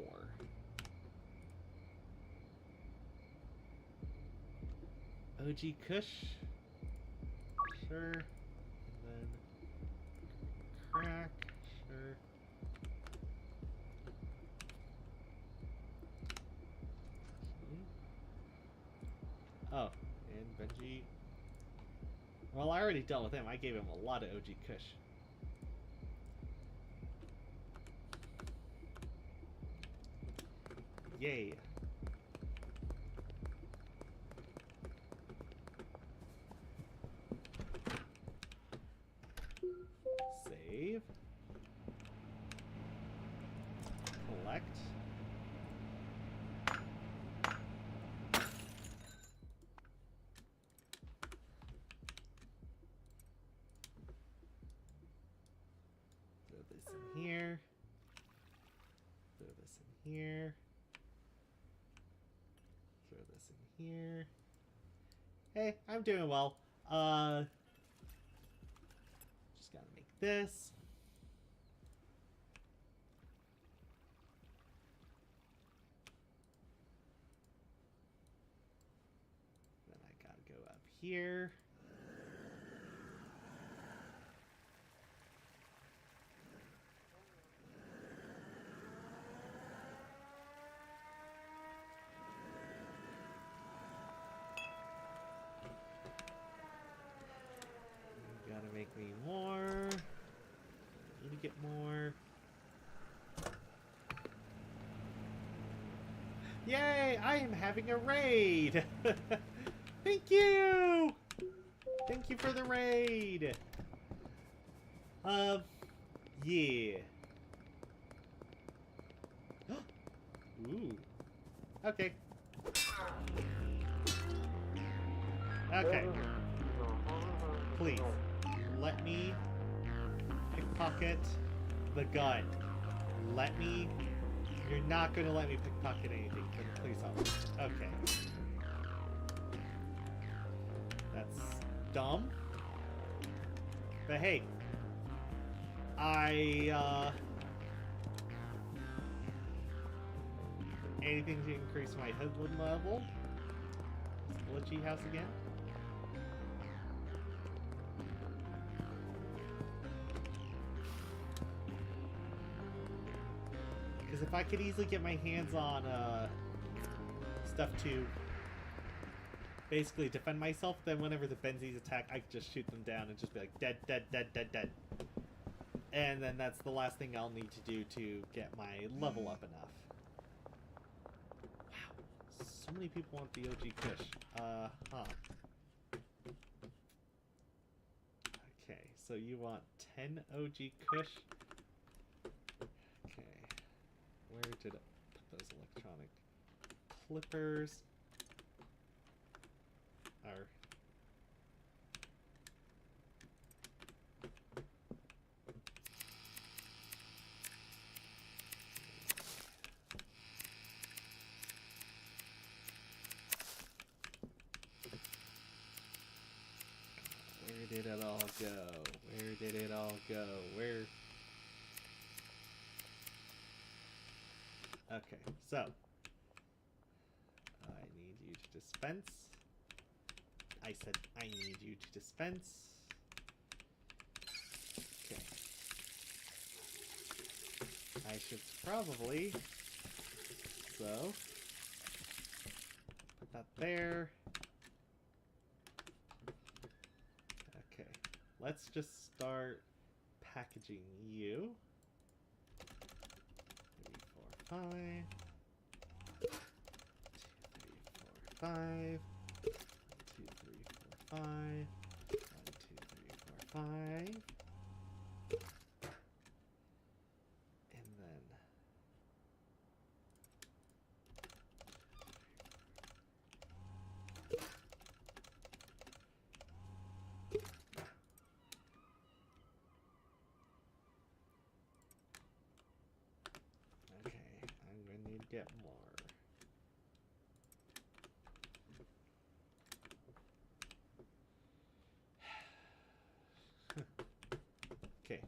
OG Kush. Sure. And then Crack. Sure. Oh, and Benji. Well, I already dealt with him. I gave him a lot of OG Kush. Yay. Save. Collect. Throw this in here. Throw this in here. Throw this in here. Hey, I'm doing well. Just gotta make this. here. You gotta make me more. Need to get more. Yay! I am having a raid! Thank you! Thank you for the raid! Yeah. Ooh. Okay. Okay. Please, let me pickpocket the gun. Let me... You're not gonna let me pickpocket anything for the police officer. Okay. That's dumb. But hey. Anything to increase my hoodlum level? Glitchy house again? Because if I could easily get my hands on stuff to basically defend myself, then whenever the Benzies attack, I could just shoot them down and just be like, dead, dead, dead, dead, dead. And then that's the last thing I'll need to do to get my level up enough. Wow. So many people want the OG Kush. Okay, so you want 10 OG Kush? Okay. Where did I put those electronic clippers? Are... Where did it all go? Where did it all go? Where... Okay, so I need you to dispense. I said I need you to dispense. Okay. I should probably... So... Put that there. Okay. Let's just start packaging you. 3, 4, 5. 2, 3, 4, 5. 2, 3, 4, 5. 1, 2, 3, 4, 5. And then... Okay, I'm going to need to get more. Okay.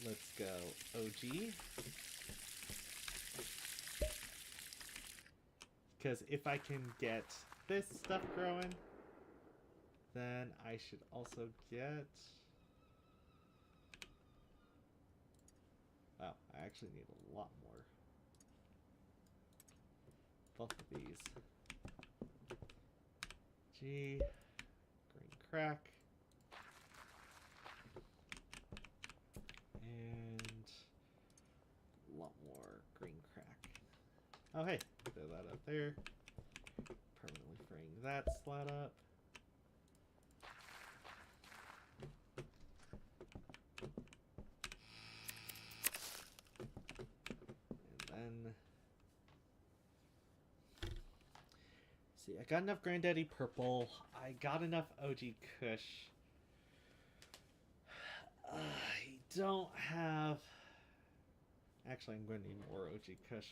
Let's go OG. Because if I can get this stuff growing, then I should also get... Wow, I actually need a lot more. Both of these. G, green crack, and a lot more green crack. Oh hey, throw that up there. Permanently freeing that slot up. And then... See, I got enough Granddaddy Purple. I got enough OG Kush. I don't have... Actually, I'm going to need more OG Kush.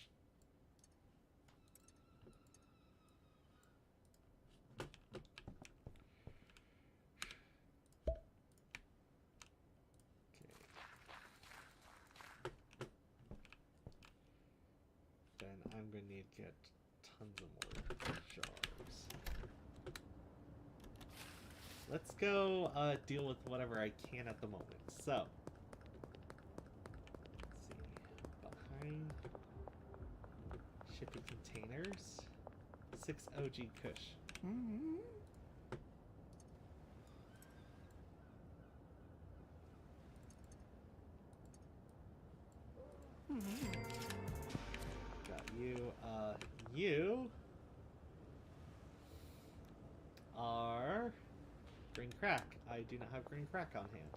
Then I'm going to need to get tons of more jars. Let's go deal with whatever I can at the moment. So, let's see. Behind shipping containers, 6 OG Kush. Got you. You are green crack. I do not have green crack on hand.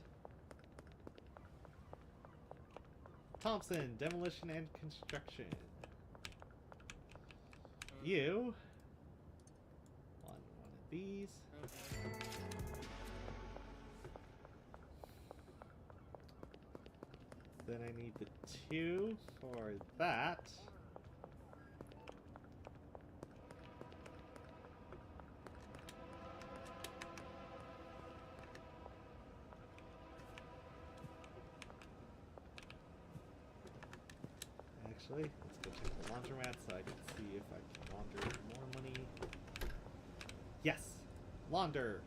Thompson, demolition and construction. You want one of these. Then I need the 2 for that. Actually, let's go check the laundromat so I can see if I can launder more money. Yes! Launder!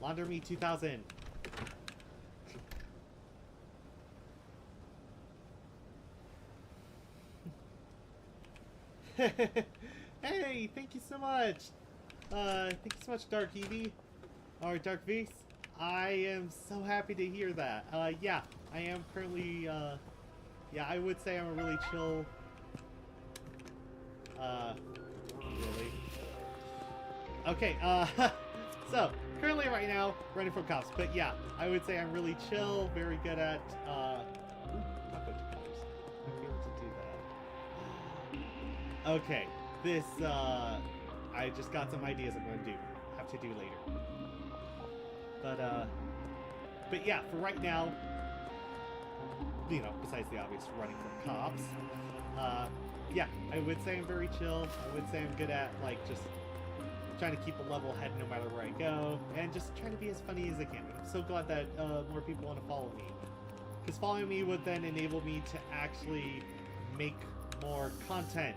Launder me 2,000! Hey, thank you so much. Thank you so much, Dark Eevee, or Dark Vs. I am so happy to hear that. Yeah, I am currently, yeah, I would say I'm a really chill, really. Okay, so, currently right now, running from cops, but yeah, I would say I'm really chill, very good at, not good at colors. I'd be able to do that. Okay, this, I just got some ideas I'm going to have to do later. But yeah, for right now, you know, besides the obvious running from cops, yeah, I would say I'm very chill. I would say I'm good at, like, just trying to keep a level head no matter where I go, and just trying to be as funny as I can. I'm so glad that more people want to follow me, because following me would then enable me to actually make more content.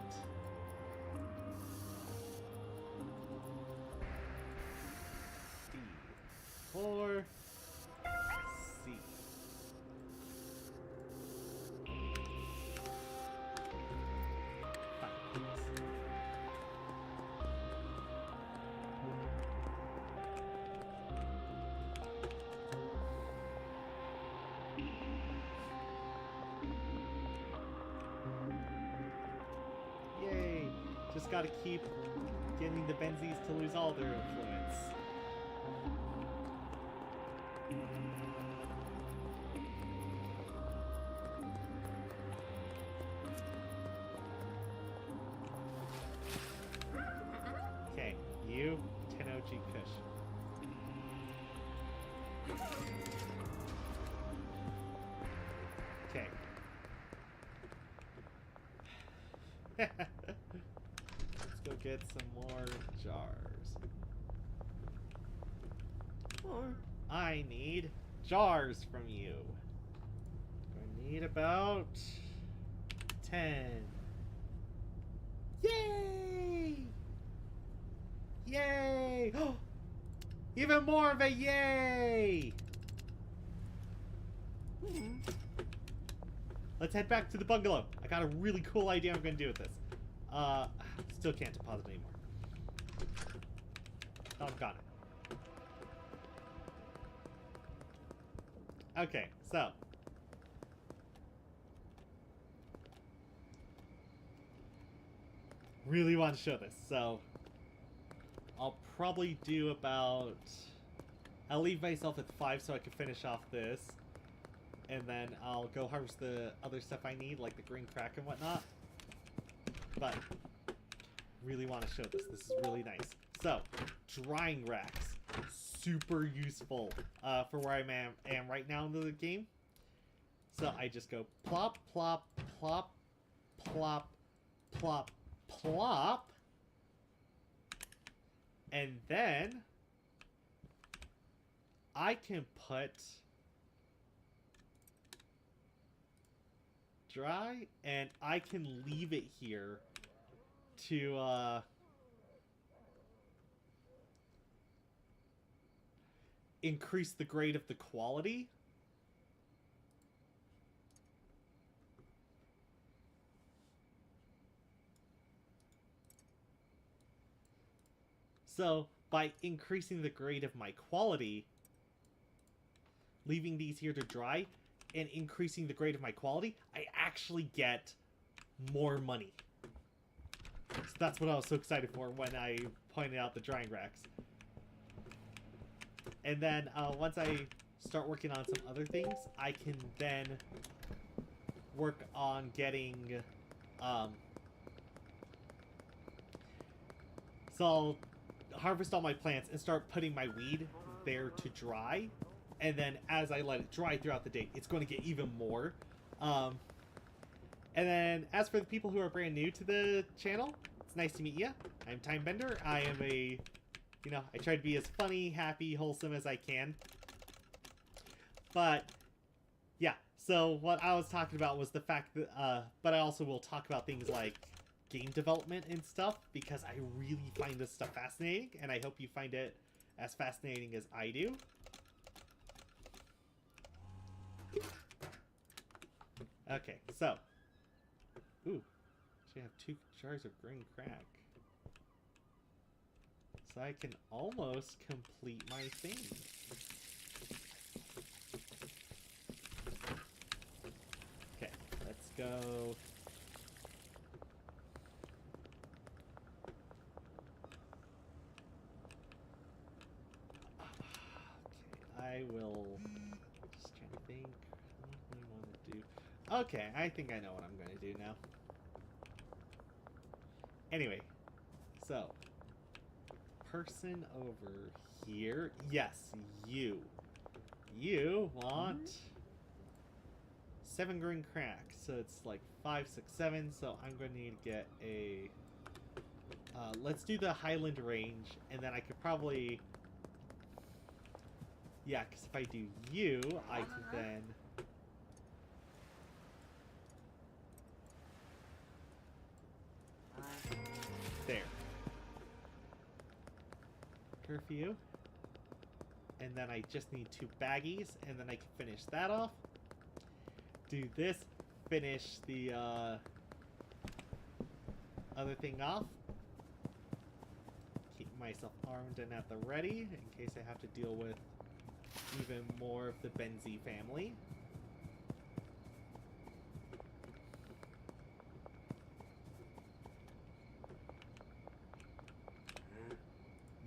D4 C. Yay! Just gotta keep getting the Benzies to lose all their influence. Okay, you, 10 OG Kush. Okay. Let's go get some more jars. Or I need jars from you. I need about 10. Yay! Yay! Even more of a yay! Let's head back to the bungalow. I got a really cool idea I'm gonna do with this. Still can't deposit anymore. Oh, I've got it. Okay, so. Really want to show this, so. I'll probably do about... I'll leave myself at 5 so I can finish off this. And then I'll go harvest the other stuff I need, like the green crack and whatnot. But, really want to show this. This is really nice. So, drying racks. Super useful for where I am right now in the game. So, I just go plop, plop, plop, plop, plop, plop. And then, I can put dry, and I can leave it here to increase the grade of the quality. So, by increasing the grade of my quality, leaving these here to dry, and increasing the grade of my quality, I actually get more money. So that's what I was so excited for when I pointed out the drying racks. And then once I start working on some other things, I can then work on getting... so I'll harvest all my plants and start putting my weed there to dry. And then as I let it dry throughout the day, it's going to get even more. And then as for the people who are brand new to the channel, it's nice to meet you. I'm Timebender. I am a... you know, I try to be as funny, happy, wholesome as I can. But, yeah. So what I was talking about was the fact that... but I also will talk about things like game development and stuff, because I really find this stuff fascinating, and I hope you find it as fascinating as I do. Okay, so... ooh. Actually, I have 2 jars of green crack. So I can almost complete my thing. Okay, let's go. Okay, I will just trying to think what I want to do. Okay, I think I know what I'm going to do now. Anyway, so person over here. Yes, you. You want 7 green crack. So it's like 5, 6, 7. So I'm going to need to get a... let's do the Highland range. And then I could probably... yeah, because if I do you, I can then... there. Curfew. And then I just need 2 baggies, and then I can finish that off. Do this, finish the other thing off. Keep myself armed and at the ready, in case I have to deal with even more of the Benzie family.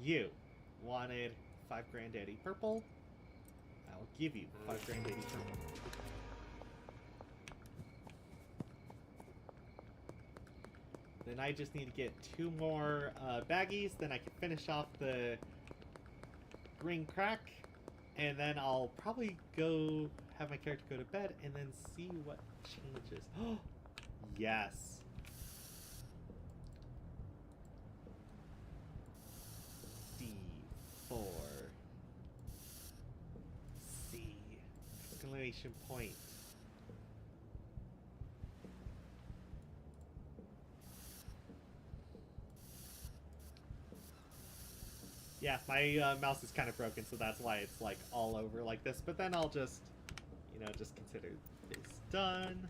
You wanted 5 Granddaddy Purple. I'll give you 5 Granddaddy Purple. Then I just need to get 2 more baggies. Then I can finish off the green crack. And then I'll probably go have my character go to bed and then see what changes. Oh, yes. D4. C. Exclamation point. Yeah, my mouse is kind of broken, so that's why it's like all over like this. But then I'll just, you know, just consider this done.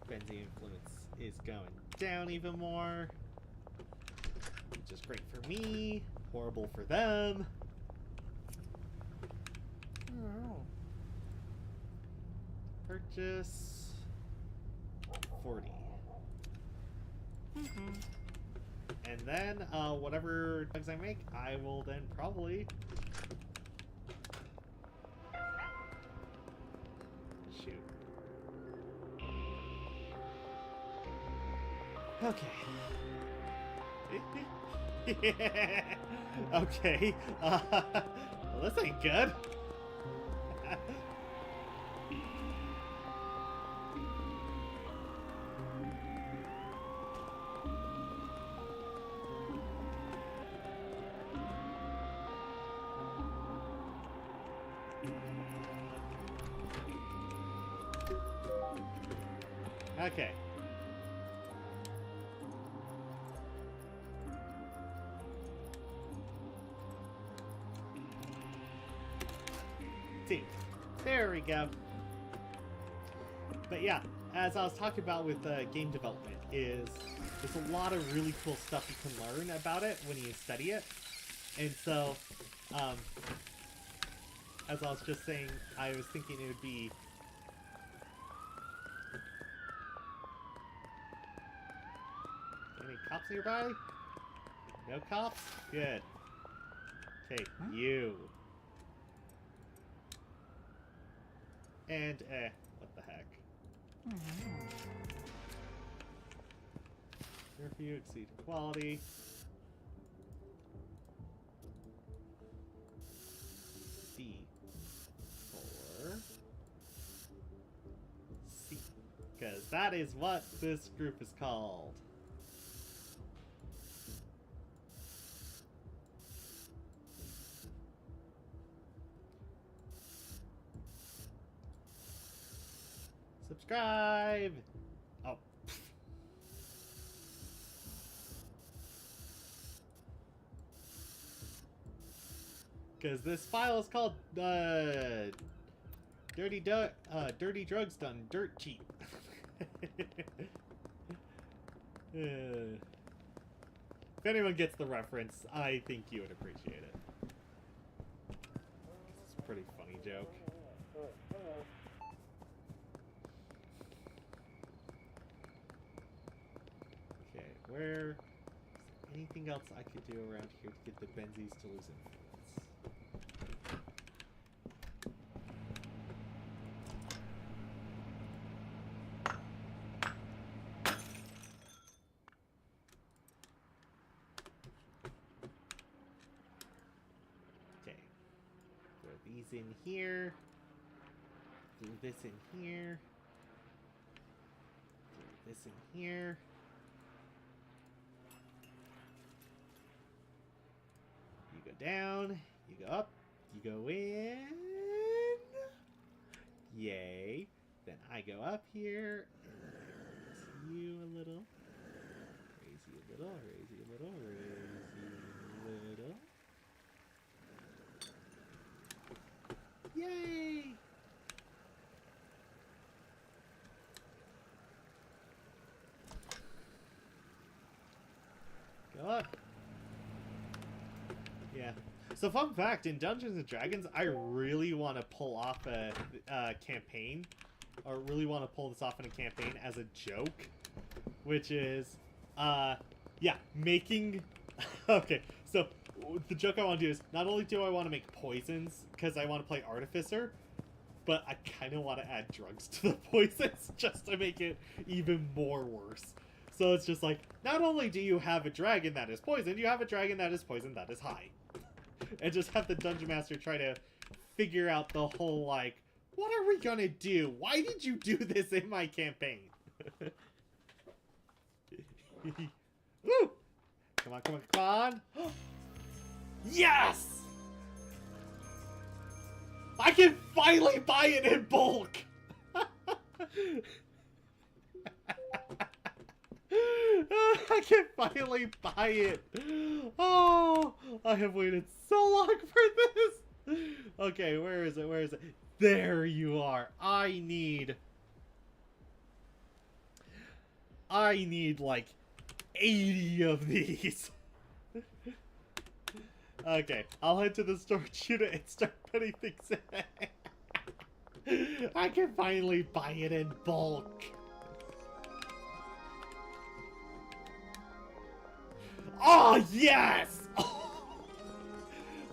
Benzene influence is going down even more. Which is great for me. Horrible for them. Oh. Purchase 40. And then, whatever drugs I make, I will then probably... shoot. Okay. Okay. Well, this ain't good. Okay. See, there we go. But yeah, as I was talking about with game development, is there's a lot of really cool stuff you can learn about it when you study it. And so, as I was just saying, I was thinking it would be... Any cops nearby? No cops? Good. Okay, you. And, what the heck? Curfew, exceed quality. C. 4. C. Because that is what this group is called. Subscribe! Oh. Because this file is called, Dirty Drugs Done Dirt Cheap. If anyone gets the reference, I think you would appreciate it. It's a pretty funny joke. Where is anything else I could do around here to get the Benzies to lose influence? Okay. Throw these in here. Do this in here. Throw this in here. Down, you go up, you go in. Yay. Then I go up here and raise you a little. Raise you a little, raise you a little, raise you a little. Yay! Go up. Yeah. So fun fact, in Dungeons & Dragons, I really want to pull off a campaign, or really want to pull this off in a campaign as a joke, which is, yeah, making... Okay, so the joke I want to do is, not only do I want to make poisons, because I want to play Artificer, but I kind of want to add drugs to the poisons, just to make it even more worse. So it's just like, not only do you have a dragon that is poisoned, you have a dragon that is poisoned that is high. And just have the Dungeon Master try to figure out the whole, like, what are we gonna do? Why did you do this in my campaign? Woo! Come on, come on, come on! Yes! I can finally buy it in bulk! I can finally buy it. Oh, I have waited so long for this. Okay, where is it? Where is it? There you are. I need like 80 of these. Okay, I'll head to the storage unit and start putting things in. I can finally buy it in bulk. Oh, yes!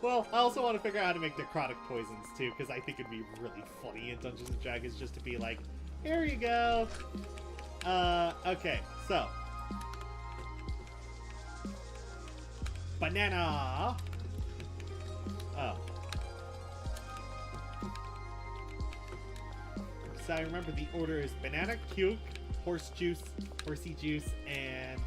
Well, I also want to figure out how to make necrotic poisons, too, because I think it'd be really funny in Dungeons & Dragons just to be like, here you go. Okay, so. Banana! Oh. So I remember the order is banana, cuke, horse juice, horsey juice, and,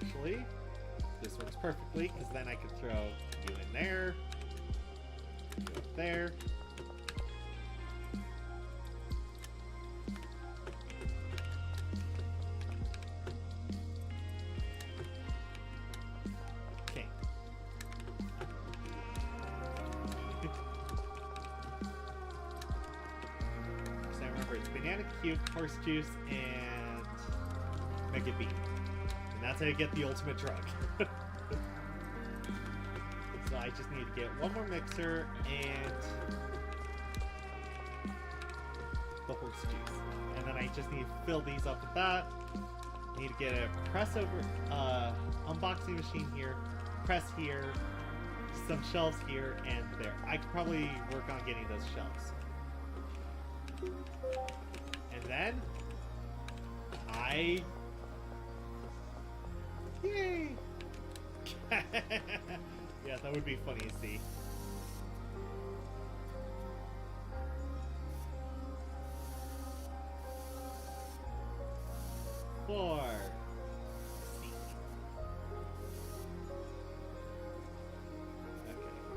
actually, this works perfectly, because then I could throw you in there. Go up there. Okay. So remember, it's banana cube, horse juice, and mega bean. And that's how you get the ultimate drug. So I just need to get one more mixer and the horse juice. And then I just need to fill these up with that. Need to get a press over unboxing machine here, press here, some shelves here, and there. I could probably work on getting those shelves. And then yay! Yeah, that would be funny to see. Four. C. Okay,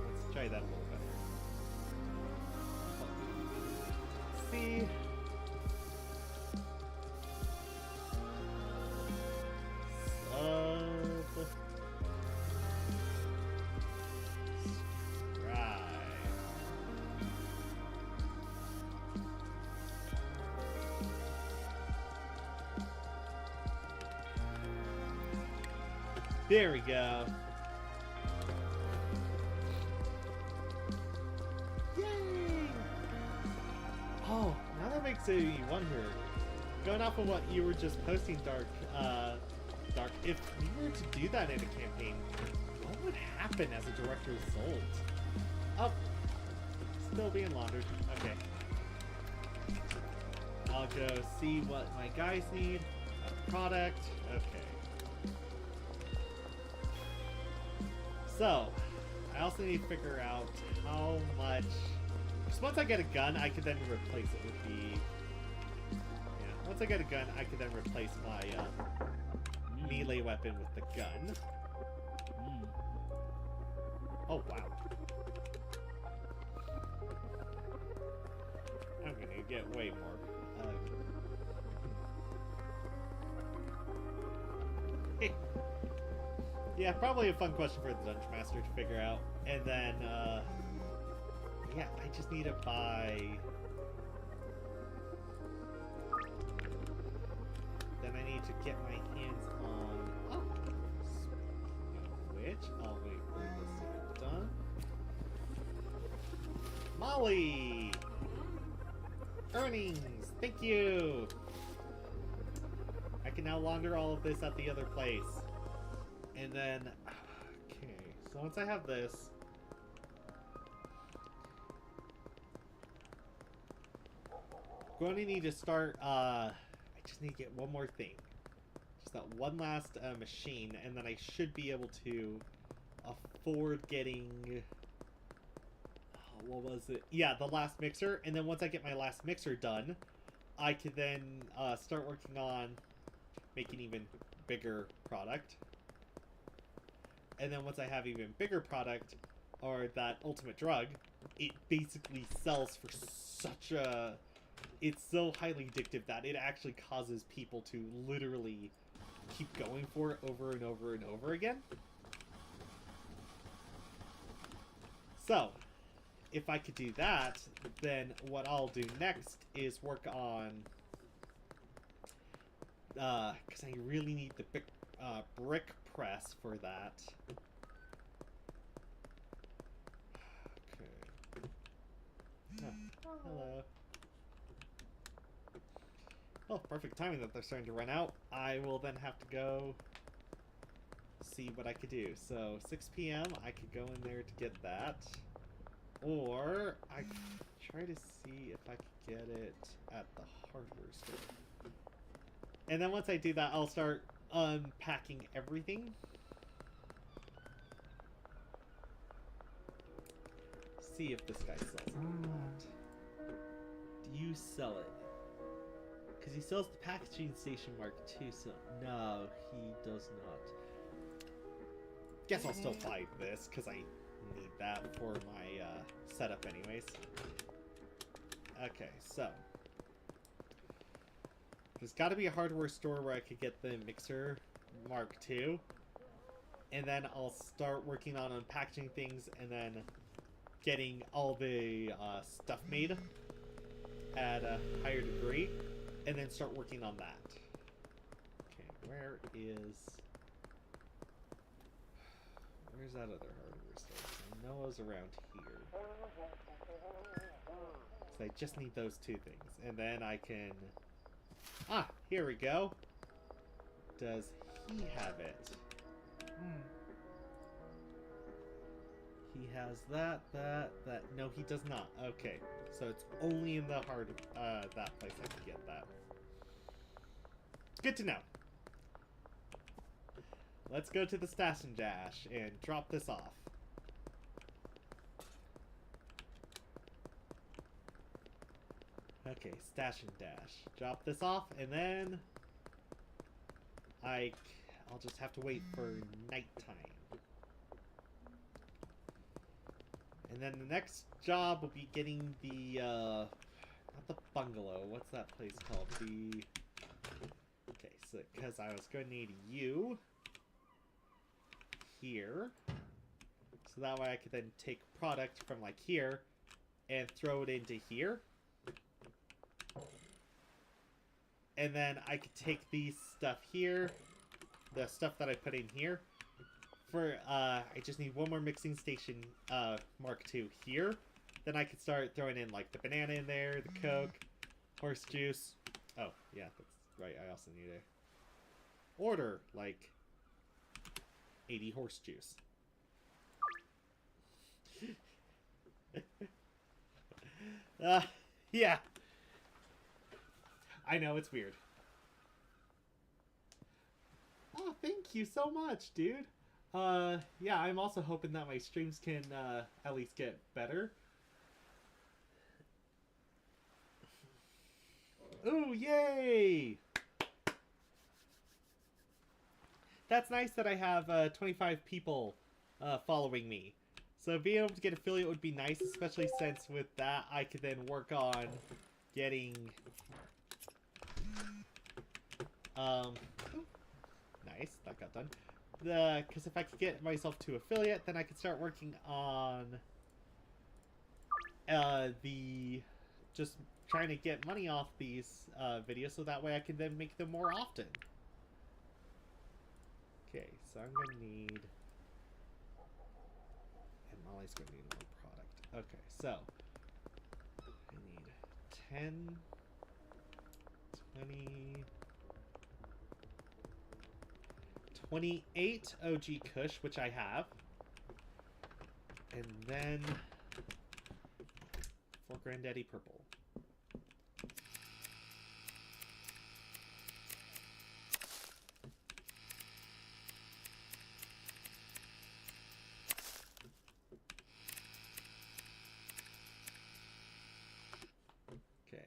let's try that a little better. C. There we go. Yay! Oh, now that makes me wonder. Going off of what you were just posting, Dark, if you were to do that in a campaign, what would happen as a direct result? Oh, still being laundered. Okay. I'll go see what my guys need. A product. Okay. So, I also need to figure out how much... Because once I get a gun, I can then replace it with the... Yeah, once I get a gun, I can then replace my melee weapon with the gun. Oh, wow. I'm gonna get way more. Yeah, probably a fun question for the Dungeon Master to figure out. And then, yeah, I just need to buy... Then I need to get my hands on... Oh! Speaking of which, I'll wait for this to get done. Molly! Earnings! Thank you! I can now launder all of this at the other place. And then, okay, so once I have this, I'm going to need to start, I just need to get one more thing. Just that one last machine, and then I should be able to afford getting, what was it? Yeah, the last mixer, and then once I get my last mixer done, I could then start working on making even bigger product. And then once I have even bigger product, or that ultimate drug, it basically sells for such a... It's so highly addictive that it actually causes people to literally keep going for it over and over and over again. So, if I could do that, then what I'll do next is work on... because I really need the brick press for that. Okay. Oh, hello. Oh, perfect timing that they're starting to run out. I will then have to go see what I could do. So, 6 p.m. I could go in there to get that. Or, I could try to see if I could get it at the hardware store. And then once I do that, I'll start unpacking everything. See if this guy sells it or not. Do you sell it? Because he sells the packaging station Mark II, so no, he does not. Guess I'll still buy this, because I need that for my setup anyways. Okay, so there's got to be a hardware store where I could get the Mixer Mark II, and then I'll start working on unpackaging things and then getting all the stuff made at a higher degree, and then start working on that. Okay, where's that other hardware store? I know it was around here. So I just need those two things, and then I can... Ah, here we go. Does he have it? He has that. No, he does not. Okay, so it's only in the that place I can get that. Good to know. Let's go to the Stash and Dash and drop this off. Okay, Stash and Dash. Drop this off, and then I'll just have to wait for nighttime. And then the next job will be getting the, not the bungalow, what's that place called? Okay, so, because I was going to need you here. So that way I could then take product from, like, here and throw it into here. And then I could take these stuff here, the stuff that I put in here. I just need one more mixing station, Mark II here. Then I could start throwing in, like, the banana in there, the Coke, horse juice. Oh, yeah, that's right. I also need to order, like, 80 horse juice. Yeah. I know, it's weird. Oh, thank you so much, dude. Yeah, I'm also hoping that my streams can, at least get better. Ooh, yay! That's nice that I have, 25 people, following me. So being able to get affiliate would be nice, especially since with that I could then work on getting... nice, that got done. Because if I could get myself to affiliate, then I could start working on just trying to get money off these videos, so that way I can then make them more often. Okay, so I'm gonna need, and Molly's gonna need more product. Okay, so I need 10, 20. 28 OG Kush, which I have. And then 4 Granddaddy Purple. Okay.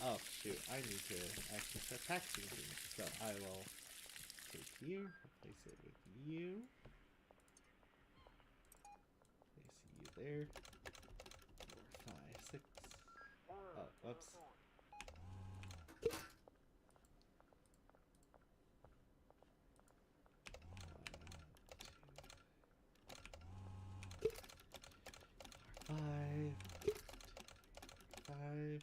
Oh, shoot. I need to actually start packaging things. So I will take you, replace it with you. Place you there. 4, 5, 6. Oh, whoops. Five.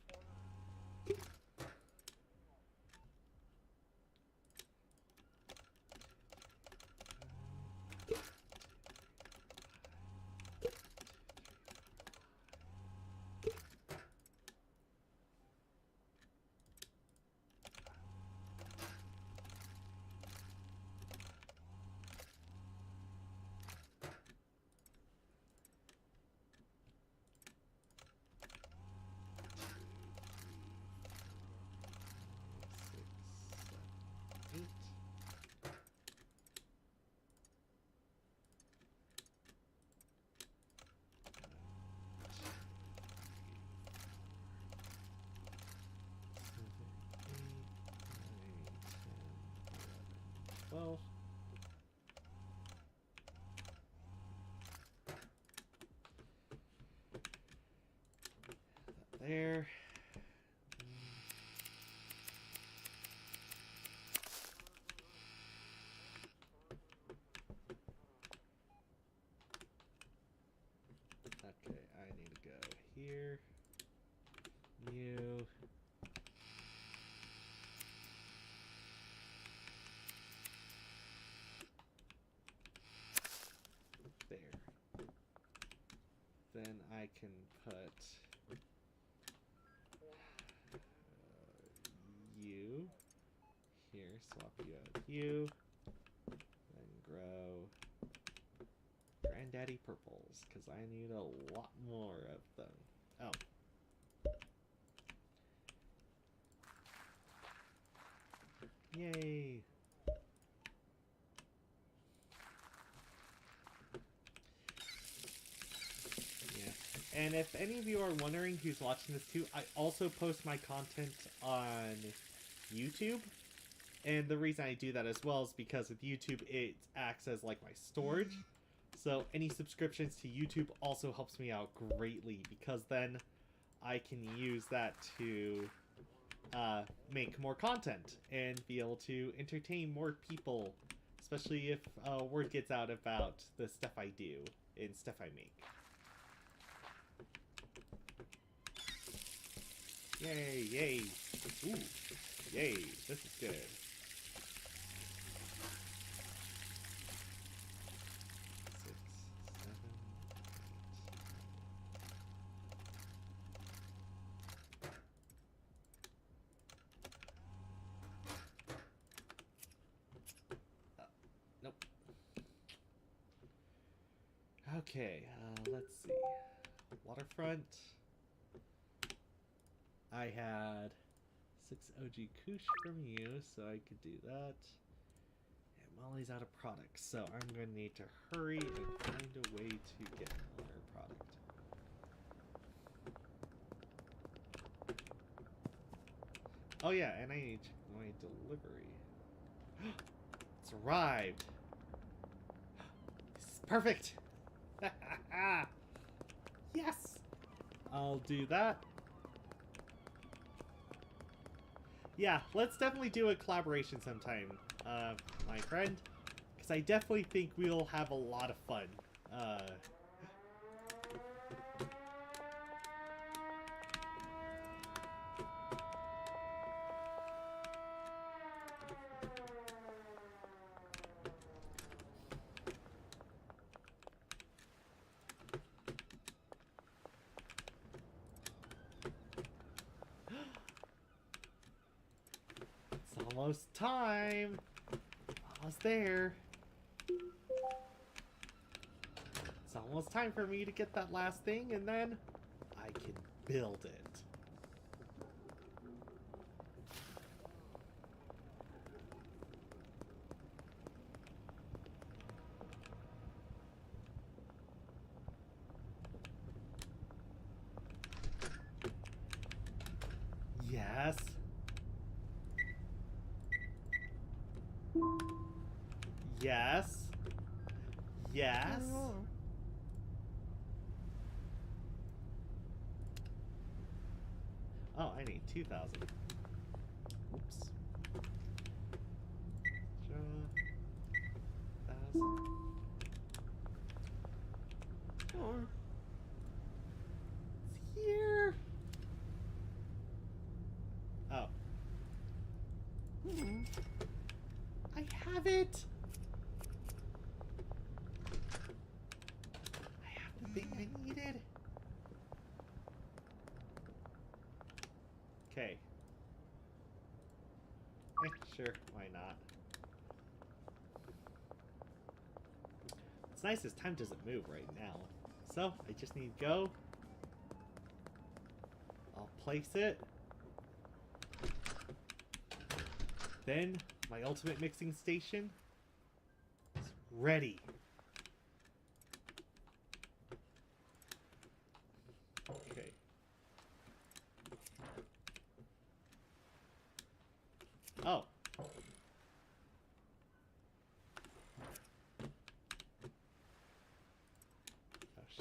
there. Okay, I need to go here. You. There. Then I can put you here. Swap you out with you. Then grow Granddaddy Purples, because I need a lot more of them. Oh. Yay! Yeah. And if any of you are wondering who's watching this too, I also post my content on YouTube. And the reason I do that as well is because with YouTube, it acts as like my storage. So any subscriptions to YouTube also helps me out greatly, because then I can use that to make more content and be able to entertain more people, especially if word gets out about the stuff I do and stuff I make. Yay, yay. Ooh, yay, this is good. Nope. Okay, let's see. Waterfront. I had 6 OG Kush from you, so I could do that. And Molly's out of product, so I'm going to need to hurry and find a way to get more product. Oh yeah, and I need my delivery. It's arrived! This is perfect! Yes! I'll do that. Yeah, let's definitely do a collaboration sometime, my friend. Because I definitely think we'll have a lot of fun. It's almost time. Almost there. It's almost time for me to get that last thing, and then I can build it. Yes. Yes. Yes. Oh, I need 2,000. Oops. Extra 1,000. Or it's here. Oh. I have it. I have the thing I needed. Okay. Sure, why not? What's nice is time doesn't move right now. So, I just need to go. I'll place it. Then, my ultimate mixing station is ready. Okay. Oh. Oh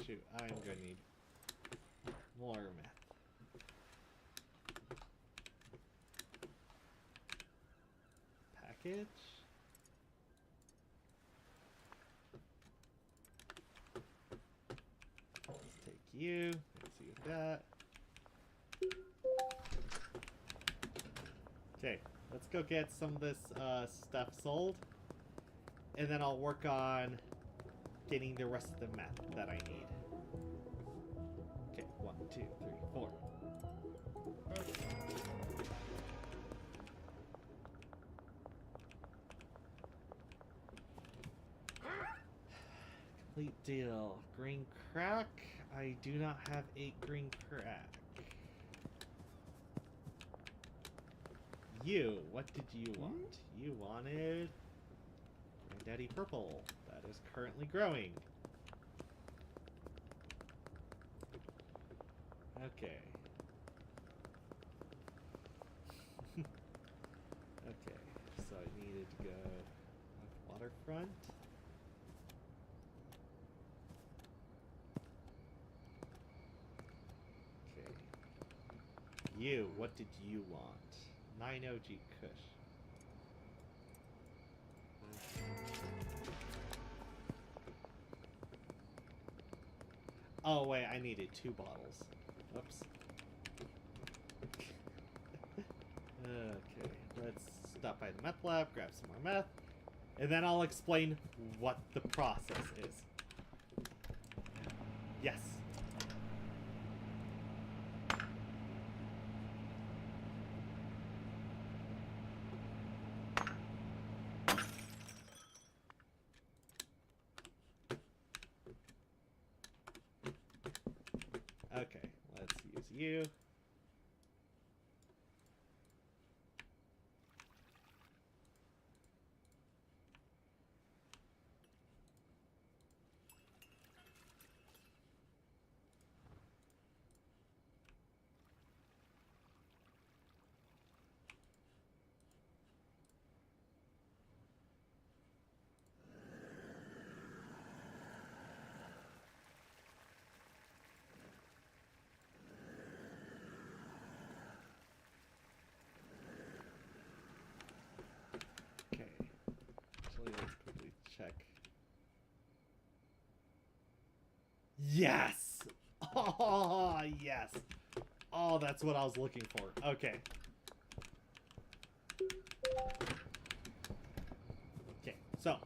shoot, I'm gonna need more meth. package. Let's take you. Let's see with that. Okay, let's go get some of this stuff sold. And then I'll work on getting the rest of the meth that I need. Okay, 1, 2, 3, 4. Complete deal. Green crack. I do not have 8 green crack. You, what did you want? You wanted Granddaddy Purple. That is currently growing. Okay. Okay, so I needed to go waterfront. Okay. You, what did you want? 9 OG Kush. Oh wait, I needed 2 bottles. Oops. Okay, let's stop by the meth lab, grab some more meth, and then I'll explain what the process is. Yes. Okay, let's use you. Okay. Actually, let's quickly check. Yes! Oh, yes! Oh, that's what I was looking for. Okay. Okay, so.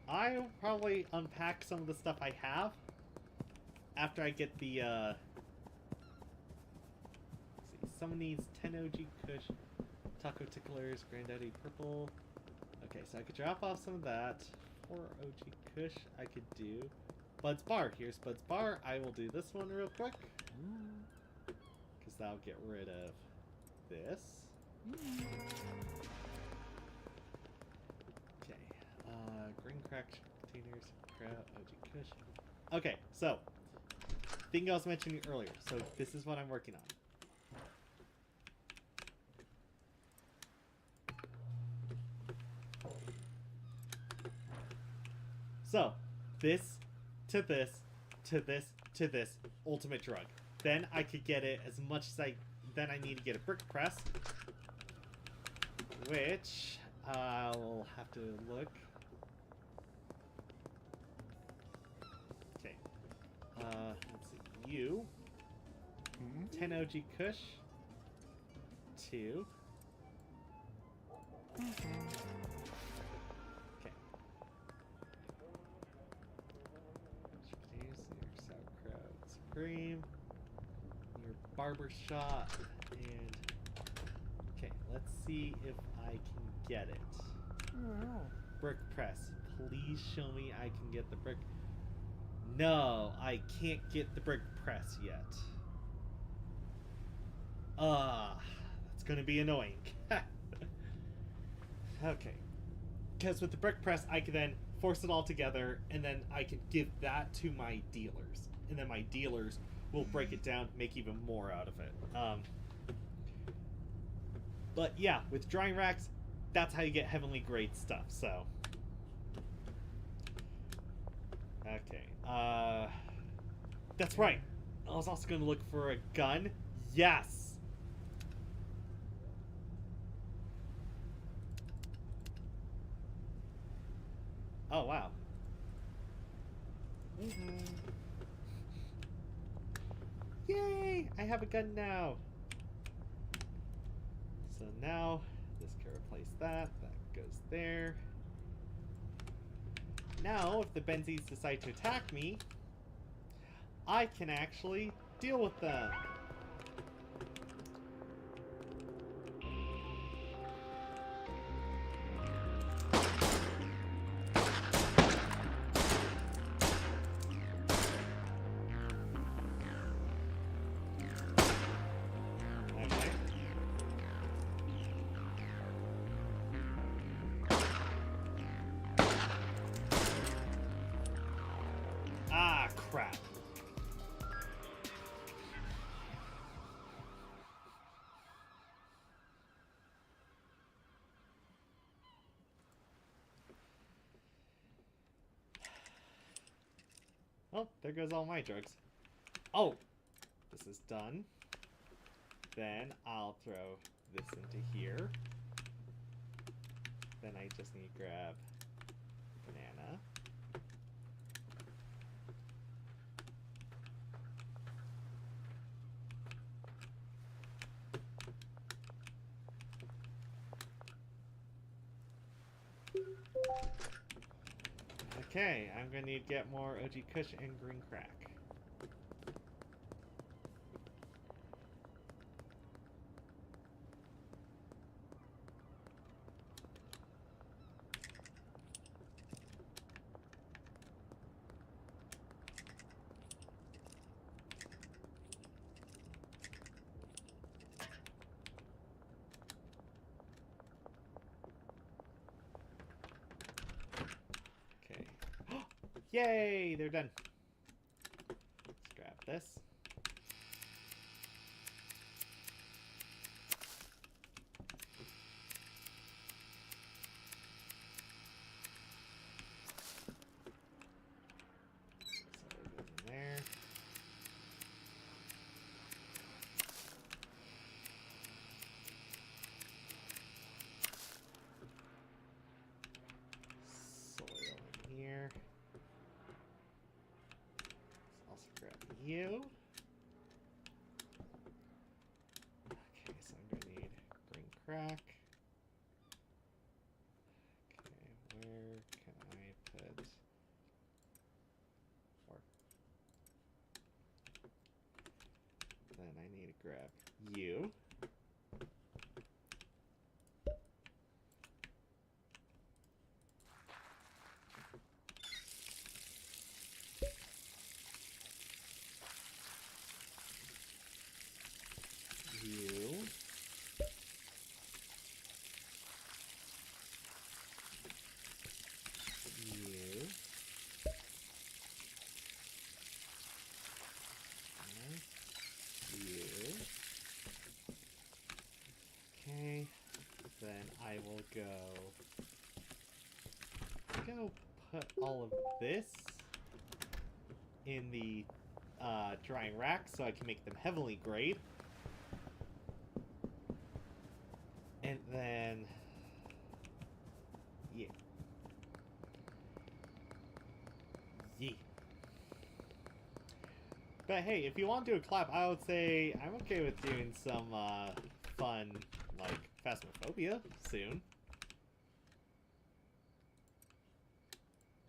I'll probably unpack some of the stuff I have after I get the, let's see, someone needs 10 OG Kush, Taco Ticklers, Granddaddy Purple. Okay, so I could drop off some of that. 4 OG Kush I could do. Bud's Bar. Here's Bud's Bar. I will do this one real quick. Because that'll get rid of this. Okay. Green crack containers. Crowd. OG Kush. Okay, so. Thing I was mentioning earlier. So this is what I'm working on. So, this, to this, to this, to this, ultimate drug. Then I could get it as much as then I need to get a brick press. Which, I'll have to look. Okay. Let's see. You. 10 OG Kush. 2. Supreme, your barber shop, and okay, let's see if I can get it. Brick press. Please show me I can get the brick. No, I can't get the brick press yet. That's gonna be annoying. Okay, because with the brick press, I can then force it all together, and then I can give that to my dealers. And then my dealers will break it down, make even more out of it. But yeah, with drying racks, that's how you get heavenly grade stuff, so. Okay, that's right. I was also going to look for a gun. Yes! Oh, wow. Yay! I have a gun now! So now, this can replace that. That goes there. Now, if the Benzies decide to attack me, I can actually deal with them. Ah, crap. Well, there goes all my drugs. Oh! This is done. Then I'll throw this into here. Then I just need to grab banana. Okay, I'm gonna need to get more OG Kush and green crack. Okay. Yay! They're done. Let's grab this. There. Soil in here. Let's also grab you. Okay, so I'm gonna need green crack. Okay, where can I put more? Then I need to grab you. You. You. You. Okay. Then I will go put all of this in the drying rack so I can make them heavily grade. And then, yeah. Yeah. But hey, if you want to do a clap, I would say I'm okay with doing some fun, like, Phasmophobia soon.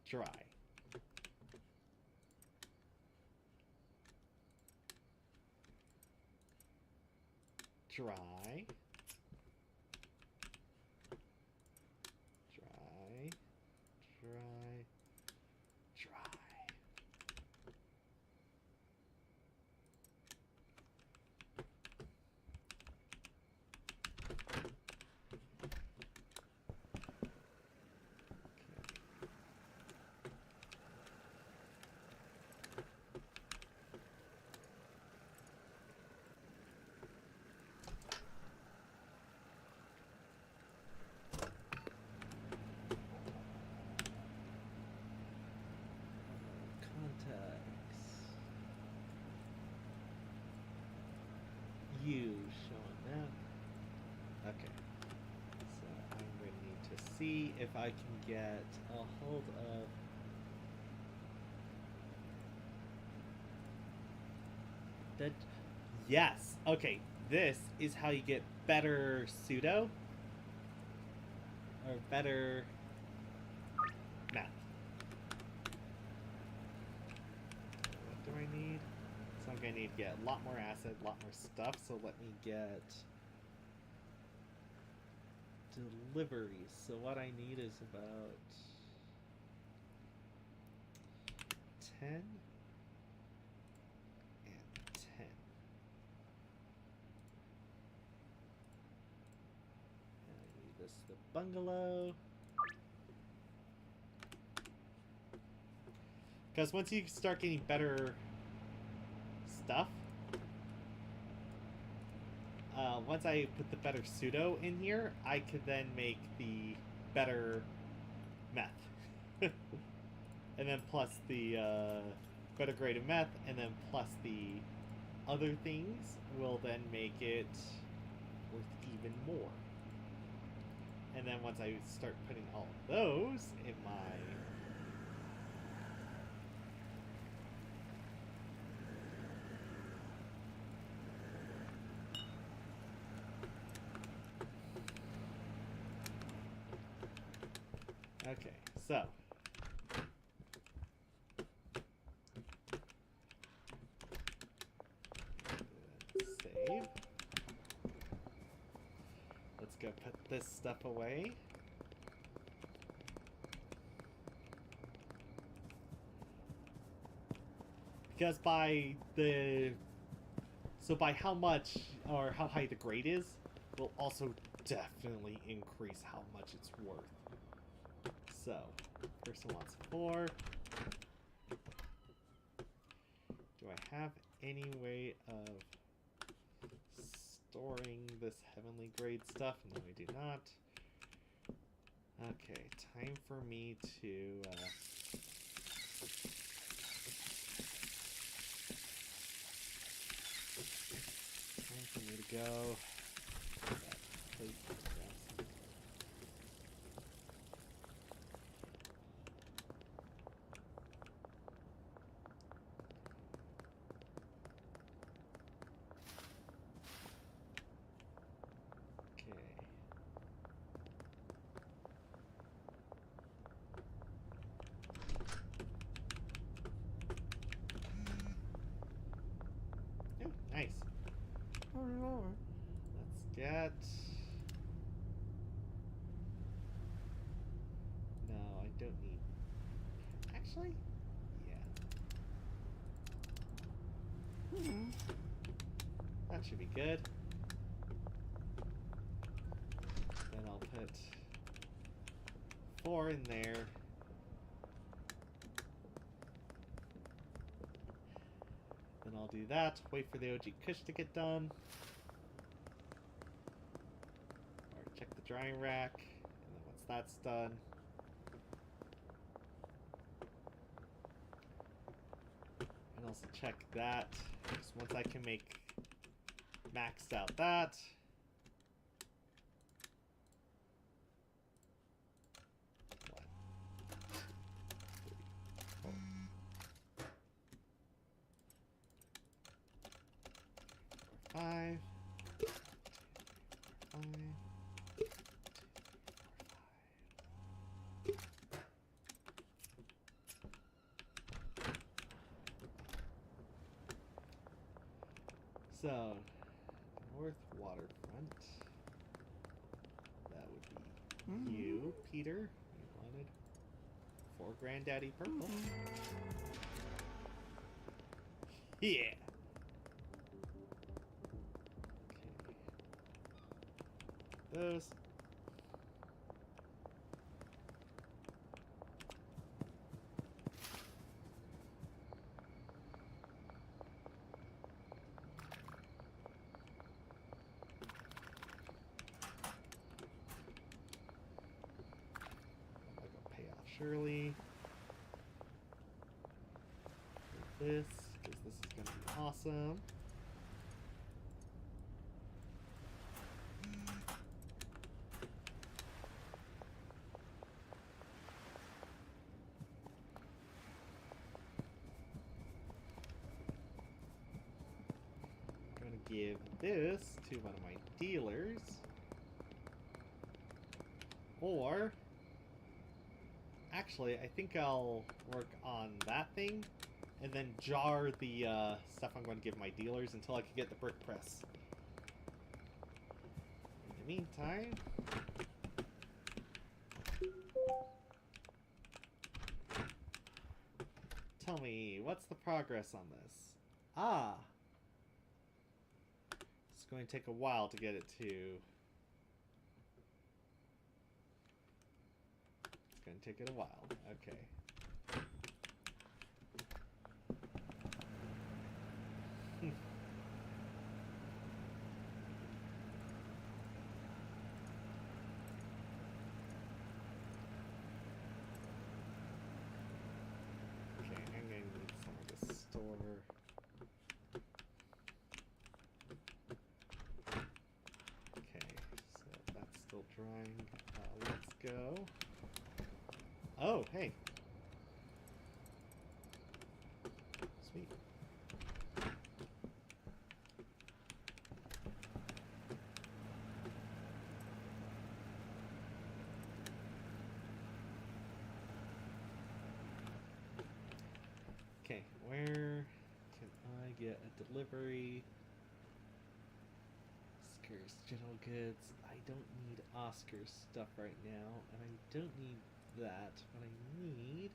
Dry. Dry. Dry. Dry. Dry. see if I can get a hold of... That... Yes! Okay, this is how you get better pseudo. Or better... meth. What do I need? So I'm gonna need to get a lot more acid, a lot more stuff, so let me get... deliveries. So what I need is about 10 and 10. And I need this, the bungalow. Because once you start getting better stuff, once I put the better pseudo in here, I could then make the better meth. And then plus the better grade of meth, and then plus the other things will then make it worth even more. And then once I start putting all of those in my... Okay, so save. Let's go put this stuff away. Because by the... So by how much or how high the grade is will also definitely increase how much it's worth. So, person wants 4. Do I have any way of storing this heavenly grade stuff? No, I do not. Okay, time for me to... time for me to go... That plate to rest. Nice. Let's get... No, I don't need... Actually? Yeah. That should be good. Then I'll put 4 in there. Then I'll do that, wait for the OG Kush to get done. Or check the drying rack. And then once that's done, and also check that. Just once I can make maxed out that. Five. So, North Waterfront. That would be you, Peter. You wanted 4 Granddaddy Purple. Yeah. Those. I'll go pay off Shirley. This, because this is going to be awesome. give this to one of my dealers. Or, actually, I think I'll work on that thing and then jar the stuff I'm going to give my dealers until I can get the brick press. In the meantime, tell me, what's the progress on this? Ah! It's going to take a while to get it to... It's going to take it a while. Okay. Okay, I'm going to need somewhere to store... Okay, so that's still drying. Let's go. Oh, hey. Sweet. Okay, where can I get a delivery? Oscar's General Goods. I don't need Oscar's stuff right now, and I don't need that. What I need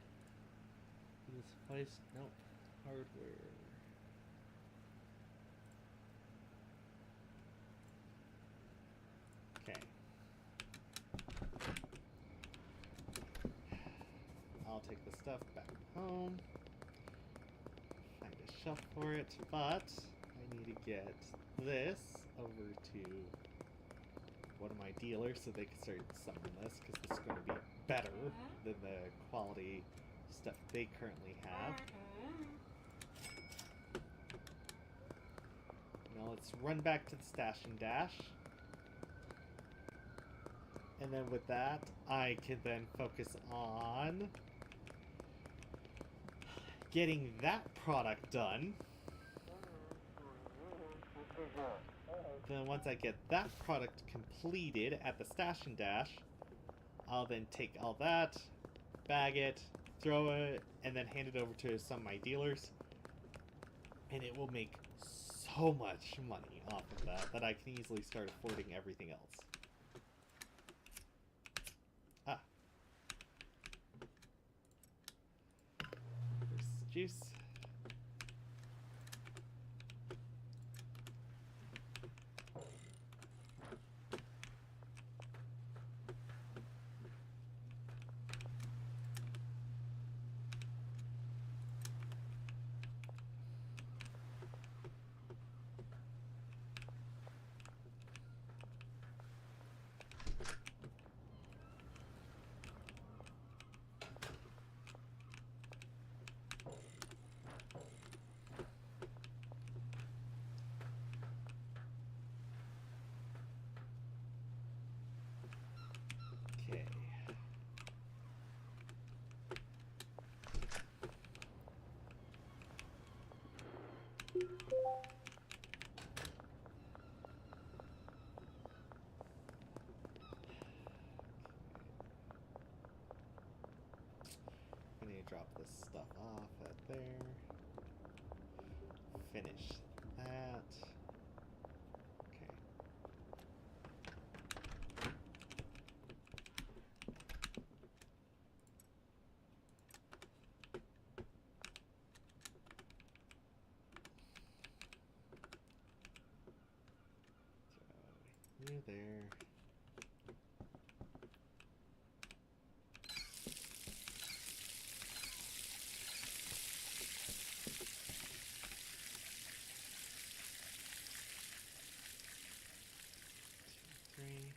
is place. Nope. Hardware. Okay. I'll take the stuff back home. Find a shelf for it, but I need to get this over to one of my dealers so they can start selling this, because this is going to be better than the quality stuff they currently have. Now let's run back to the Stash and Dash. And then with that, I can then focus on getting that product done. Then once I get that product completed at the Stash and Dash, I'll then take all that, bag it, throw it, and then hand it over to some of my dealers. And it will make so much money off of that I can easily start affording everything else. Ah. There's juice. Okay. I need to drop this stuff off at there. Finish that. Okay. So, you there. Three.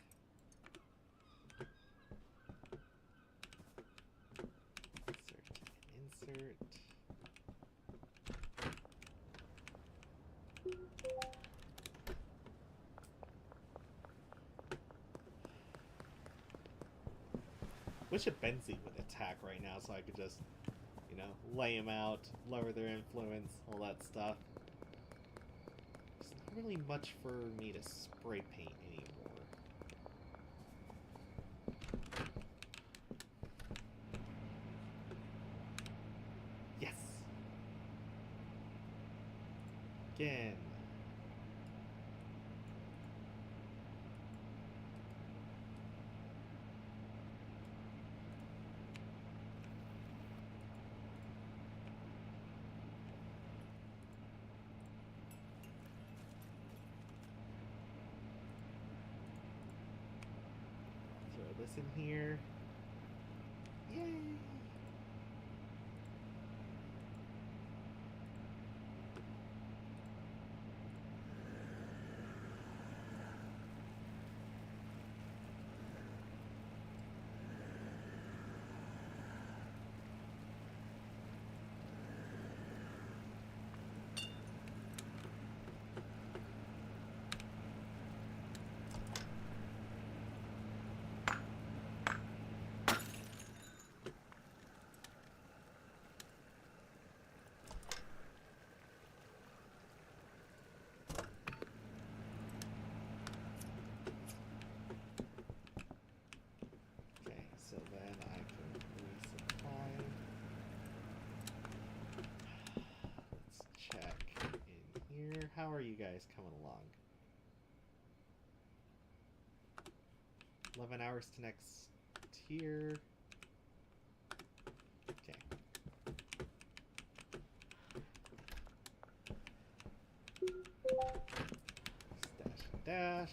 Insert. Wish a Benzie would attack right now so I could just, you know, lay them out, lower their influence, all that stuff. Just Not really much for me to spray paint anymore. Yes! Again. Throw this in here. Yay! So then I can resupply. Let's check in here. How are you guys coming along? 11 hours to next tier. Okay. Stash and dash.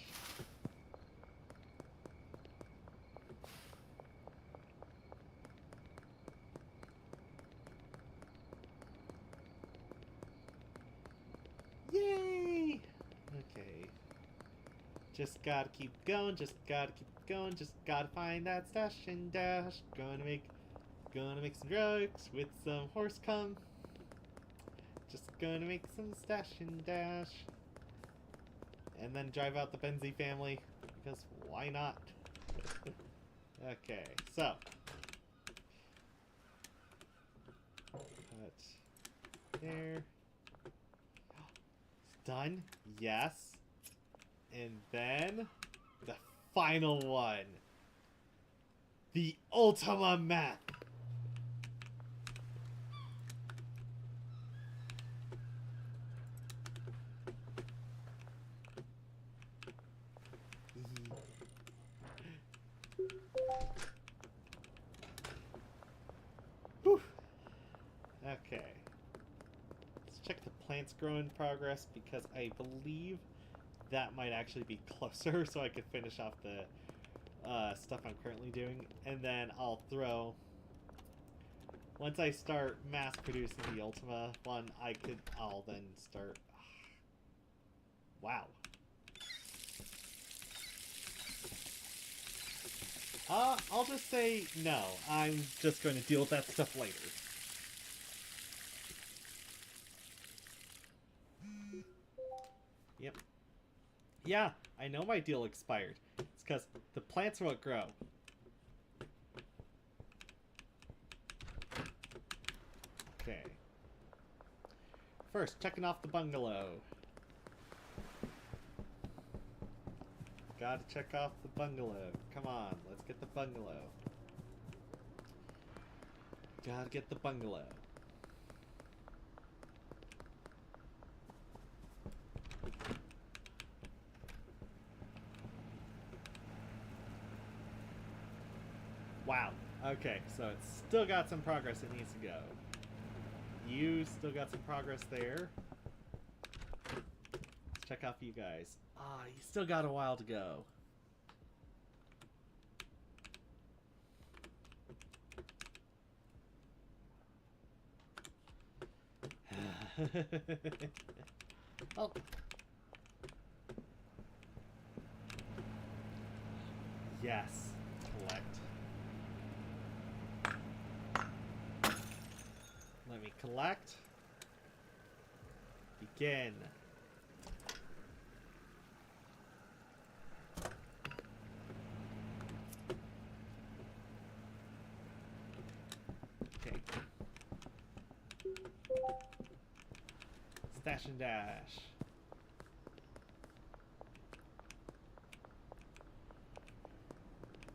Yay! Okay. Just gotta keep going, just gotta keep going, just gotta find that stash and dash. Gonna make some drugs with some horse cum. Just gonna make some stash and dash. And then drive out the Benzie family, because why not? Okay, so. Put there. Done. Yes. And then the final one. The Ultima map. Whew. Okay. Let's check the plants growing progress because I believe that might actually be closer so I could finish off the stuff I'm currently doing. And then I'll throw... Once I start mass producing the Ultima one, I'll then start... Wow. I'll just say no. I'm just going to deal with that stuff later. Yep. Yeah, I know my deal expired. It's because the plants won't grow. Okay. First, checking off the bungalow. Gotta check off the bungalow. Come on, let's get the bungalow. Gotta get the bungalow. Wow. Okay, so it's still got some progress it needs to go. You still got some progress there. Let's check off you guys. Ah, you still got a while to go. Oh. Yes. Collect. Let me collect. Begin. Okay. Stash and dash.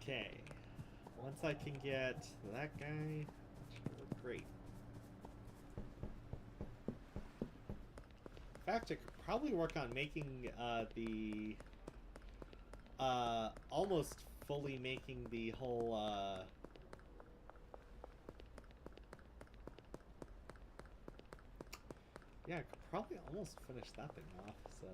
Okay. Once I can get that guy, should look great. In fact, I could probably work on making the almost fully making the whole yeah, I could probably almost finish that thing off, so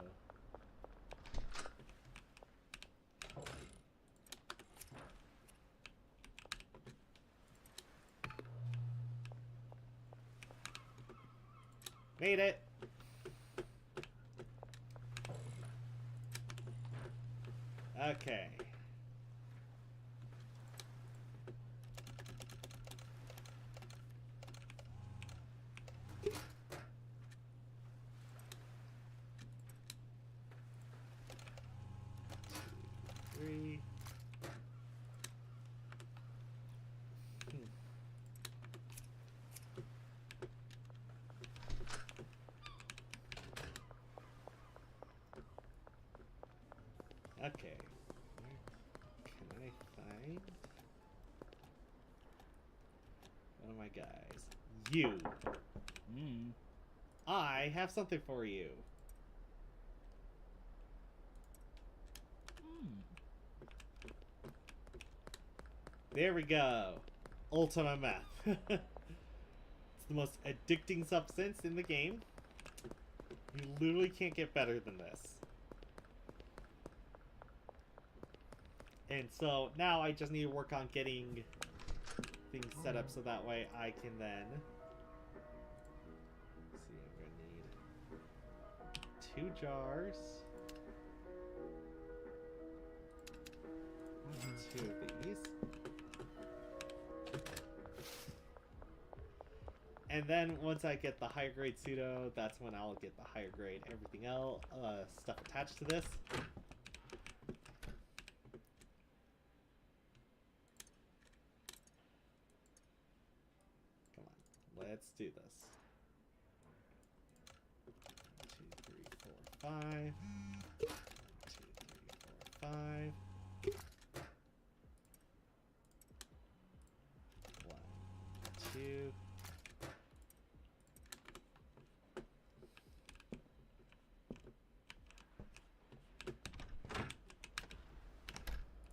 made it. Okay. Three. Okay. Where can I find one of my guys? You. I have something for you. There we go. Ultima Meth. It's the most addicting substance in the game. You literally can't get better than this. And so now I just need to work on getting things set up so that way I can then... Let's see, I'm gonna need 2 jars. 2 of these. And then once I get the higher grade pseudo, that's when I'll get the higher grade everything else, stuff attached to this. Come on, let's do this. 1, 2, 3, 4, 5. 1, 2, 3, 4, 5. 1, 2.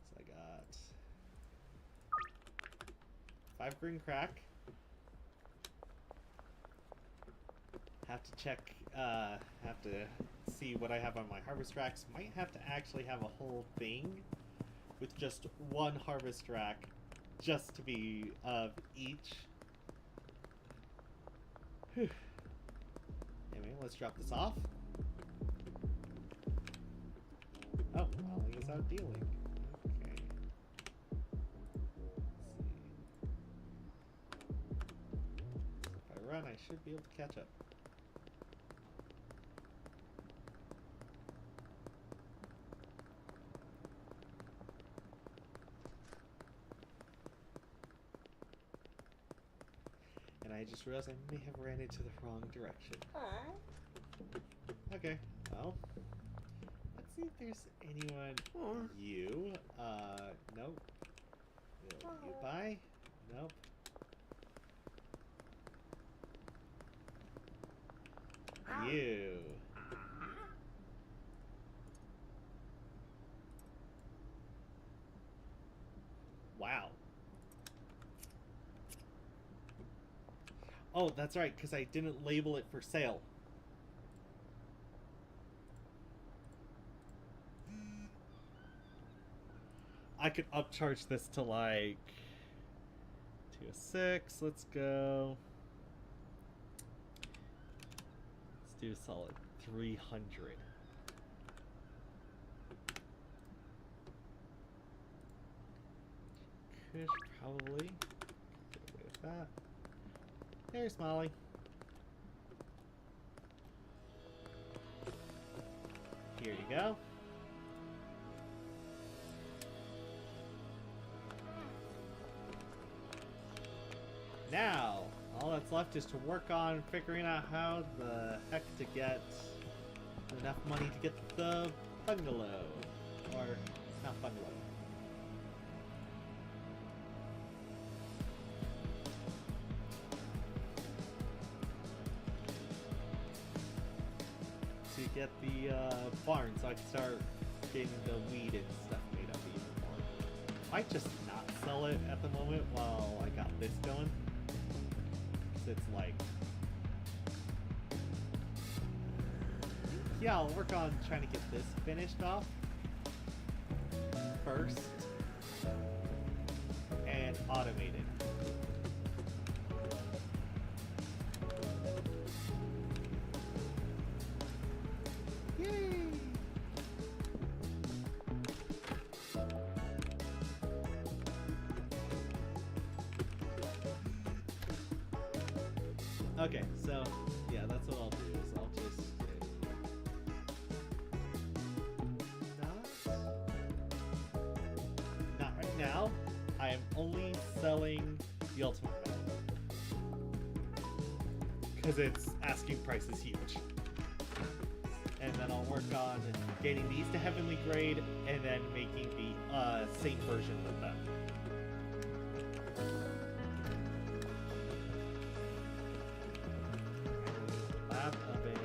So I got 5 green crack. Have to check, have to see what I have on my harvest racks. Might have to actually have a whole thing with just 1 harvest rack just to be of each. Whew. Anyway, let's drop this off. Oh, Molly is out dealing. Okay. Let's see. If I run, I should be able to catch up. And I just realized I may have ran into the wrong direction. Okay, well, let's see if there's anyone. You, nope. Will you buy? Nope. You. Wow. Oh, that's right, because I didn't label it for sale. I could upcharge this to like 206. Let's go. Let's do a solid 300. Could probably get away with that. There's Molly. Here you go. Now, all that's left is to work on figuring out how the heck to get enough money to get the bungalow. Or, not bungalow. get the barn so I can start getting the weed and stuff made up even more. Might just not sell it at the moment while I got this going. Cause it's like, yeah, I'll work on trying to get this finished off first and automated. Yay! Okay, so yeah, that's what I'll do. Is I'll just not right now. I am only selling the ultimate metal because its asking price is huge. And then I'll work on getting these to heavenly grade and then making the same version with them. Lab oven.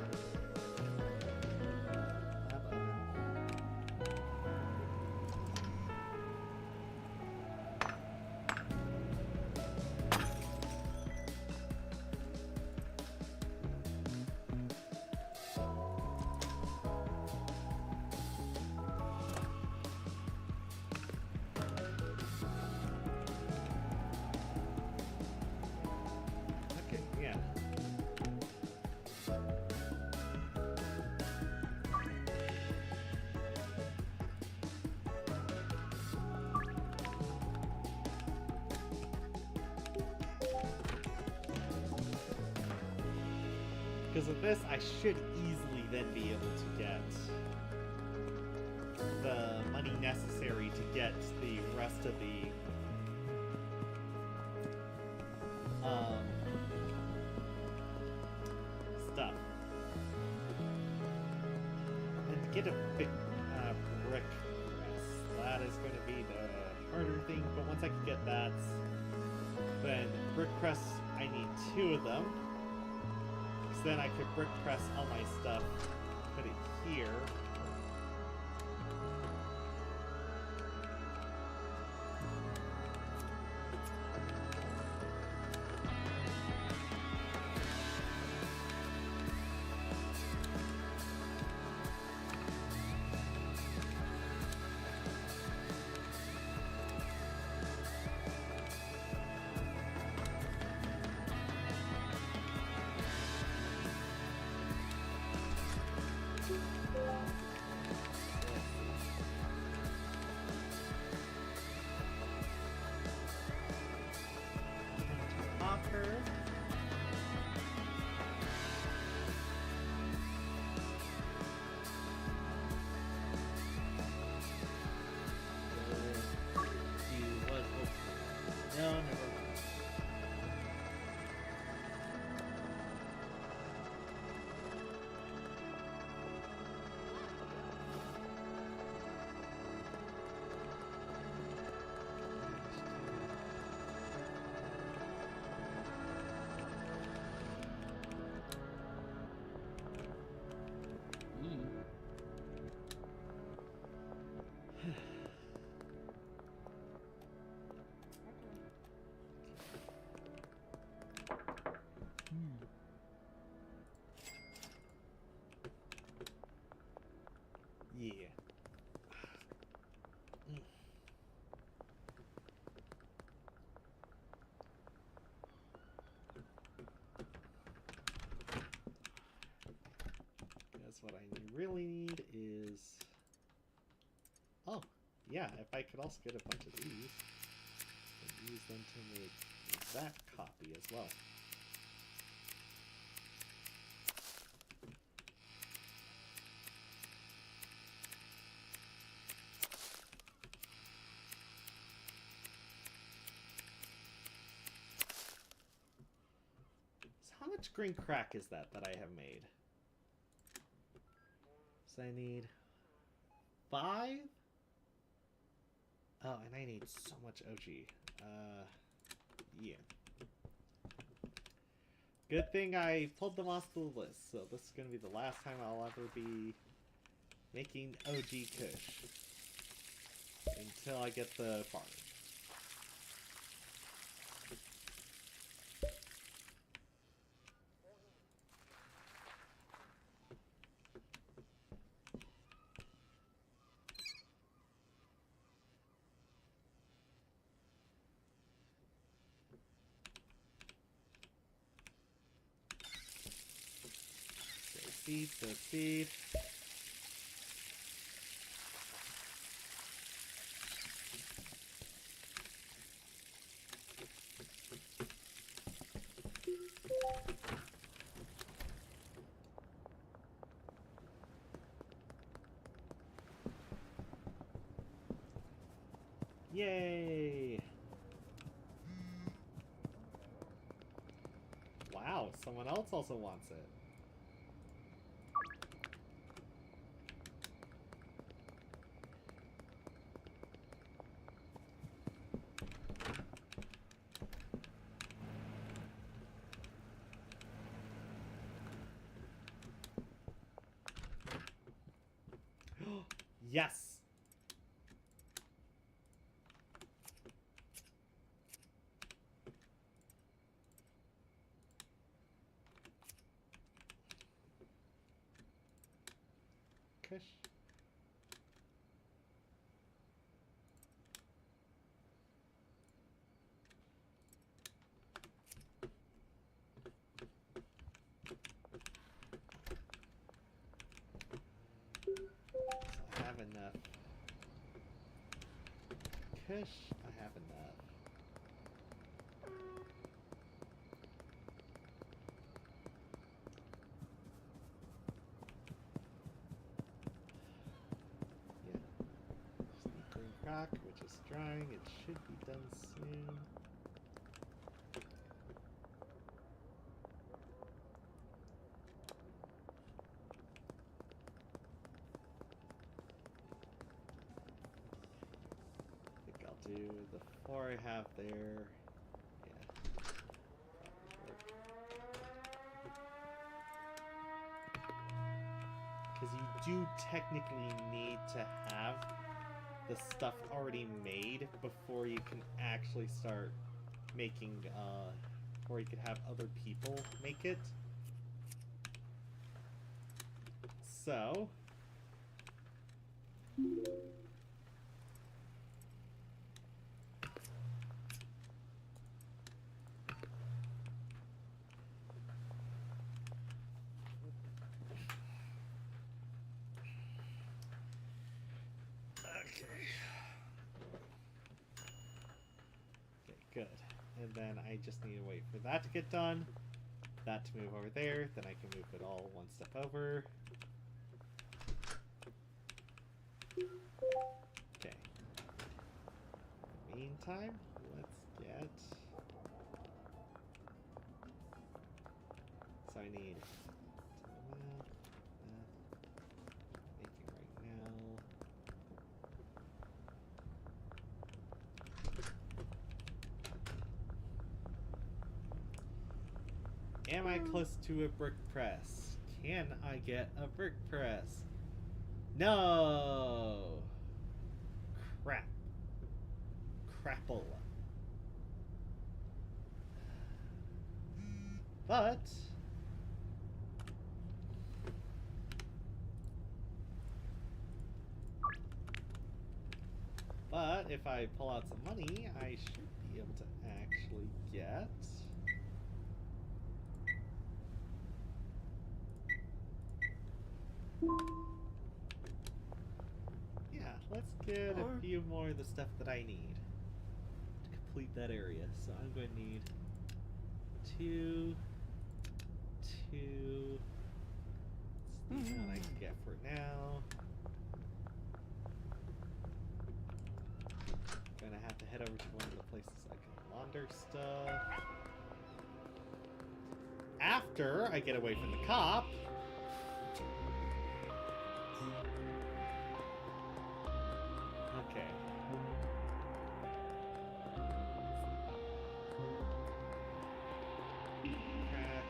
Lab oven. Okay, yeah. Because with this, I should easily then be able to get the money necessary to get the rest of the stuff. And get a big brick press. That is going to be the harder thing, but once I can get that, then brick press, I need 2 of them. So then I could brick press all my stuff, put it here. Offer. No, never mind. Yeah. Guess what I really need is... Oh, yeah, if I could also get a bunch of these, and use them to make that copy as well. So how much green crack is that I have made? So I need 5? Oh, and I need so much OG. Yeah. Good thing I pulled them off the list, so this is gonna be the last time I'll ever be making OG Kush. Until I get the bard. Seed, so seed. Yay! Wow, someone else also wants it. Yes! Kush. I have enough. Kush, I have enough. Yeah. Sneaking crack, which is drying. It should be done soon. Do the 4 I have there. Yeah. Because you do technically need to have the stuff already made before you can actually start making, or you could have other people make it. So... Good. And then I just need to wait for that to get done. That to move over there. Then I can move it all one step over. Okay. Meantime, let's get... So I need... Making right now. Am I close to a brick press? Can I get a brick press? No! Crap. Crapple. But if I pull out some money, I should be able to actually get... Yeah, let's get a few more of the stuff that I need to complete that area. So I'm going to need 2, 2. Let's see what I can get for now. I'm gonna have to head over to one of the places I can launder stuff. After I get away from the cop. Okay. Crack.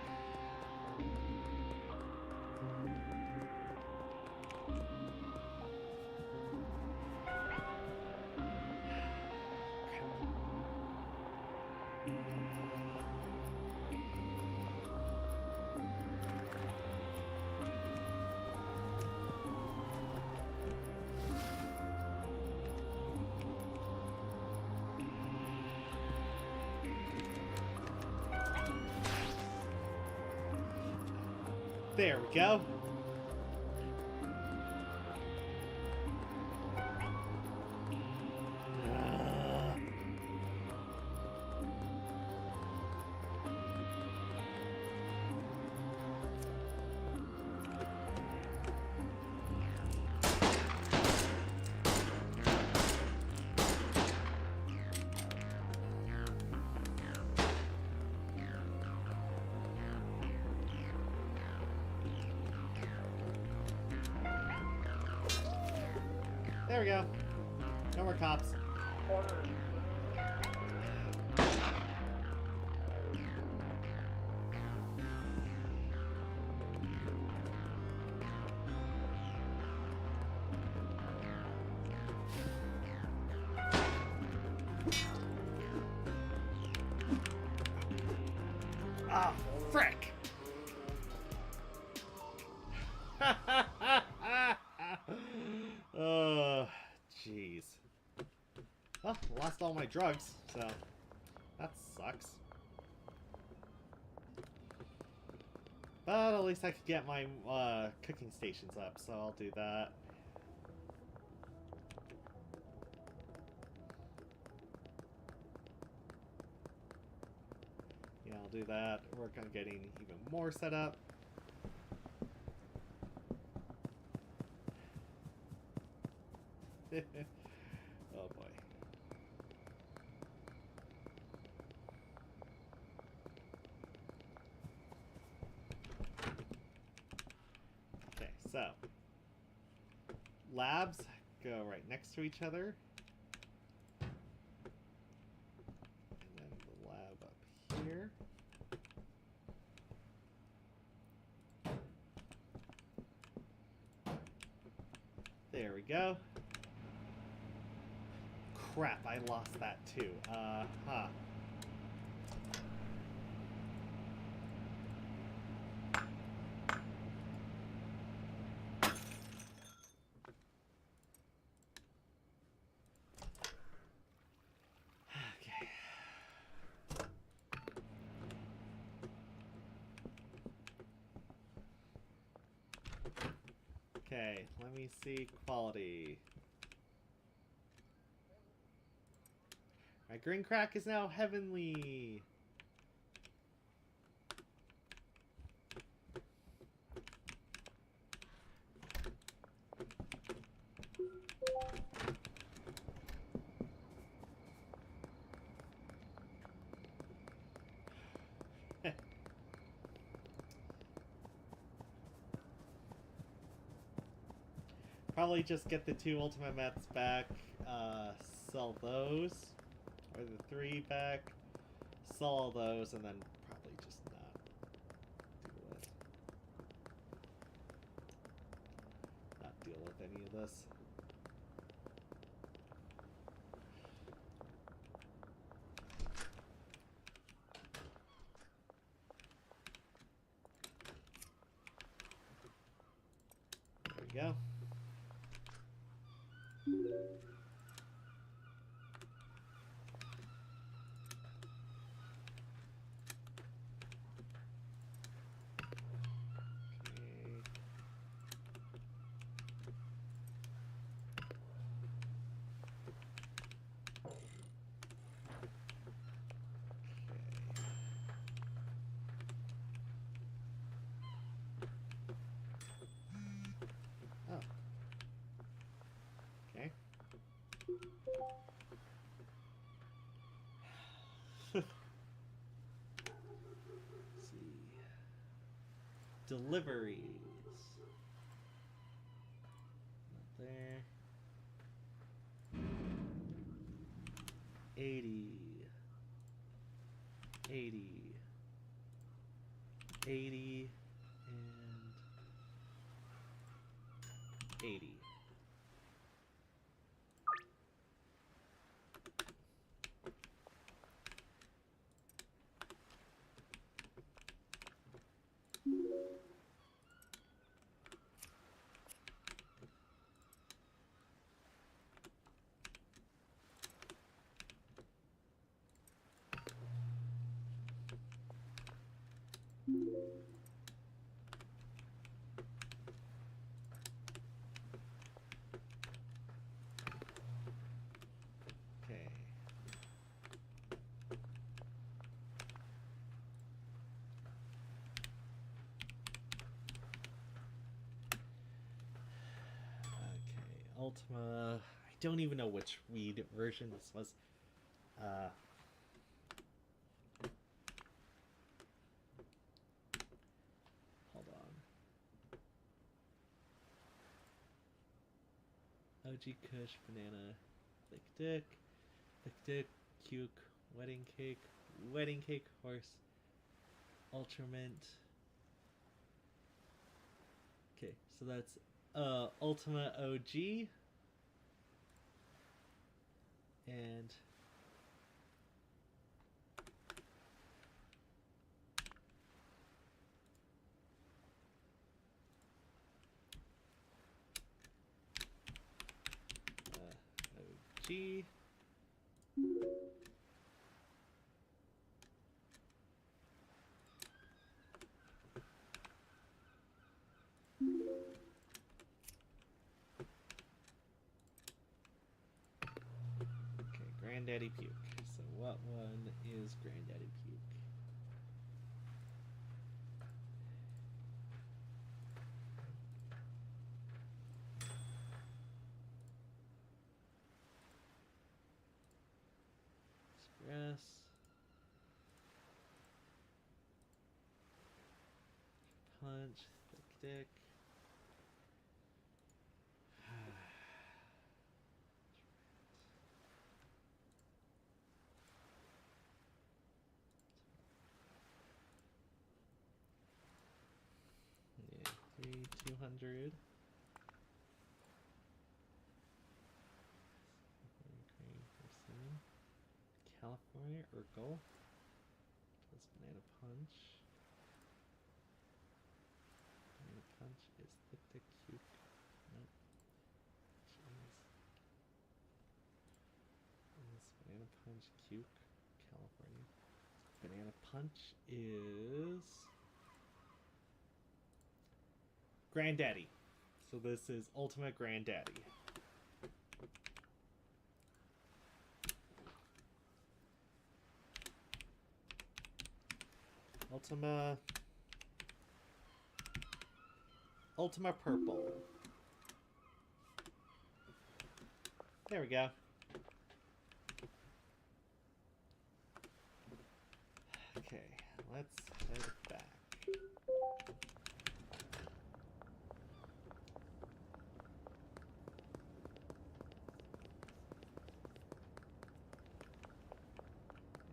There we go. There we go. No more cops. Ah, frick! Oh, jeez. Well, lost all my drugs, so that sucks. But at least I could get my cooking stations up, so I'll do that. Yeah, I'll do that. Work on getting even more set up. Oh boy. Okay, so labs go right next to each other. And then the lab up here. There we go. Crap, I lost that too. Huh. Okay. Okay, let me see quality. My green crack is now heavenly. Probably just get the 2 Ultimate Mets back, sell those, or the 3 back, sell all those, and then probably just not deal with any of this. There we go. Let's see. Deliveries. Not there. 80. 80. 80. And 80. Ultima. I don't even know which weed version this was. Hold on. OG Kush, banana, thick dick, cuke, wedding cake, horse, Ultramint. Okay, so that's Ultima OG and OG. Granddaddy Puke. So what one is Granddaddy Puke? Express. Punch. Thick dick. Yeah, 200. California Urkel. Plus banana punch. Banana punch is thick cute. Nope. Jeez. This banana punch cute. California. Banana punch is Granddaddy. So this is Ultimate Granddaddy. Ultima Purple. There we go. Okay, let's head back.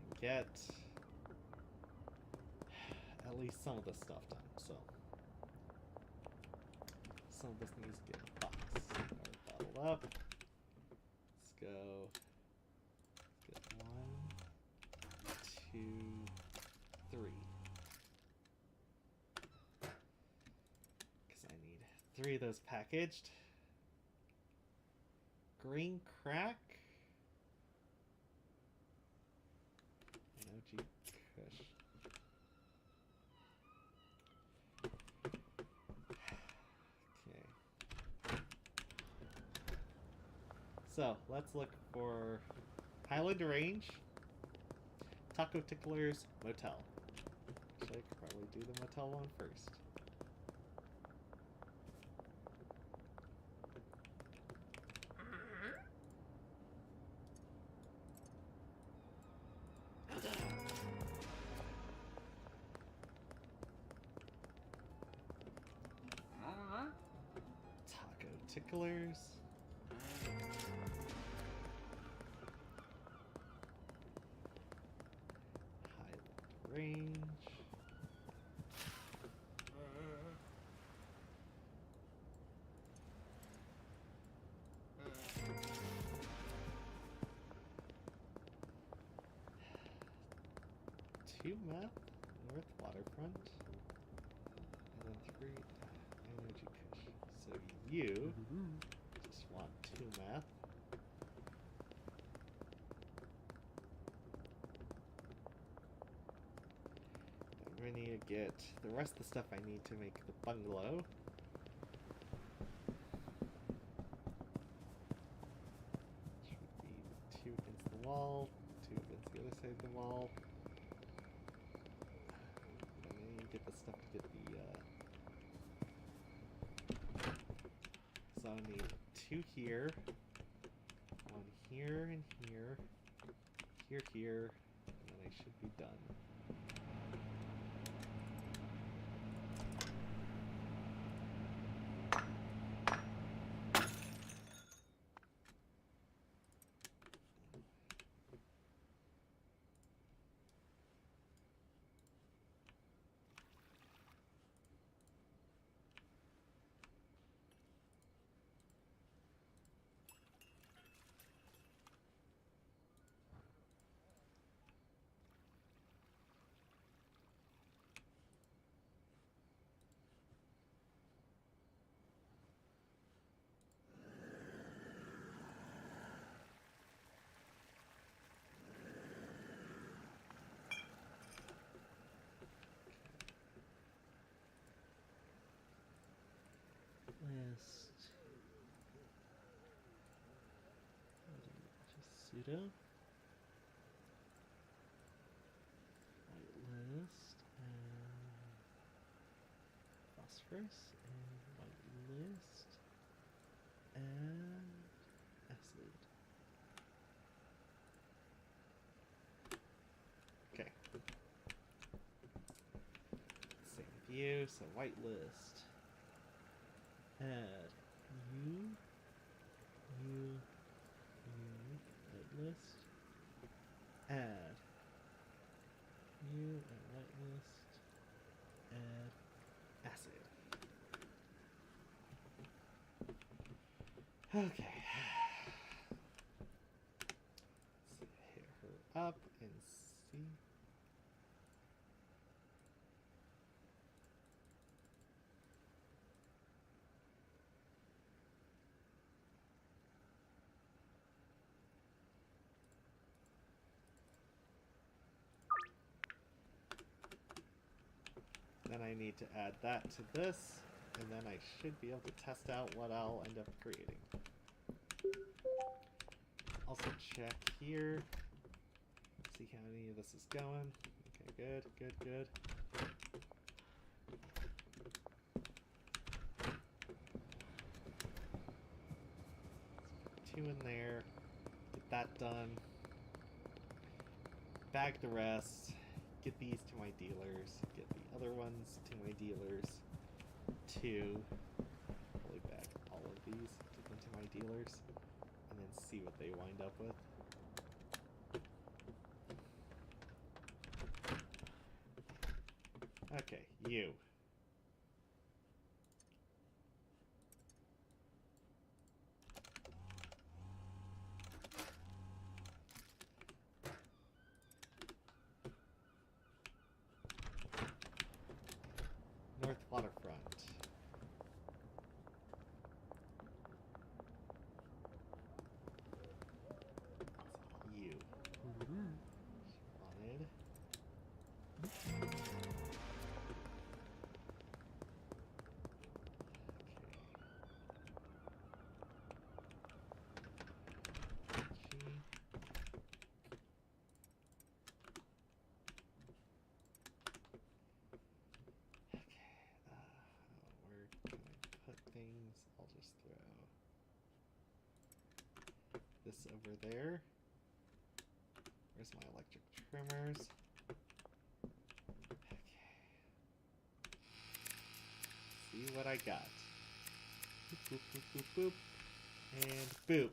And get at least some of this stuff done, so some of this needs to get a box or bottled up. Let's go. Get 1, 2, 3. Because I need 3 of those packaged. Green crack. And OG Kush. So, let's look for Highland Range, Taco Tickler's Motel. Actually, I could probably do the motel one first. Taco Ticklers. Range. Two map, North Waterfront, and then 3 Energy Kush. So you just want 2 map. I need to get the rest of the stuff I need to make the bungalow. Which would be 2 against the wall, 2 against the other side of the wall. And I need to get the stuff to get the so I need 2 here, 1 here and here, here, and then I should be done. List. Just sudo. White list and phosphorus and white list and acid. Okay. Same view, so white list. Add white list. Add and white list. Add acid. Okay. Let's hit her up and see. Then I need to add that to this, and then I should be able to test out what I'll end up creating. Also check here, see how any of this is going. Okay, good. 2 in there, get that done. Bag the rest, get these to my dealers, get the other ones to my dealers, 2, probably bag all of these, get them to my dealers, and then see what they wind up with. Okay, you. North Waterfront. You. Wanted. Things, I'll just throw this over there. Where's my electric trimmers? Okay. See what I got. Boop, boop, boop, boop, boop. And boop.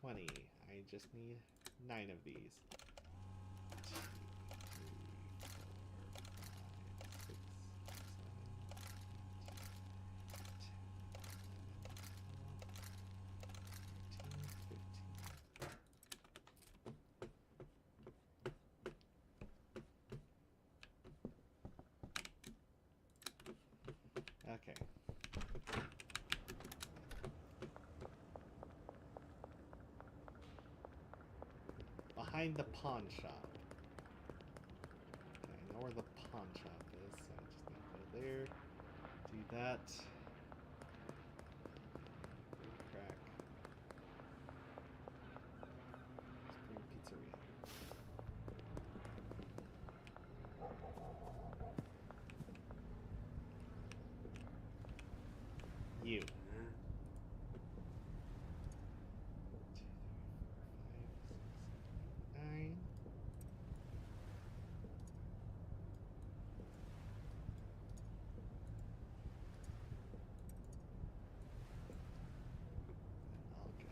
20. I just need 9 of these. 2, 3, 4, 5, 6, 7, 8, 9, 10, 15. Okay. Behind the pawn shop. Okay, I know where the pawn shop is, so I just need to go there. Do that. Crack. Spring Pizzeria. You. 9. I'll go.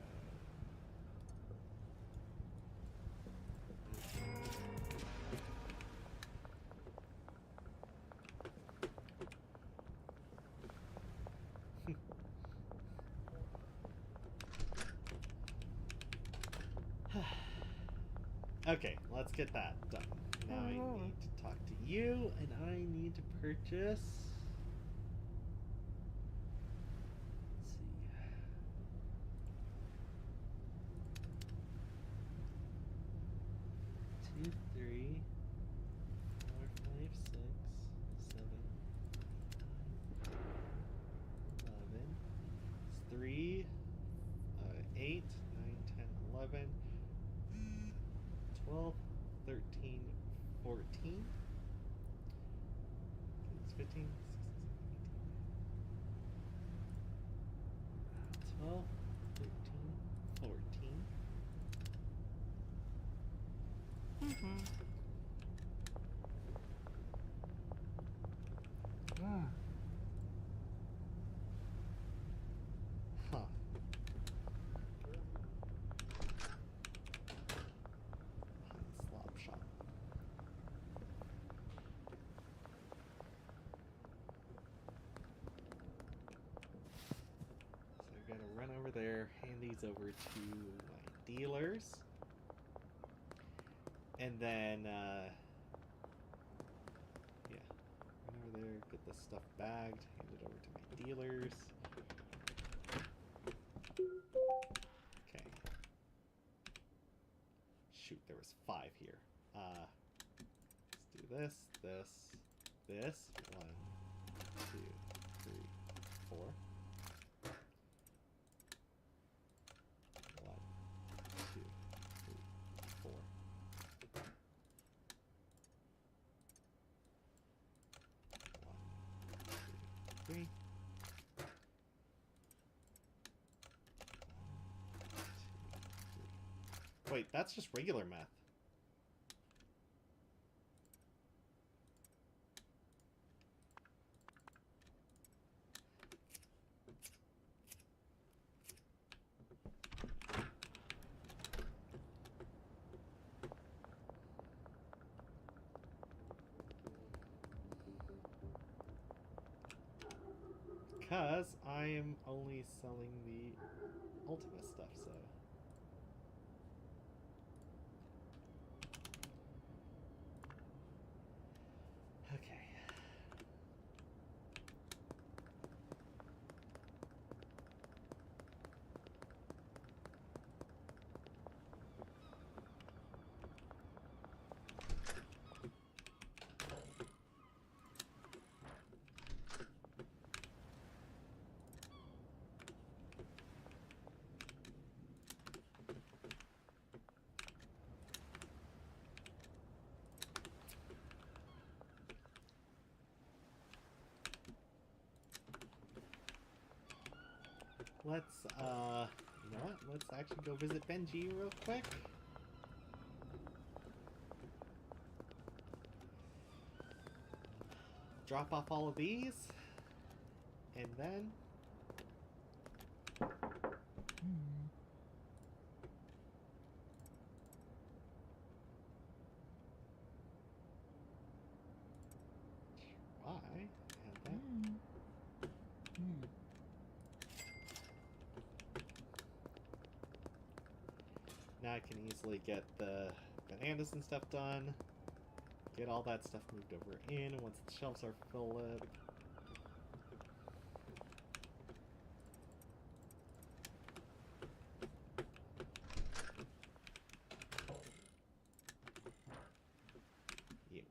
Okay, let's get that done. Now I need to talk to you, and I need to purchase. Let's see. 2, 3, 4, 5, 6, 7, 11. It's 3, 8, 9, 10, 11. 12, 13, 14. It's 15, 16, 17, 18. 12, 13, 14. Huh. Slop shop. So I've got to run over there, hand these over to my dealers. And then, yeah, run over there, get this stuff bagged, hand it over to my dealers. Okay. Shoot, there was 5 here. Let's do this, this, this. 1, 2, 3, 4. 1, 2, 3, 4. 1, 2, 3. 3. Wait, that's just regular meth. Because I am only selling the Ultima stuff, so. Okay. Let's, you know what? Let's actually go visit Benji real quick. Drop off all of these. And then... Why? Add that. Now I can easily get the bananas and stuff done. Get all that stuff moved over in once the shelves are full up. You.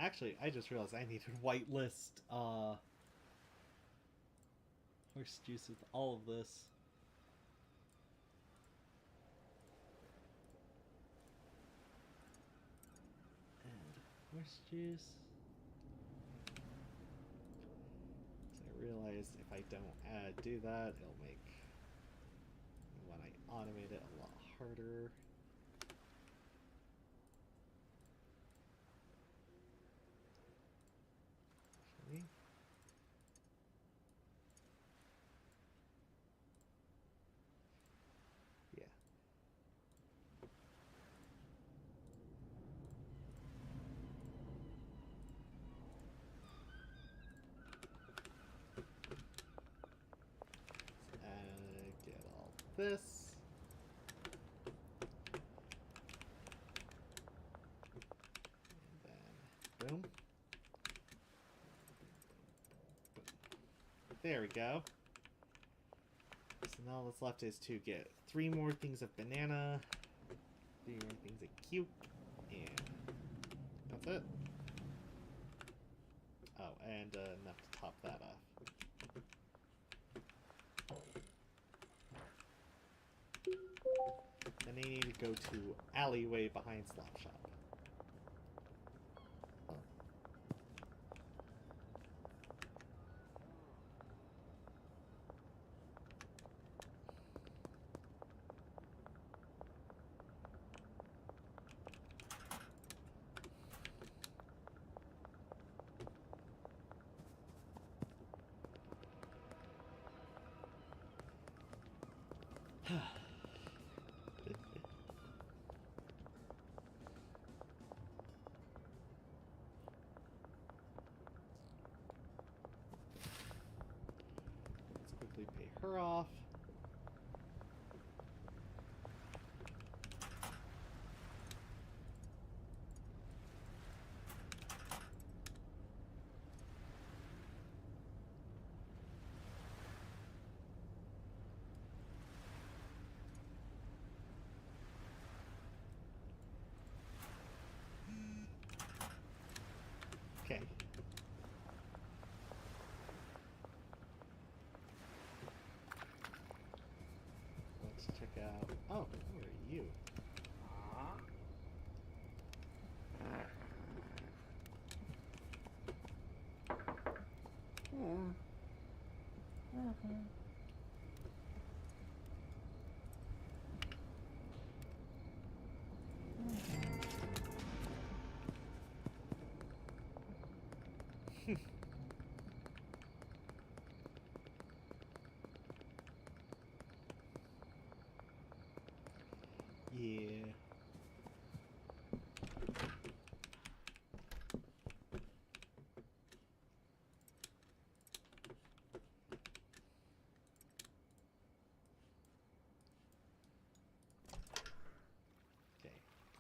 actually, I just realized I needed whitelist horse juice with all of this. And horse juice. I realized if I don't do that, it'll make when I automate it a lot harder. Actually, yeah. Get all this. And then, boom. There we go. So now all that's left is to get 3 more things of banana, 3 more things of cube, and that's it. Oh, and enough to top that off. Then I need to go to alleyway behind Slop Shop. Let's quickly pay her off. Okay. Let's check out. Oh, who are you? Yeah. Okay.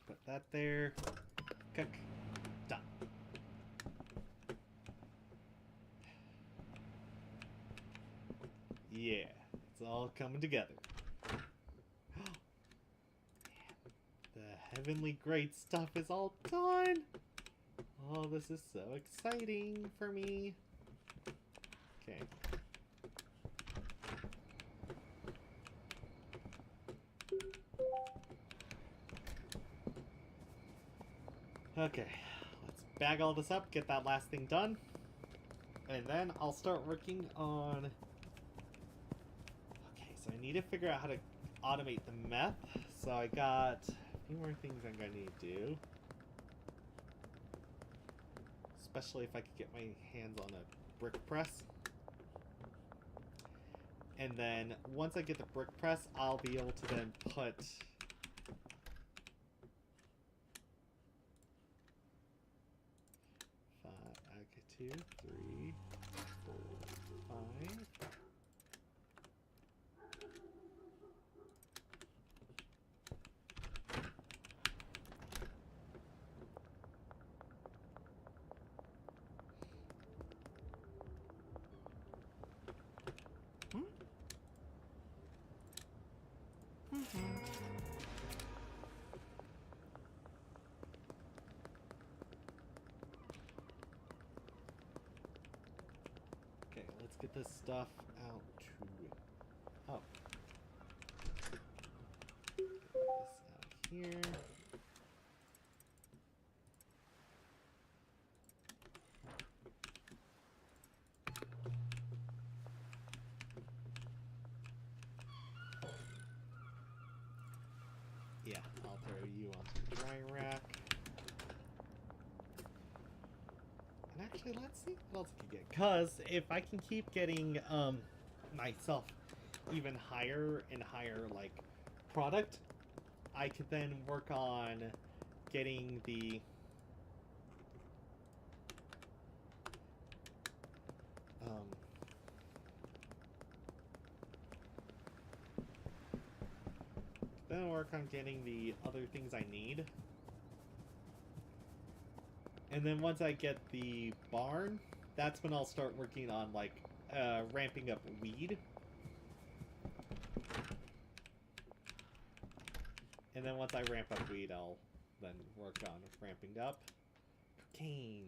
Put that there. Cook. Done. Yeah. It's all coming together. The heavenly great stuff is all done. Oh, this is so exciting for me. Okay. Okay, let's bag all this up, get that last thing done, and then I'll start working on... Okay, so I need to figure out how to automate the meth, so I got a few more things I'm going to need to do. Especially if I could get my hands on a brick press. And then, once I get the brick press, I'll be able to then put... Two, three, four, five. let's get this stuff out to... Oh. Get this out here. Yeah, I'll throw you onto the dry rack. And actually, let's see what else I can get. Because if I can keep getting myself even higher and higher, like, product, I could then work on getting the... then work on getting the other things I need. And then once I get the barn, that's when I'll start working on, like, ramping up weed. And then once I ramp up weed, I'll then work on ramping up cocaine.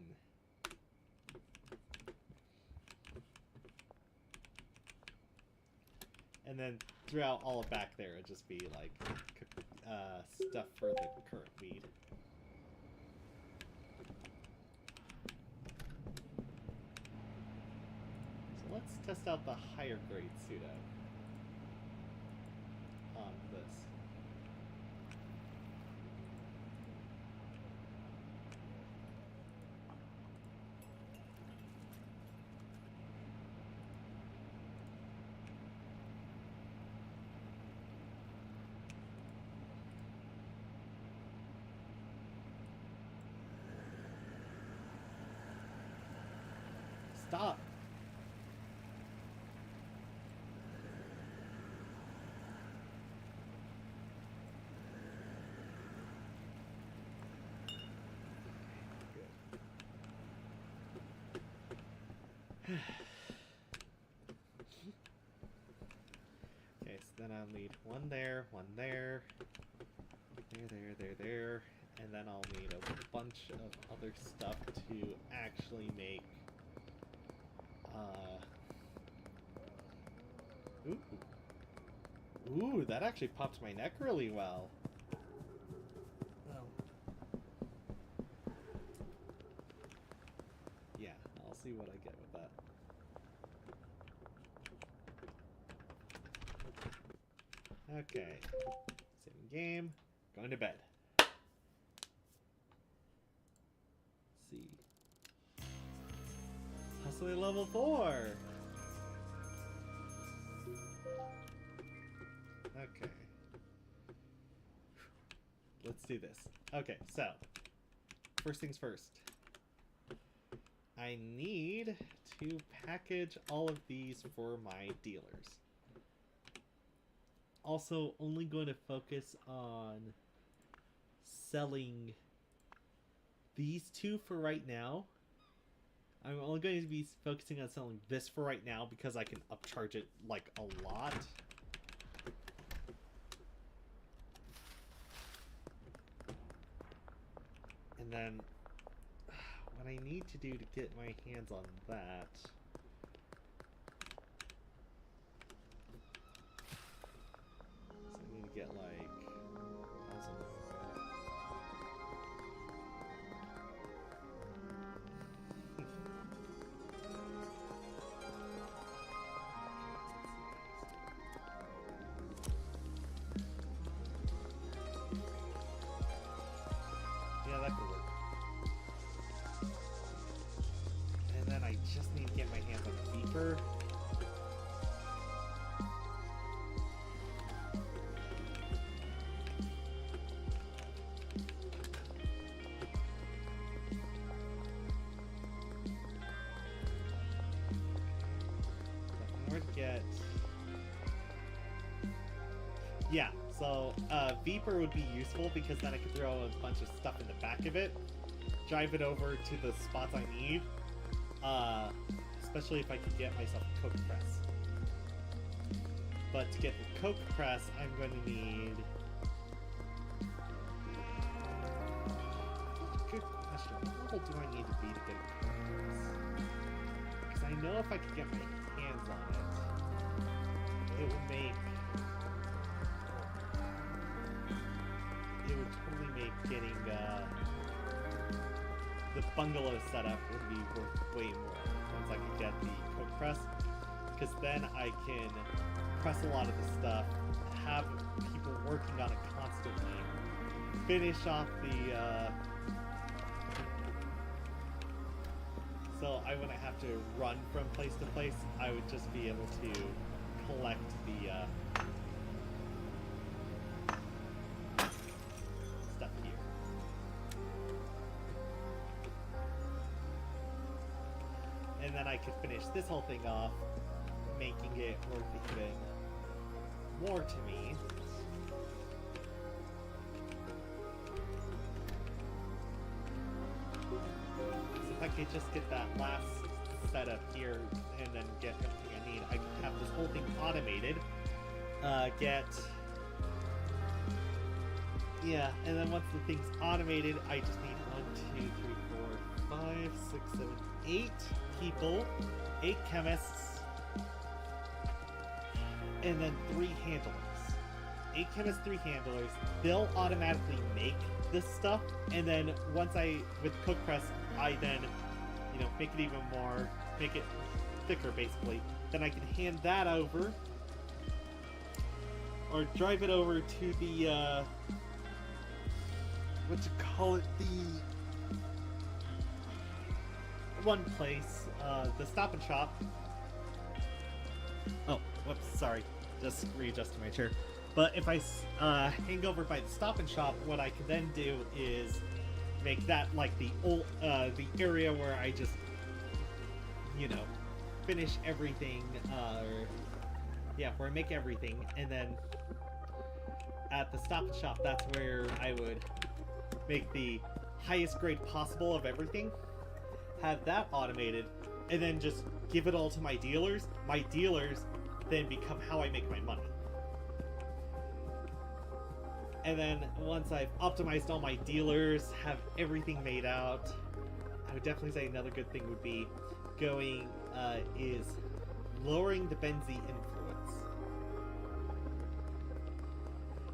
And then throughout all of back there, it'd just be, like, stuff for the current weed. So let's test out the higher grade pseudo on this. Stop! Good. Okay, so then I'll need one there, there, and then I'll need a bunch of other stuff to actually make Ooh, that actually popped my neck really well. Yeah, I'll see what I get with that. Okay. Saving game. Going to bed. Let's see. Possibly level 4! Okay. Let's do this. Okay, so first things first. I need to package all of these for my dealers. Also, only going to focus on selling these two for right now. I'm only going to be focusing on selling this for right now because I can upcharge it like a lot. And then, what I need to do to get my hands on that... So I need to get like... 1,000... Yeah, that could work. And then I just need to get my hands on a beeper. Yeah, so Viper would be useful because then I could throw a bunch of stuff in the back of it, drive it over to the spots I need, especially if I could get myself a coke press. But to get the coke press, I'm going to need... Good question. What level do I need to be to get a coke press? Because I know if I could get my on it, it would make... It would totally make getting the bungalow setup would be worth way more once I could get the cook press, because then I can press a lot of the stuff, have people working on it constantly, finish off the so I wouldn't have to run from place to place. I would just be able to collect the stuff here. And then I could finish this whole thing off, making it worth even more to me. So if I could just get that last setup here and then get everything I need, I could have this whole thing automated. Yeah, and then once the thing's automated, I just need 1, 2, 3, 4, 5, 6, 7, 8 people, 8 chemists, and then 3 handlers. 8 chemists, 3 handlers. They'll automatically make this stuff, and then once with Cook Press, I then, make it even more, make it thicker basically. Then I can hand that over, or drive it over to the, the one place, the Stop and Shop. Oh, whoops, sorry. Just readjusting my chair. But if I hang over by the Stop and Shop, what I can then do is make that like the area where I just, finish everything, where I make everything, and then at the Stop and Shop, that's where I would make the highest grade possible of everything, have that automated, and then just give it all to my dealers. My dealers then become how I make my money. And then once I've optimized all my dealers, have everything made out, I would definitely say another good thing would be is lowering the Benzie influence.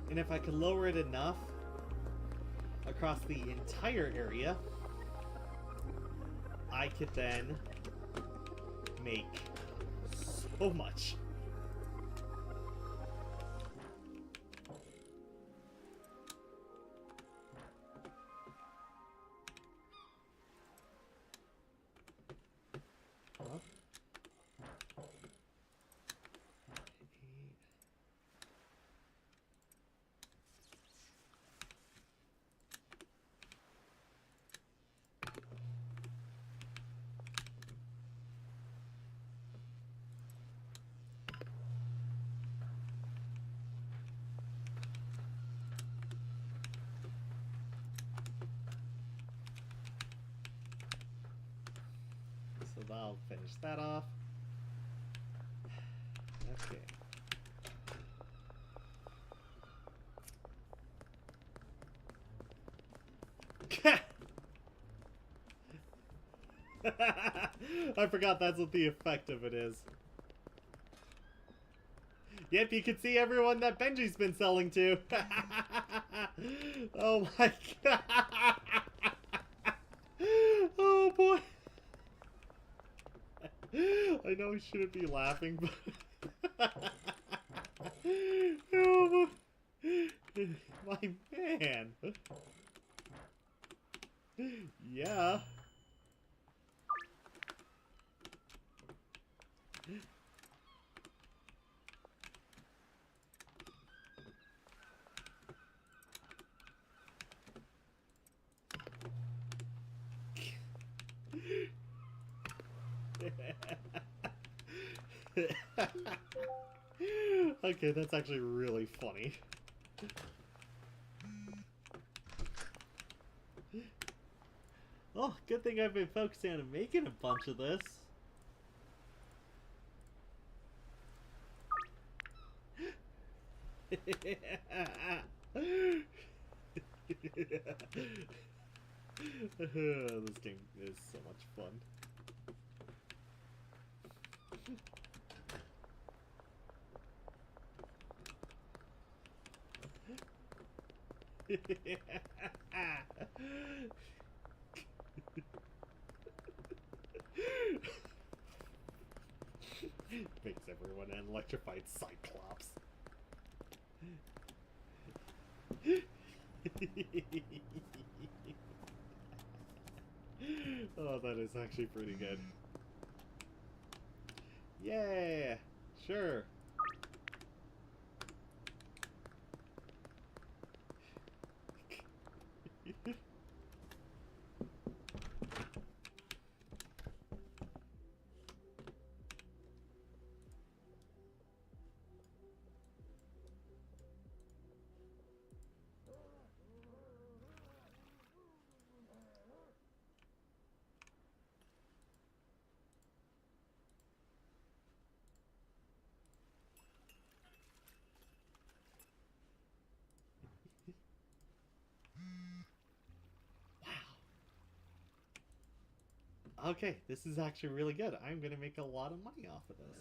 And if I can lower it enough across the entire area, I could then make so much. So I'll finish that off. Okay. I forgot that's what the effect of it is. Yep, you can see everyone that Benji's been selling to. Oh my god. Oh boy. I know we shouldn't be laughing, but oh, my man. Yeah. Okay, that's actually really funny. Oh, good thing I've been focusing on making a bunch of this. This game is so much fun. Makes everyone an electrified cyclops. Oh, that is actually pretty good. Yeah, sure. Okay, this is actually really good. I'm gonna make a lot of money off of this.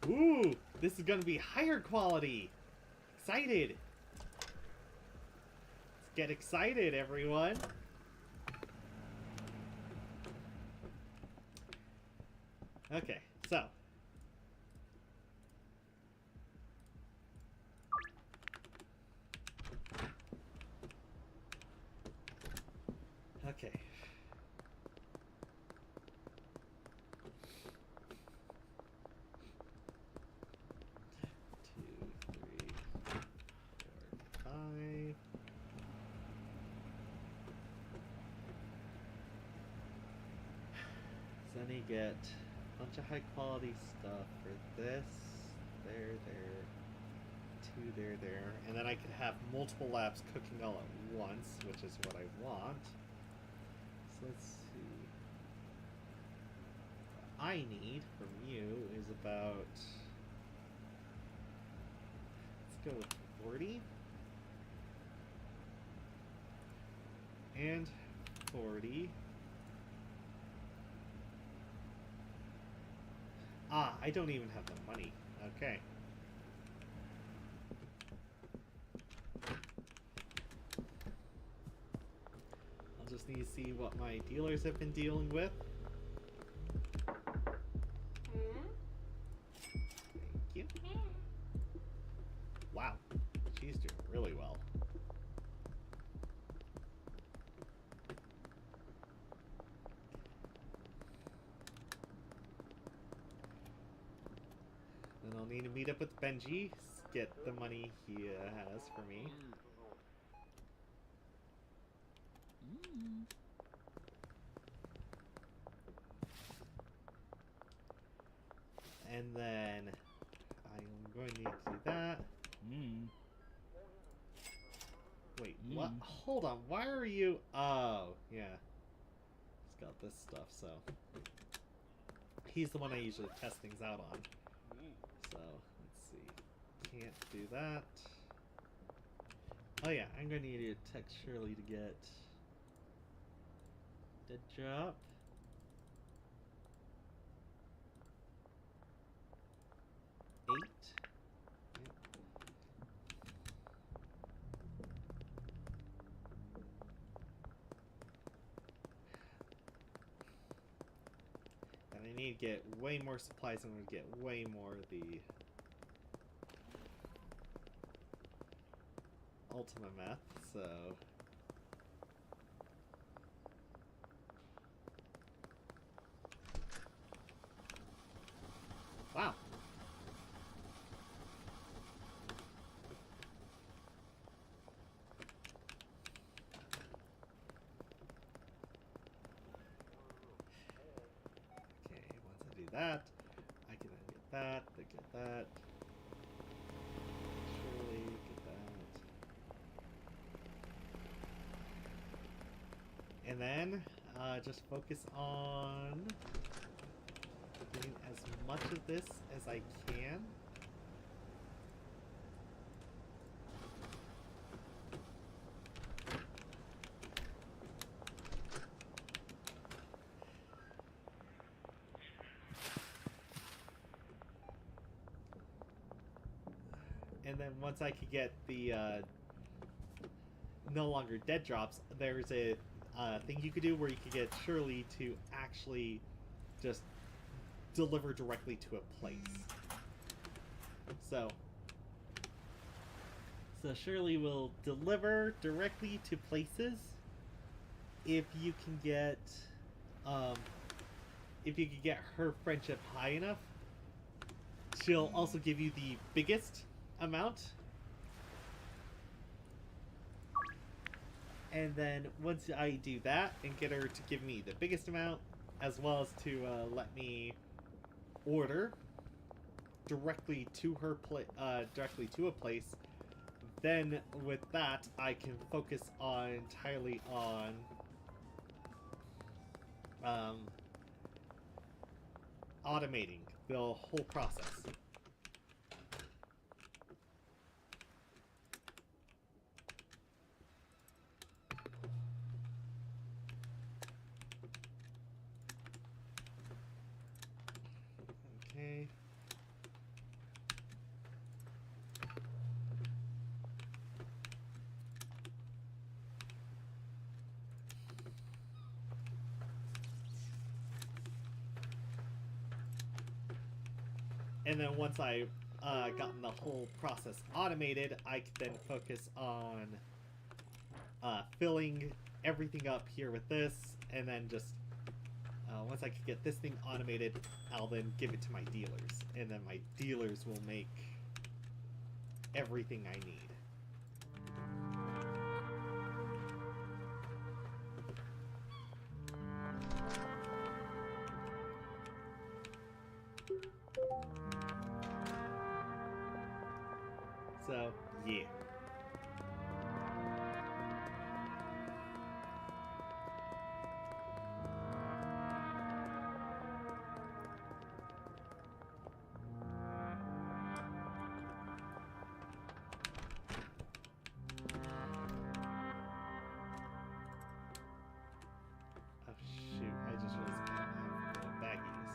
So. Ooh, this is gonna be higher quality. Excited. Let's get excited, everyone. Okay, so. Okay. Sunny get a bunch of high quality stuff for this, there, there, and then I could have multiple labs cooking all at once, which is what I want. So let's see. What I need from you is about, let's go with 40 and 40. Ah, I don't even have the money. Okay. I'll just need to see what my dealers have been dealing with. Thank you. Wow, she's doing really well. Then I'll need to meet up with Benji, get the money he has for me. And then I'm going to need to do that. Wait, what? Hold on, why are you... Oh, yeah. He's got this stuff, so... He's the one I usually test things out on. So, let's see. Can't do that. Oh yeah, I'm going to need to text Shirley to get... Dead drop. I need to get way more supplies. I'm going to get way more of the Ultima meth, so... Wow! Okay, once I do that, I can then get that, then get that. Surely get that. And then, just focus on getting as much of this as I can. and then once I could get the no longer dead drops, there's a thing you could do where you could get Shirley to actually just deliver directly to a place. So Shirley will deliver directly to places if you can get her friendship high enough. She'll also give you the biggest amount. And then once I do that and get her to give me the biggest amount, as well as to let me order directly to her directly to a place, then with that I can focus entirely on automating the whole process. Okay. And then once I gotten the whole process automated, I can then focus on filling everything up here with this, and then just once I can get this thing automated, I'll then give it to my dealers, and then my dealers will make everything I need. So, yeah. Oh shoot, I just realized I don't have baggies.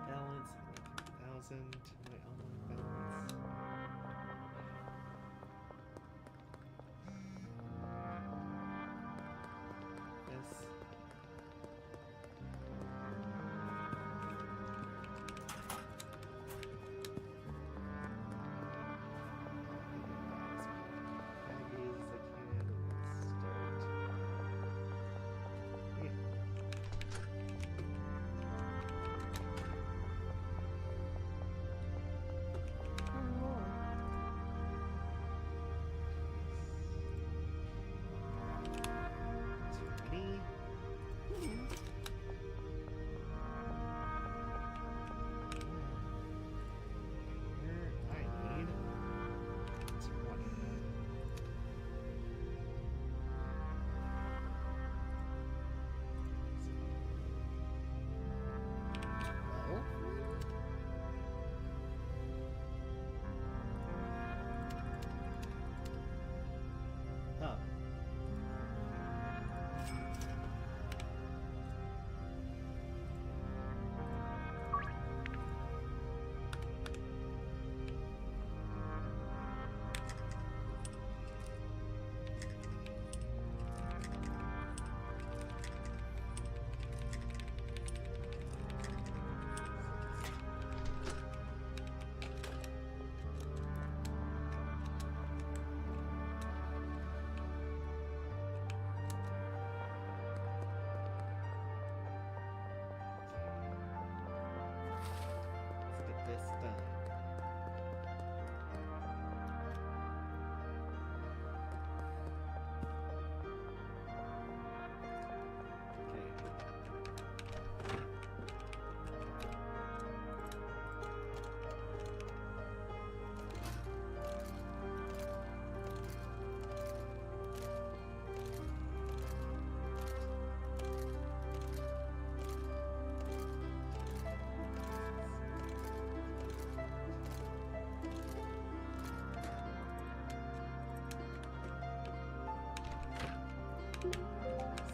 Balance, 1,000 to my online balance. This.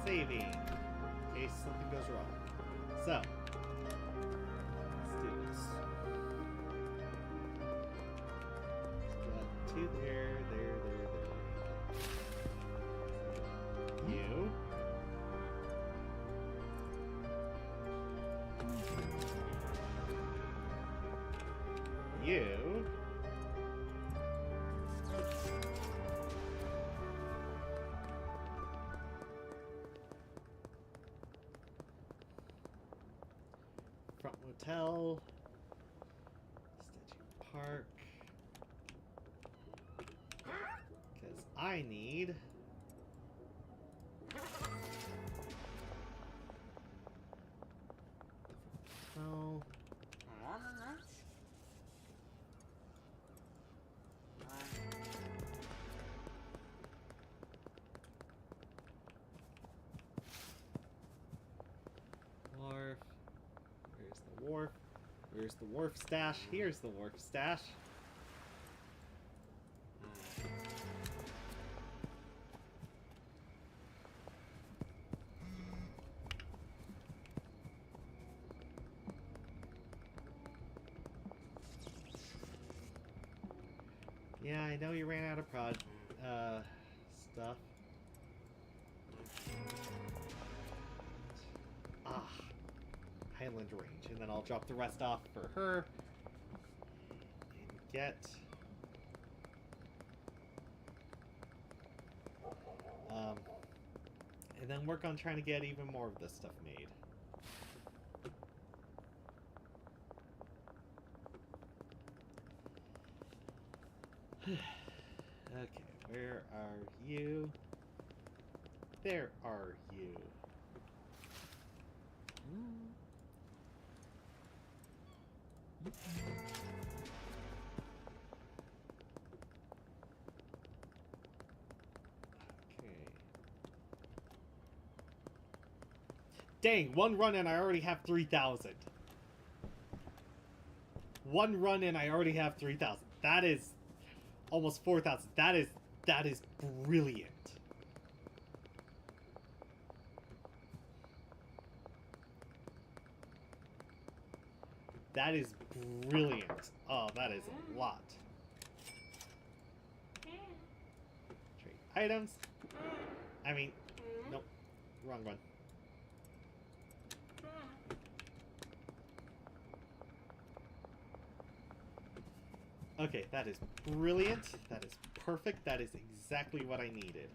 saving in case something goes wrong. So, let's do this. Got two there. You. You. Front Motel. Statue Park. Because I need... Oh. Wharf. Where's the wharf? Where's the wharf stash? Here's the wharf stash. Yeah, I know you ran out of stuff. Ah, Highland Range, and then I'll drop the rest off for her. And get... and then work on trying to get even more of this stuff made. Okay, where are you? There are you. Okay. Dang, one run and I already have 3,000. One run and I already have 3,000. That is almost 4,000. That is brilliant. That is brilliant. Oh, that is a lot. Trade items. I mean, nope. Wrong one. Okay, that is brilliant. That is perfect. That is exactly what I needed.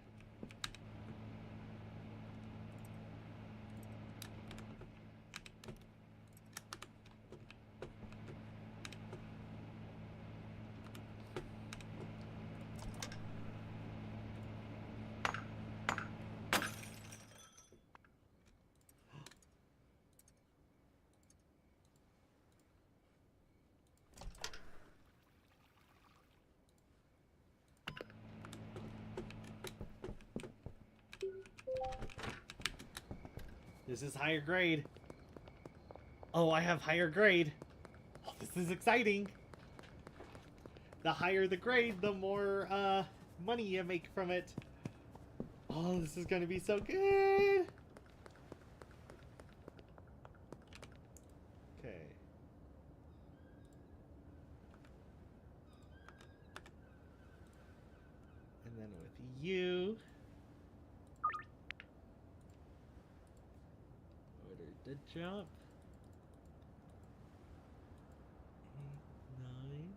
This is higher grade. Oh, I have higher grade. Oh, this is exciting. The higher the grade, the more money you make from it. Oh, this is gonna be so good. Okay. And then with you. The jump. 8, 9.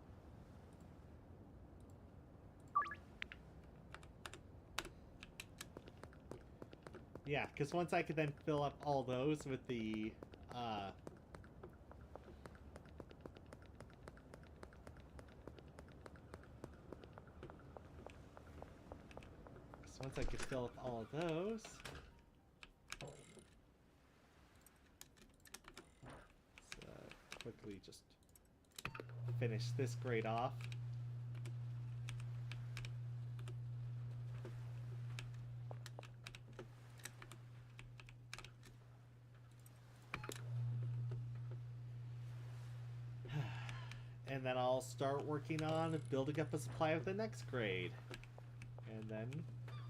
Yeah, because once I could then fill up all those with the once I could fill up all of those. Quickly just finish this grade off. And then I'll start working on building up a supply of the next grade. And then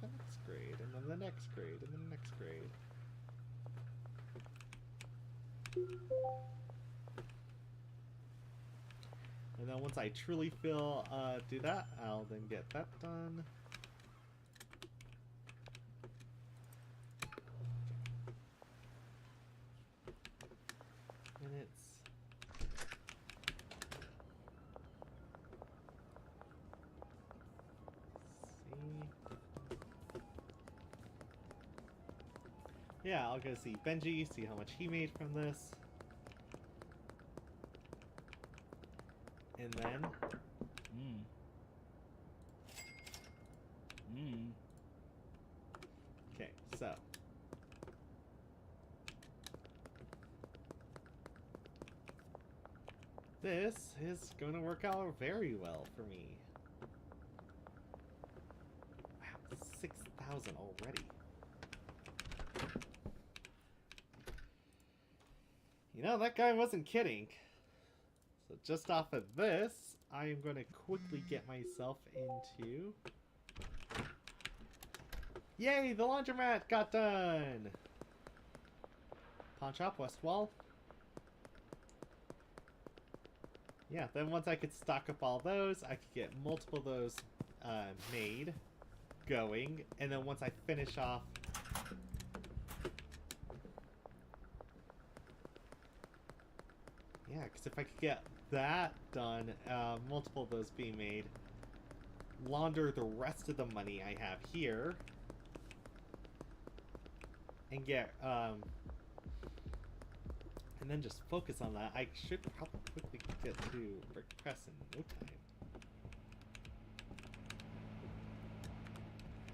the next grade, and then the next grade, and then the next grade. And then once I truly feel do that, I'll then get that done. And it's yeah, I'll go see Benji, see how much he made from this. And then... Okay, so... This is going to work out very well for me. Wow, 6,000 already. You know, that guy wasn't kidding. So just off of this, I am going to quickly get myself into... Yay, the laundromat got done! Pawn shop, West Wall. Yeah, then once I could stock up all those, I could get multiple of those made, going, and then once I finish off... Yeah, because if I could get that done, multiple of those being made, launder the rest of the money I have here, and get, and then just focus on that, I should probably quickly get to brick press in no time.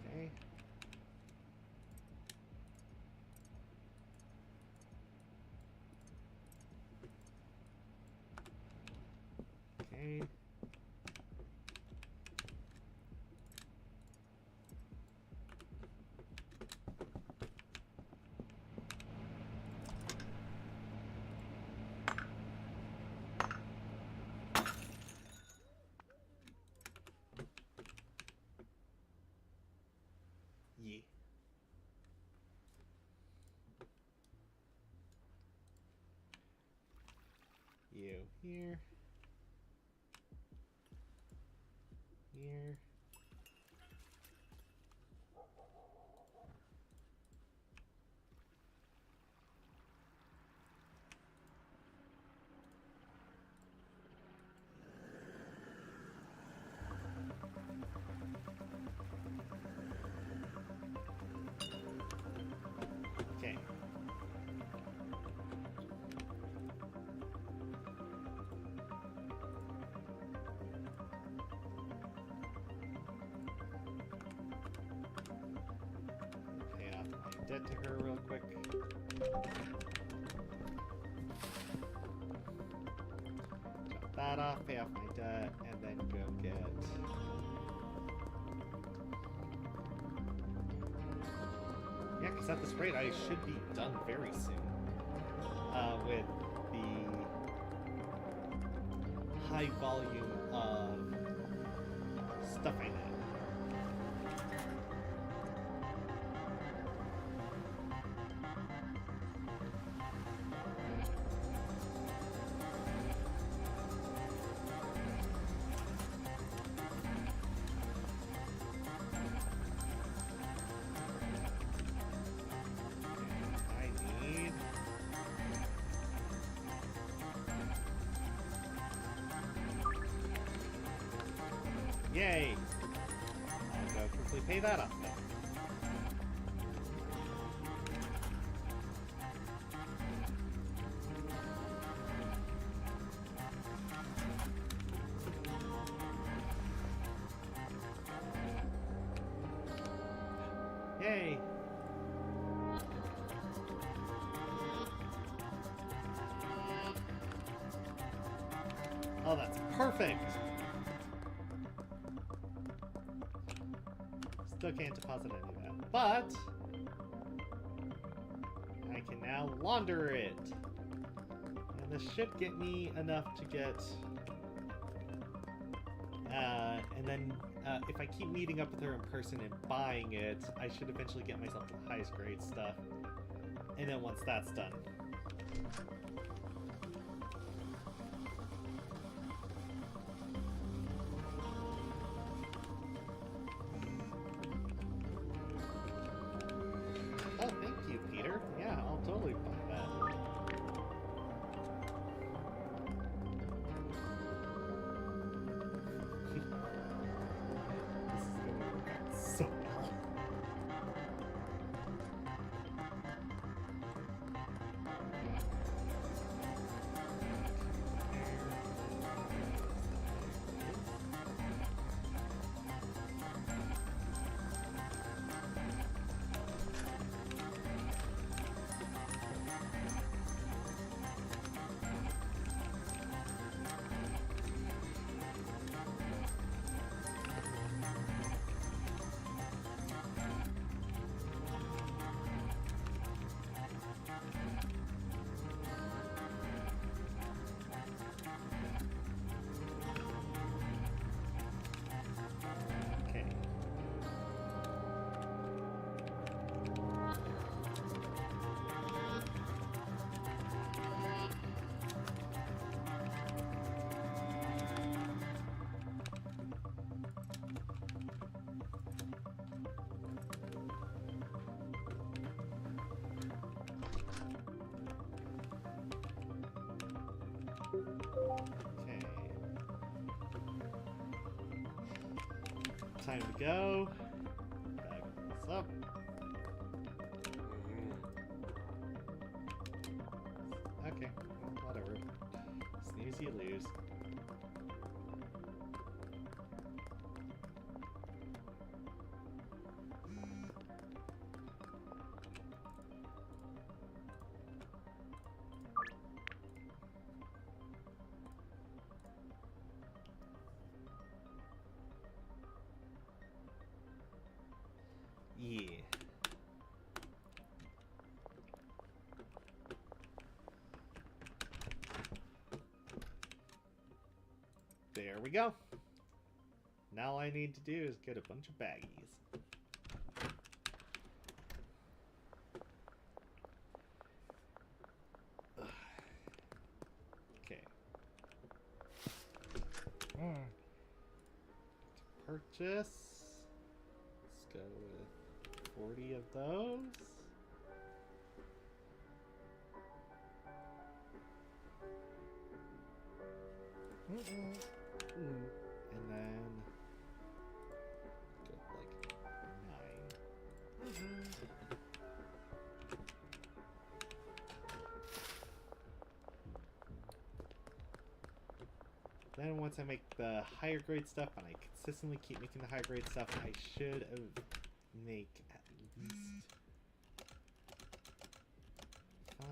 Okay. Okay. Yeah. You here. Here. Okay. Pay off my debt to her real quick. Chop that off, pay off my debt, and then go get... Yeah, because at this rate, I should be done very soon with the high volume of stuff I need. Yay! I'll go quickly pay that off then. Yay! Oh, that's perfect! Still can't deposit any of that, but I can now launder it. And this should get me enough to get, and then if I keep meeting up with her in person and buying it, I should eventually get myself the highest grade stuff. And then once that's done... Oh, thank you, Peter. Yeah, I'll totally buy that. This is gonna work out so well. Okay. Okay. Time to go. Bag this up. Okay, whatever. Snooze, you lose. Yeah. There we go. Now all I need to do is get a bunch of baggies. Okay. To purchase. Let's go with 40 of those. And then go like 9. Then once I make the higher grade stuff and I consistently keep making the higher grade stuff, I should make at least 5.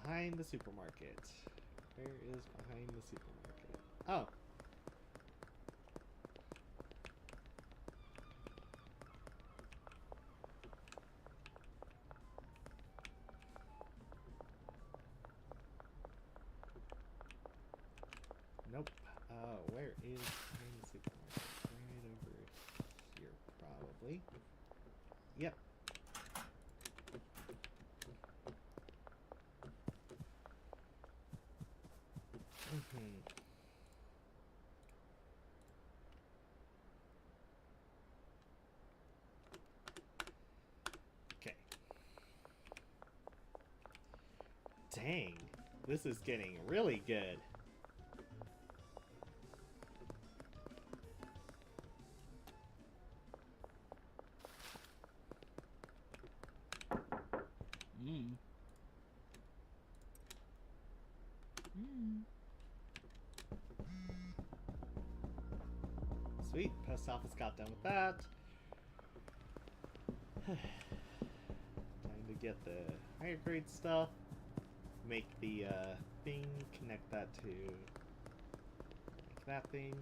'Behind the supermarket. Where is behind the supermarket? Oh. Nope. Where is behind the supermarket? Right over here, probably. Yep. Dang, this is getting really good. Sweet, post office got done with that. Time to get the higher grade stuff. Make the thing, connect that to make that thing.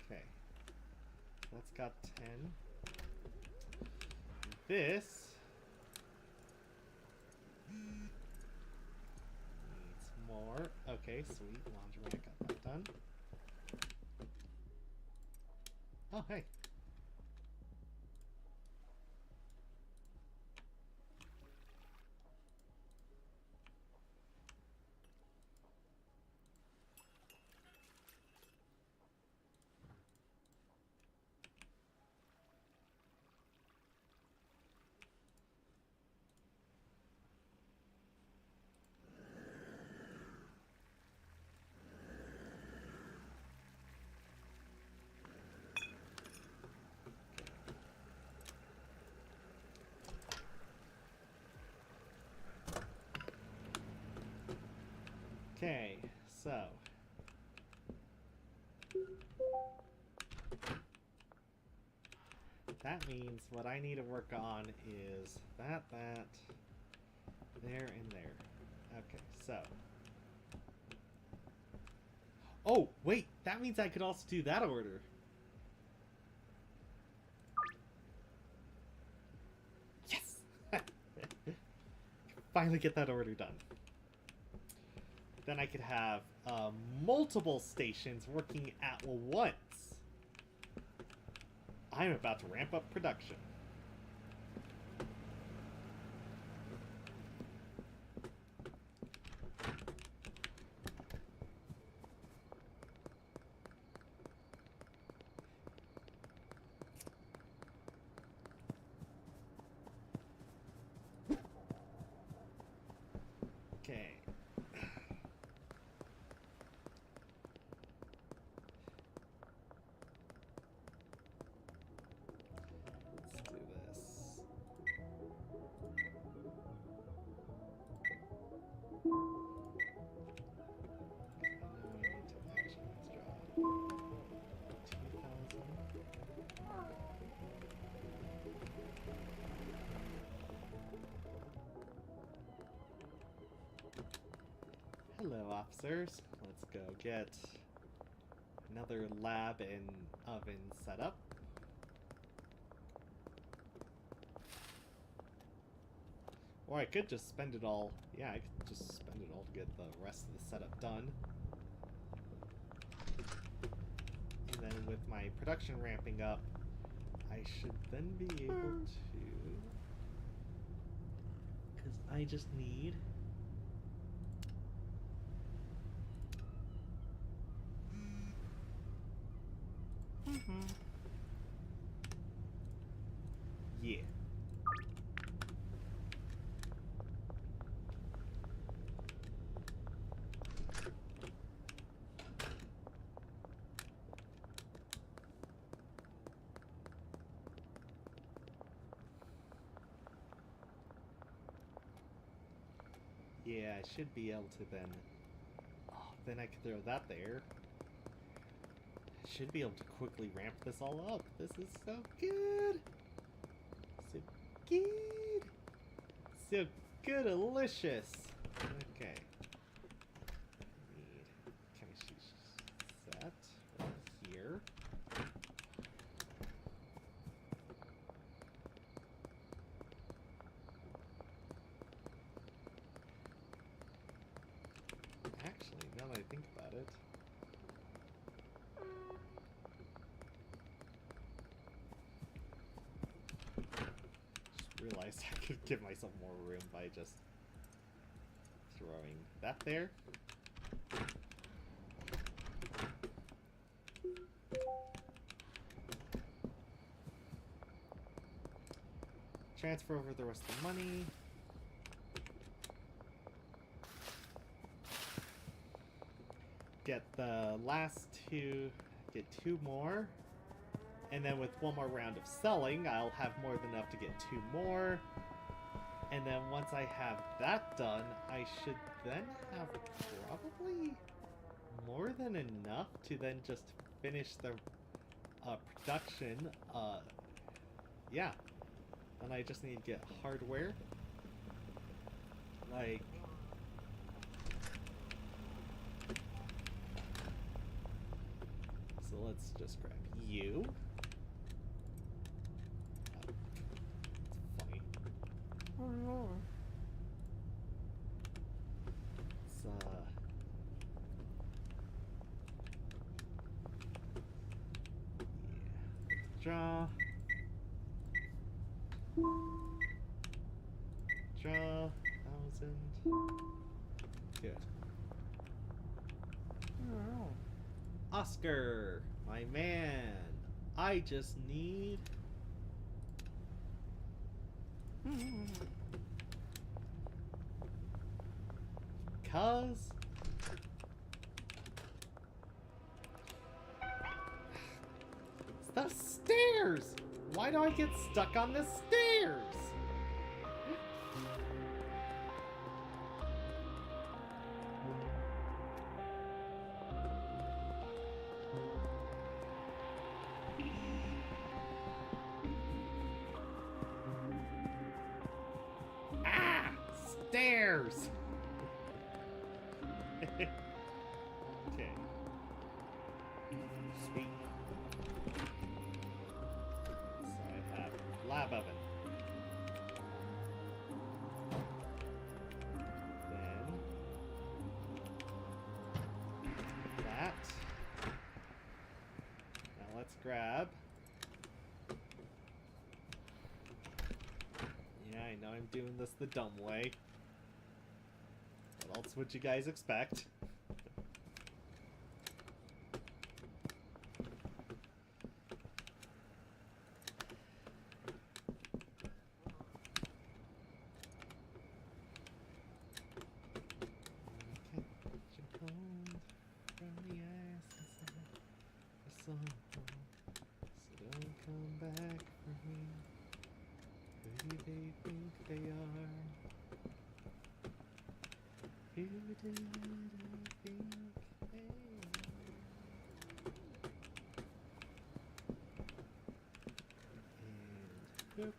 Okay, that's got 10. This needs more. Okay, sweet. Laundromat got that done. Oh, hey. Okay, so that means what I need to work on is that, there, and there. Okay, so. Oh, wait, that means I could also do that order. Yes! Finally get that order done. Then I could have multiple stations working at once. I'm about to ramp up production. Okay. Let's do this. I need to actually withdraw 2,000. Hello, officers. Let's go get another lab and oven set up. Or I could just spend it all. Yeah, I could just spend it all to get the rest of the setup done. And then with my production ramping up, I should then be able to... Because I just need... Yeah. Yeah, I should be able to then... Oh, then I could throw that there. I should be able to quickly ramp this all up. This is so good! So good! So good, delicious! Okay. Need chemistry set right here. Actually, now that I think about it, just realized I could give myself more room by just throwing that there. transfer over the rest of the money. Get the last two, get 2 more. And then with 1 more round of selling, I'll have more than enough to get 2 more. And then once I have that done, I should then have probably more than enough to then just finish the production. Yeah. Then I just need to get hardware. Like... So let's just grab you. It's funny. It's, yeah. Draw 1,000. Good. Oscar, my man. I just need... Cuz... It's the stairs! Why do I get stuck on the stairs? Stairs! Okay. Sweet. So I have lab oven. Then that. Now let's grab. Yeah, I know I'm doing this the dumb way. What else would you guys expect? Boop.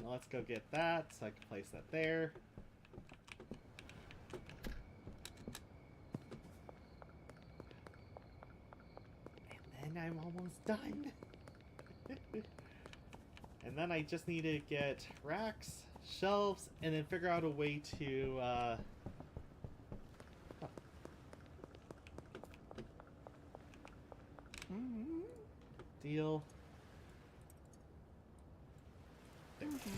Now let's go get that so I can place that there. And then I'm almost done. And then I just need to get racks, shelves, and then figure out a way to deal. There. Okay,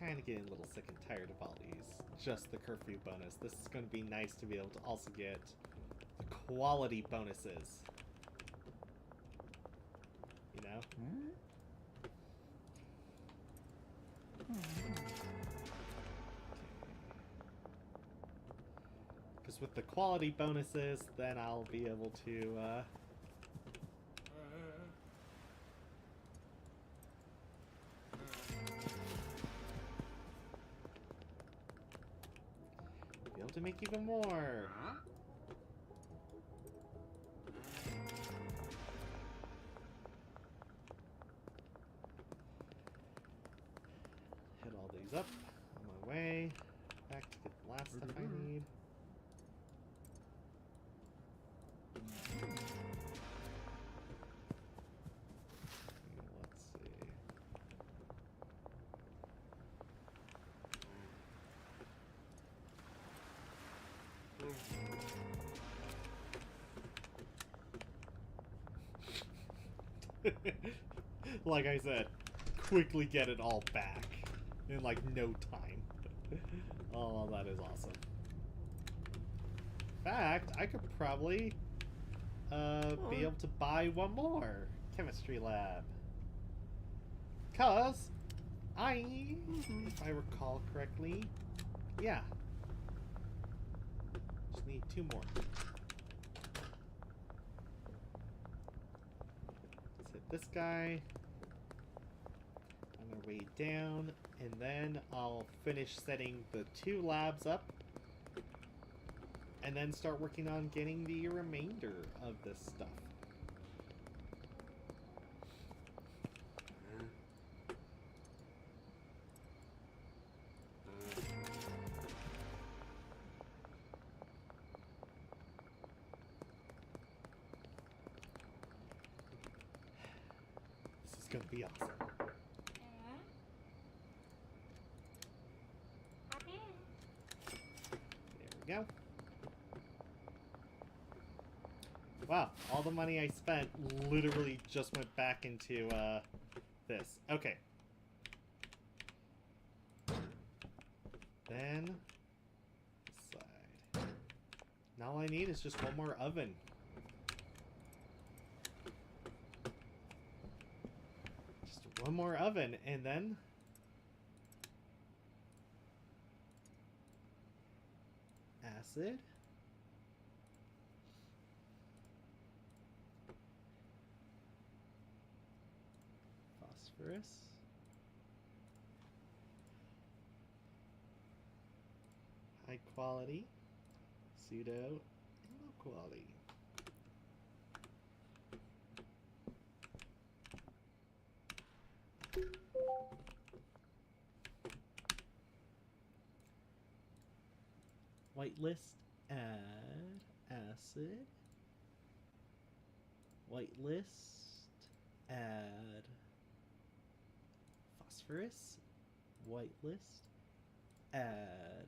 kind of getting a little sick and tired of all these. Just the curfew bonus. This is going to be nice to be able to also get the quality bonuses. You know? Because with the quality bonuses, then I'll be able to, be able to make even more. Hit all these up on my way. Back to get the last stuff I need. Like I said, quickly get it all back. in like no time. Oh, that is awesome. In fact, I could probably be able to buy one more chemistry lab. Cause if I recall correctly, yeah. Just need 2 more. Let's hit this guy on our way down, and then I'll finish setting the 2 labs up, and then start working on getting the remainder of this stuff. This is gonna be awesome. There we go. Wow, all the money I spent literally just went back into this. Okay. Then this side. Now all I need is just one more oven. Just one more oven, and then acid. Phosphorus. High quality. Pseudo. And low quality. Whitelist, add acid. Whitelist, add phosphorus. Whitelist, add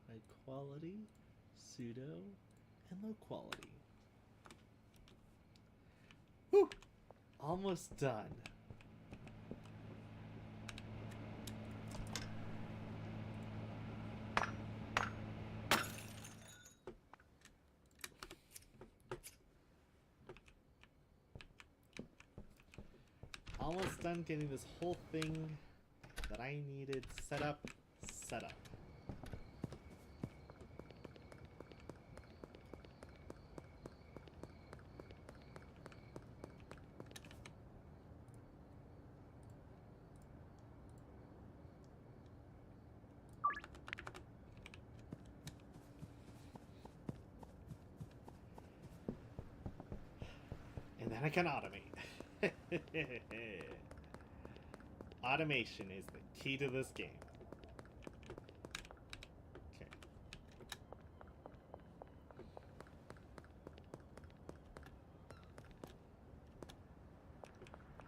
high quality, pseudo, and low quality. Whew! Almost done. Almost done getting this whole thing that I needed set up. And then I can automate. Automation is the key to this game. Okay.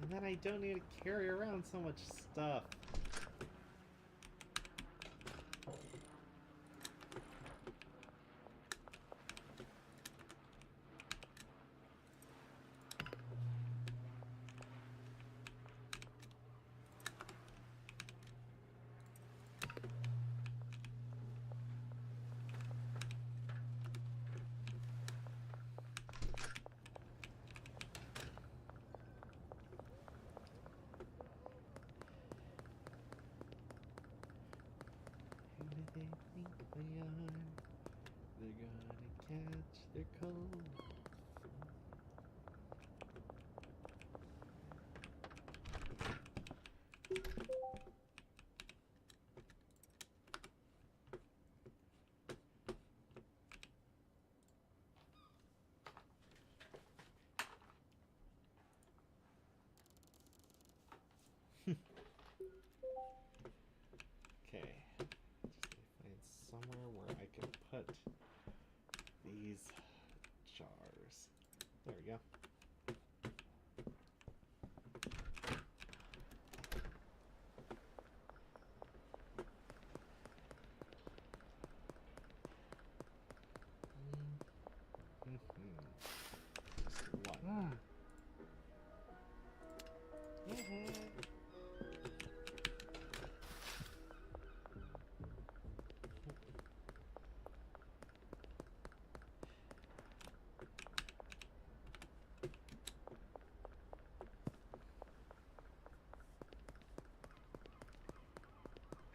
And then I don't need to carry around so much stuff. Who do they think they are? They're gonna catch their cold. Okay. Just need to find somewhere where I can put these jars. There we go. Just one.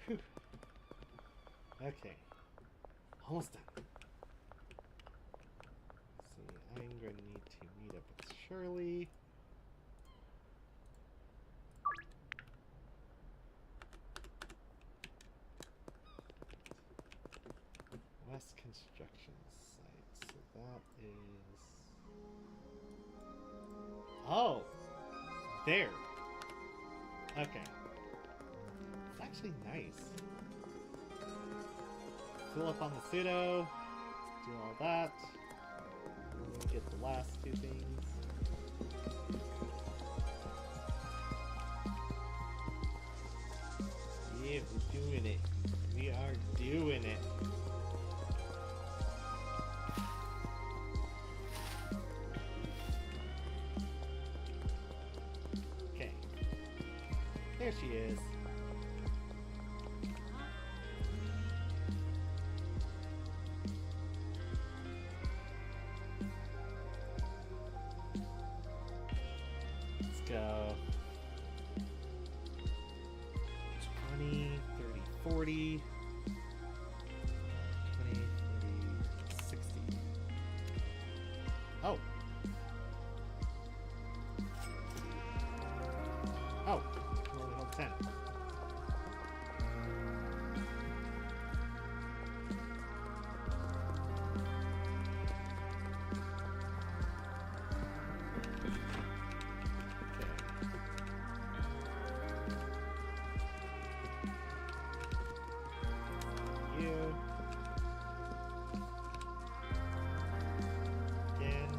Whew. Okay. Almost done. See, I'm going to need to meet up with Shirley. West construction site. So that is... Oh! There! Okay. It's actually nice. Fill up on the pseudo. Do all that. Get the last two things. Yeah, we're doing it. We are doing it. Okay. There she is. Let's go. 20, 30, 40. 20, 40, 60. Oh. Oh. We only hold 10. You. Again.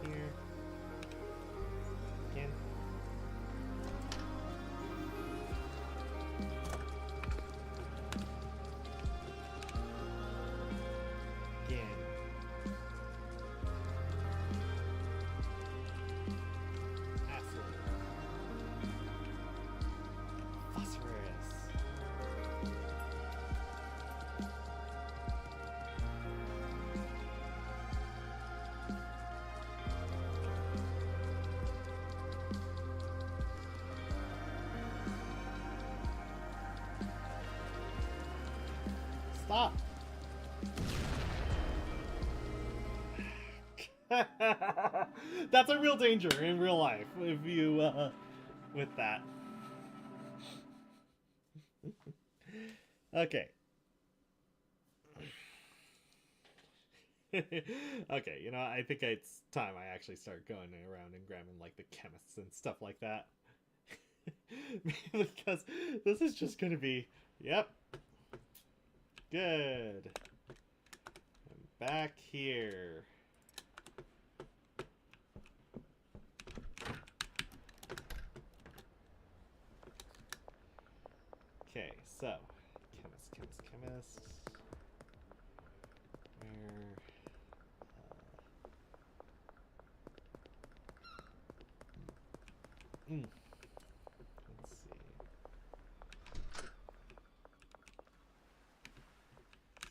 You here. Again. Again. Asshole. Phosphorus. Stop. That's a real danger in real life if you with that. Okay. Okay, you know, I think it's time I actually start going around and grabbing like the chemists and stuff like that. Because this is just gonna be, yep. Good. I'm back here. Okay, so chemist. Where? Let's see.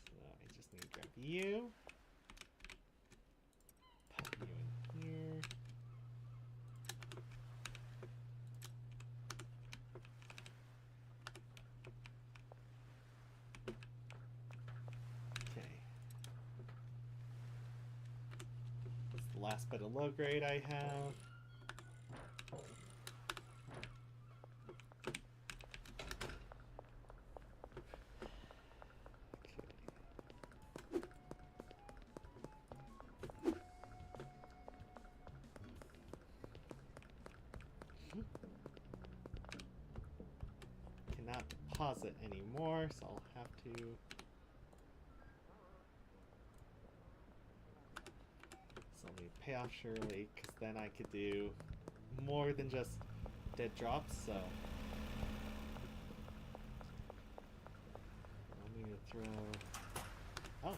So I just need to grab you. Put you in here. Okay. That's the last bit of low grade I have. Cannot deposit anymore, so I'll have to. So let me pay off Shirley, because then I could do more than just dead drops, so. throw... Oh.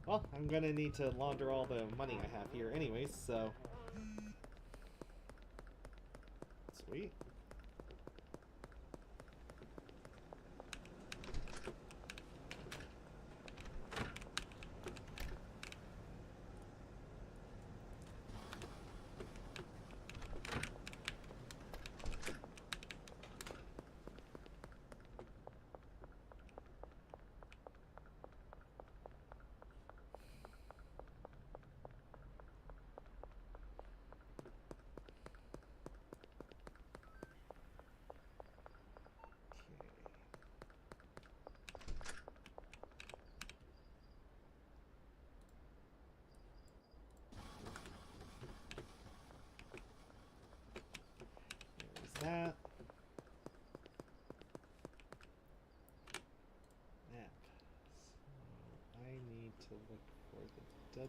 Well, I'm gonna need to launder all the money I have here anyways, so... Sweet. That. Map. So I need to look for the dead.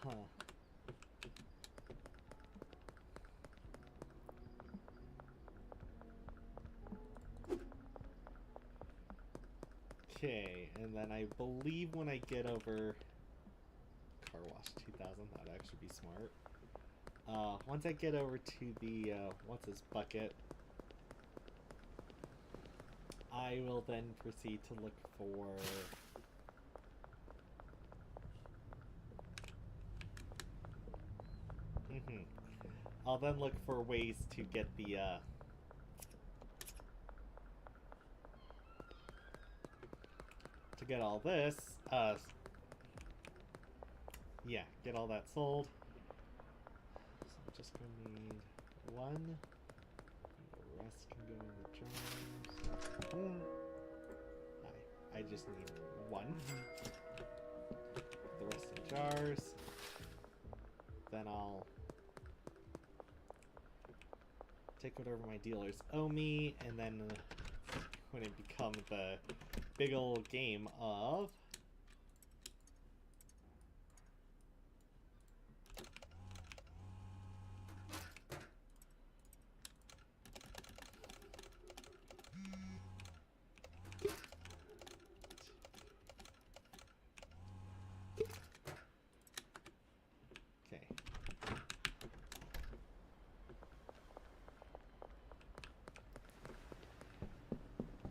Huh. Okay, and then I believe when I get over Car Wash 2000, that'd actually be smart. Once I get over to the, what's this bucket, I will then proceed to look for... I'll then look for ways to get the, to get all this, yeah, get all that sold. So I'm just gonna need one. The rest can go in the jars. I just need one. The rest in jars. Then I'll take whatever my dealers owe me, and then when it becomes the big old game of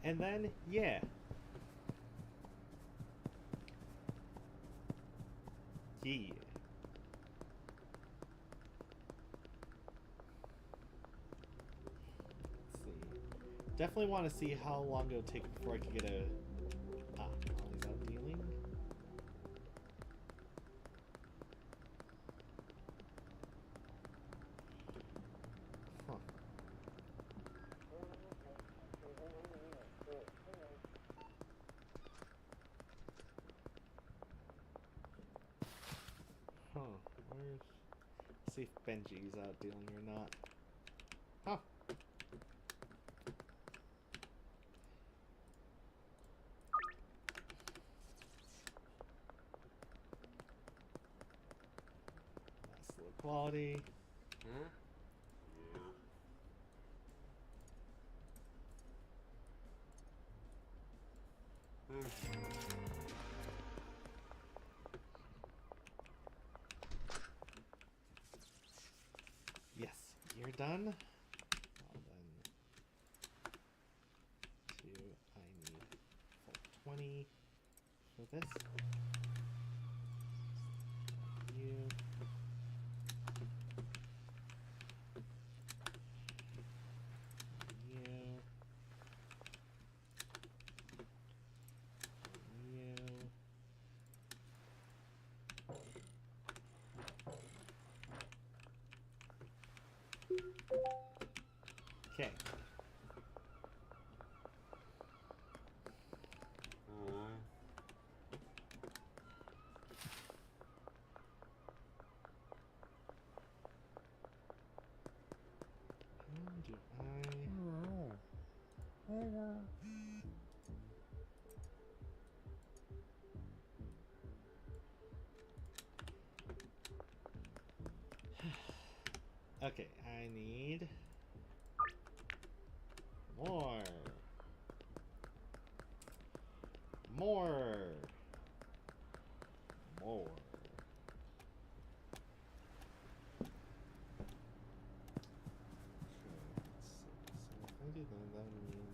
and then, yeah. Yeah. Let's see. Definitely want to see how long it'll take before I can get a... Ah, Ollie's out dealing. Huh. Huh, where's... See if Benji's out dealing or not. Huh. Nice low quality. Yes, you're done. Well then, I need full 20 for this. You. You. Okay. Okay, I need more. More. More. So if I do that, that would mean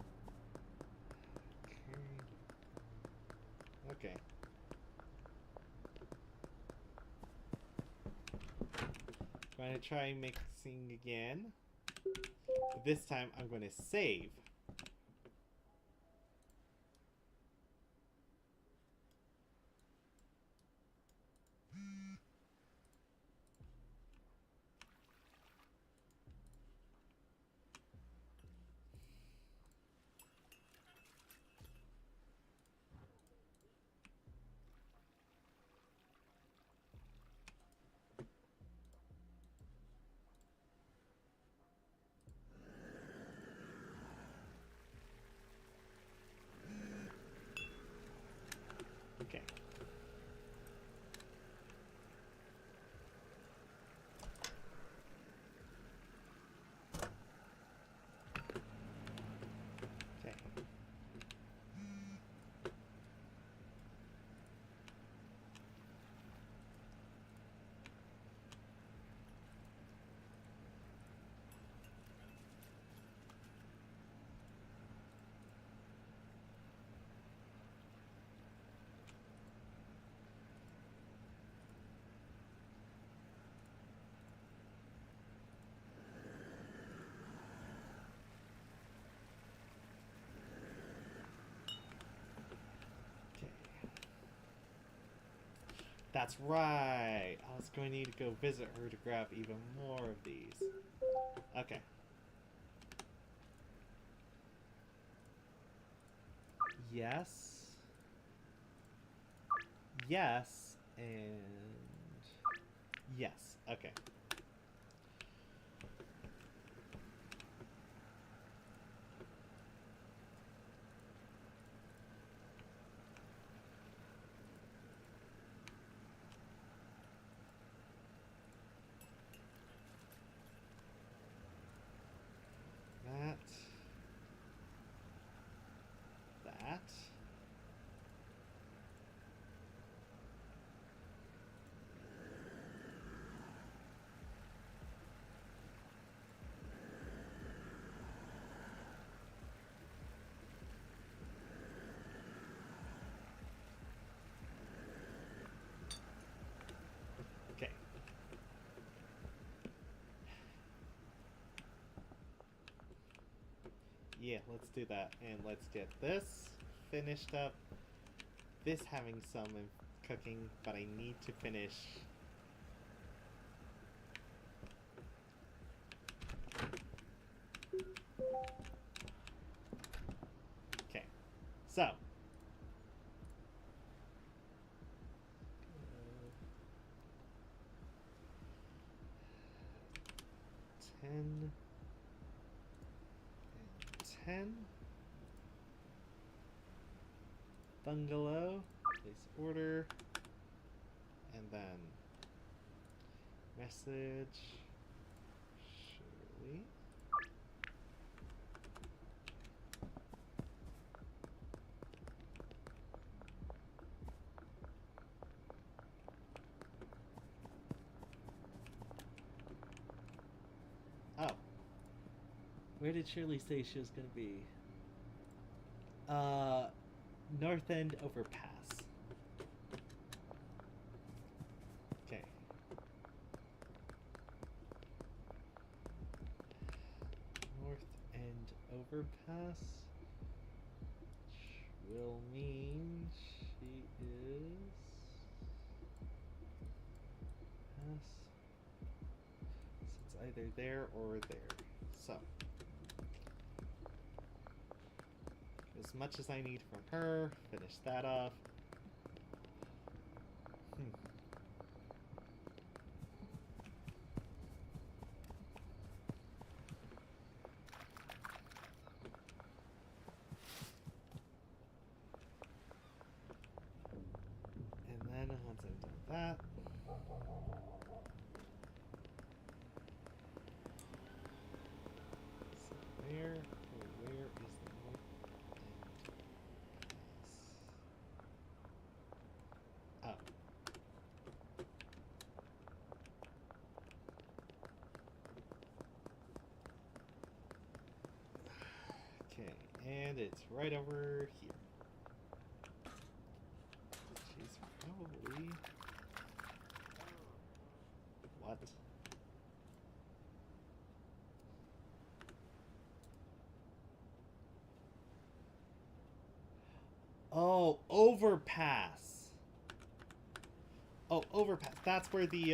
okay. I'm gonna try mixing again. But this time I'm gonna save. Okay. Okay. That's right! I was going to need to go visit her to grab even more of these. Okay. Yes. Yes. And... yes. Okay. That. That. Okay. Yeah, let's do that. And let's get this finished up. This having some cooking, but I need to finish. Okay. So. 10. 10. Bungalow. Place order. And then message. Shirley. Oh. Where did Shirley say she was gonna be? North End Overpass. Okay. North End Overpass. Which will mean she is... pass. So it's either there or there. So. As much as I need from her, finish that off. And then once I've done that, And it's right over here. Which is probably... What? Oh, overpass. Oh, overpass. That's where the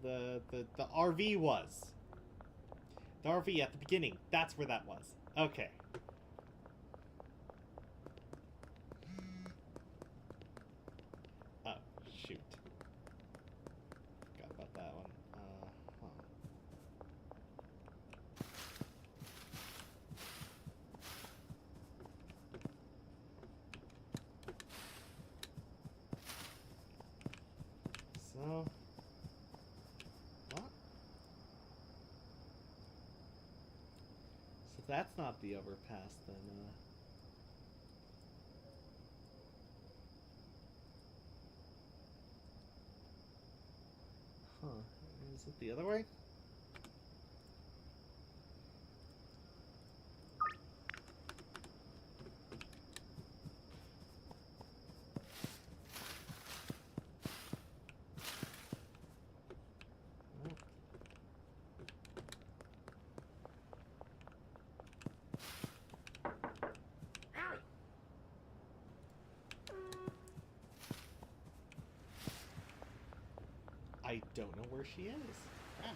the RV was. The RV at the beginning. That's where that was. Okay. Oh, shoot. Forgot about that one. Huh. So... What? So that's not the overpass then, Huh. Is it the other way? Oh. I don't know where she is. Crap.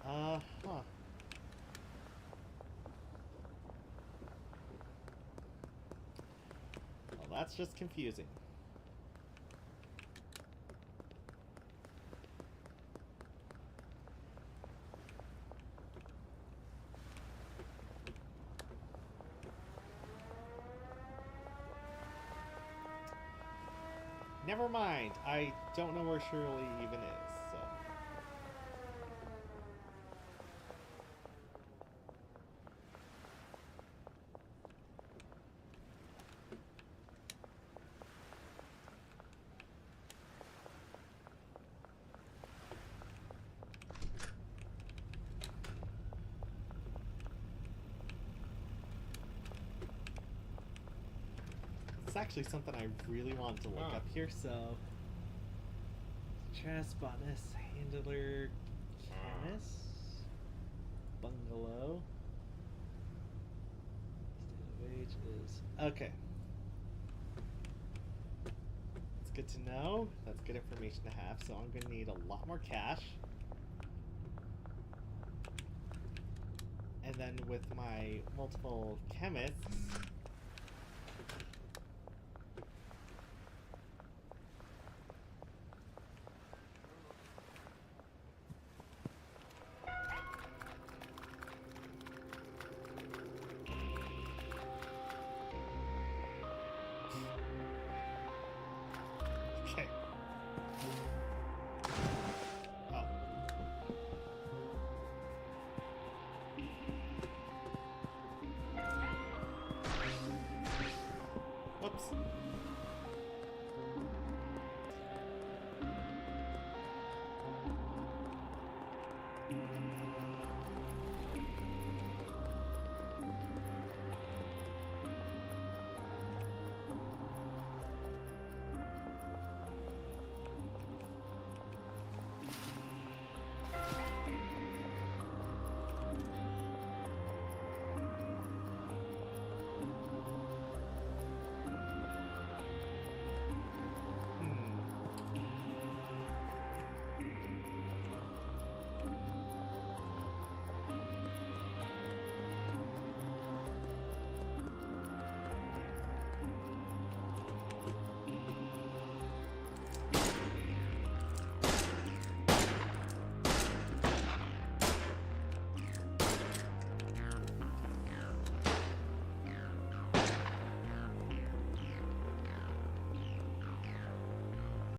Huh. Well, that's just confusing. Never mind. I don't know where Shirley even is, so... It's actually something I really wanted to look up here, so... Trash, botanist, handler, chemist, bungalow. State of age is... Okay. It's good to know. That's good information to have, so I'm gonna need a lot more cash. And then with my multiple chemists...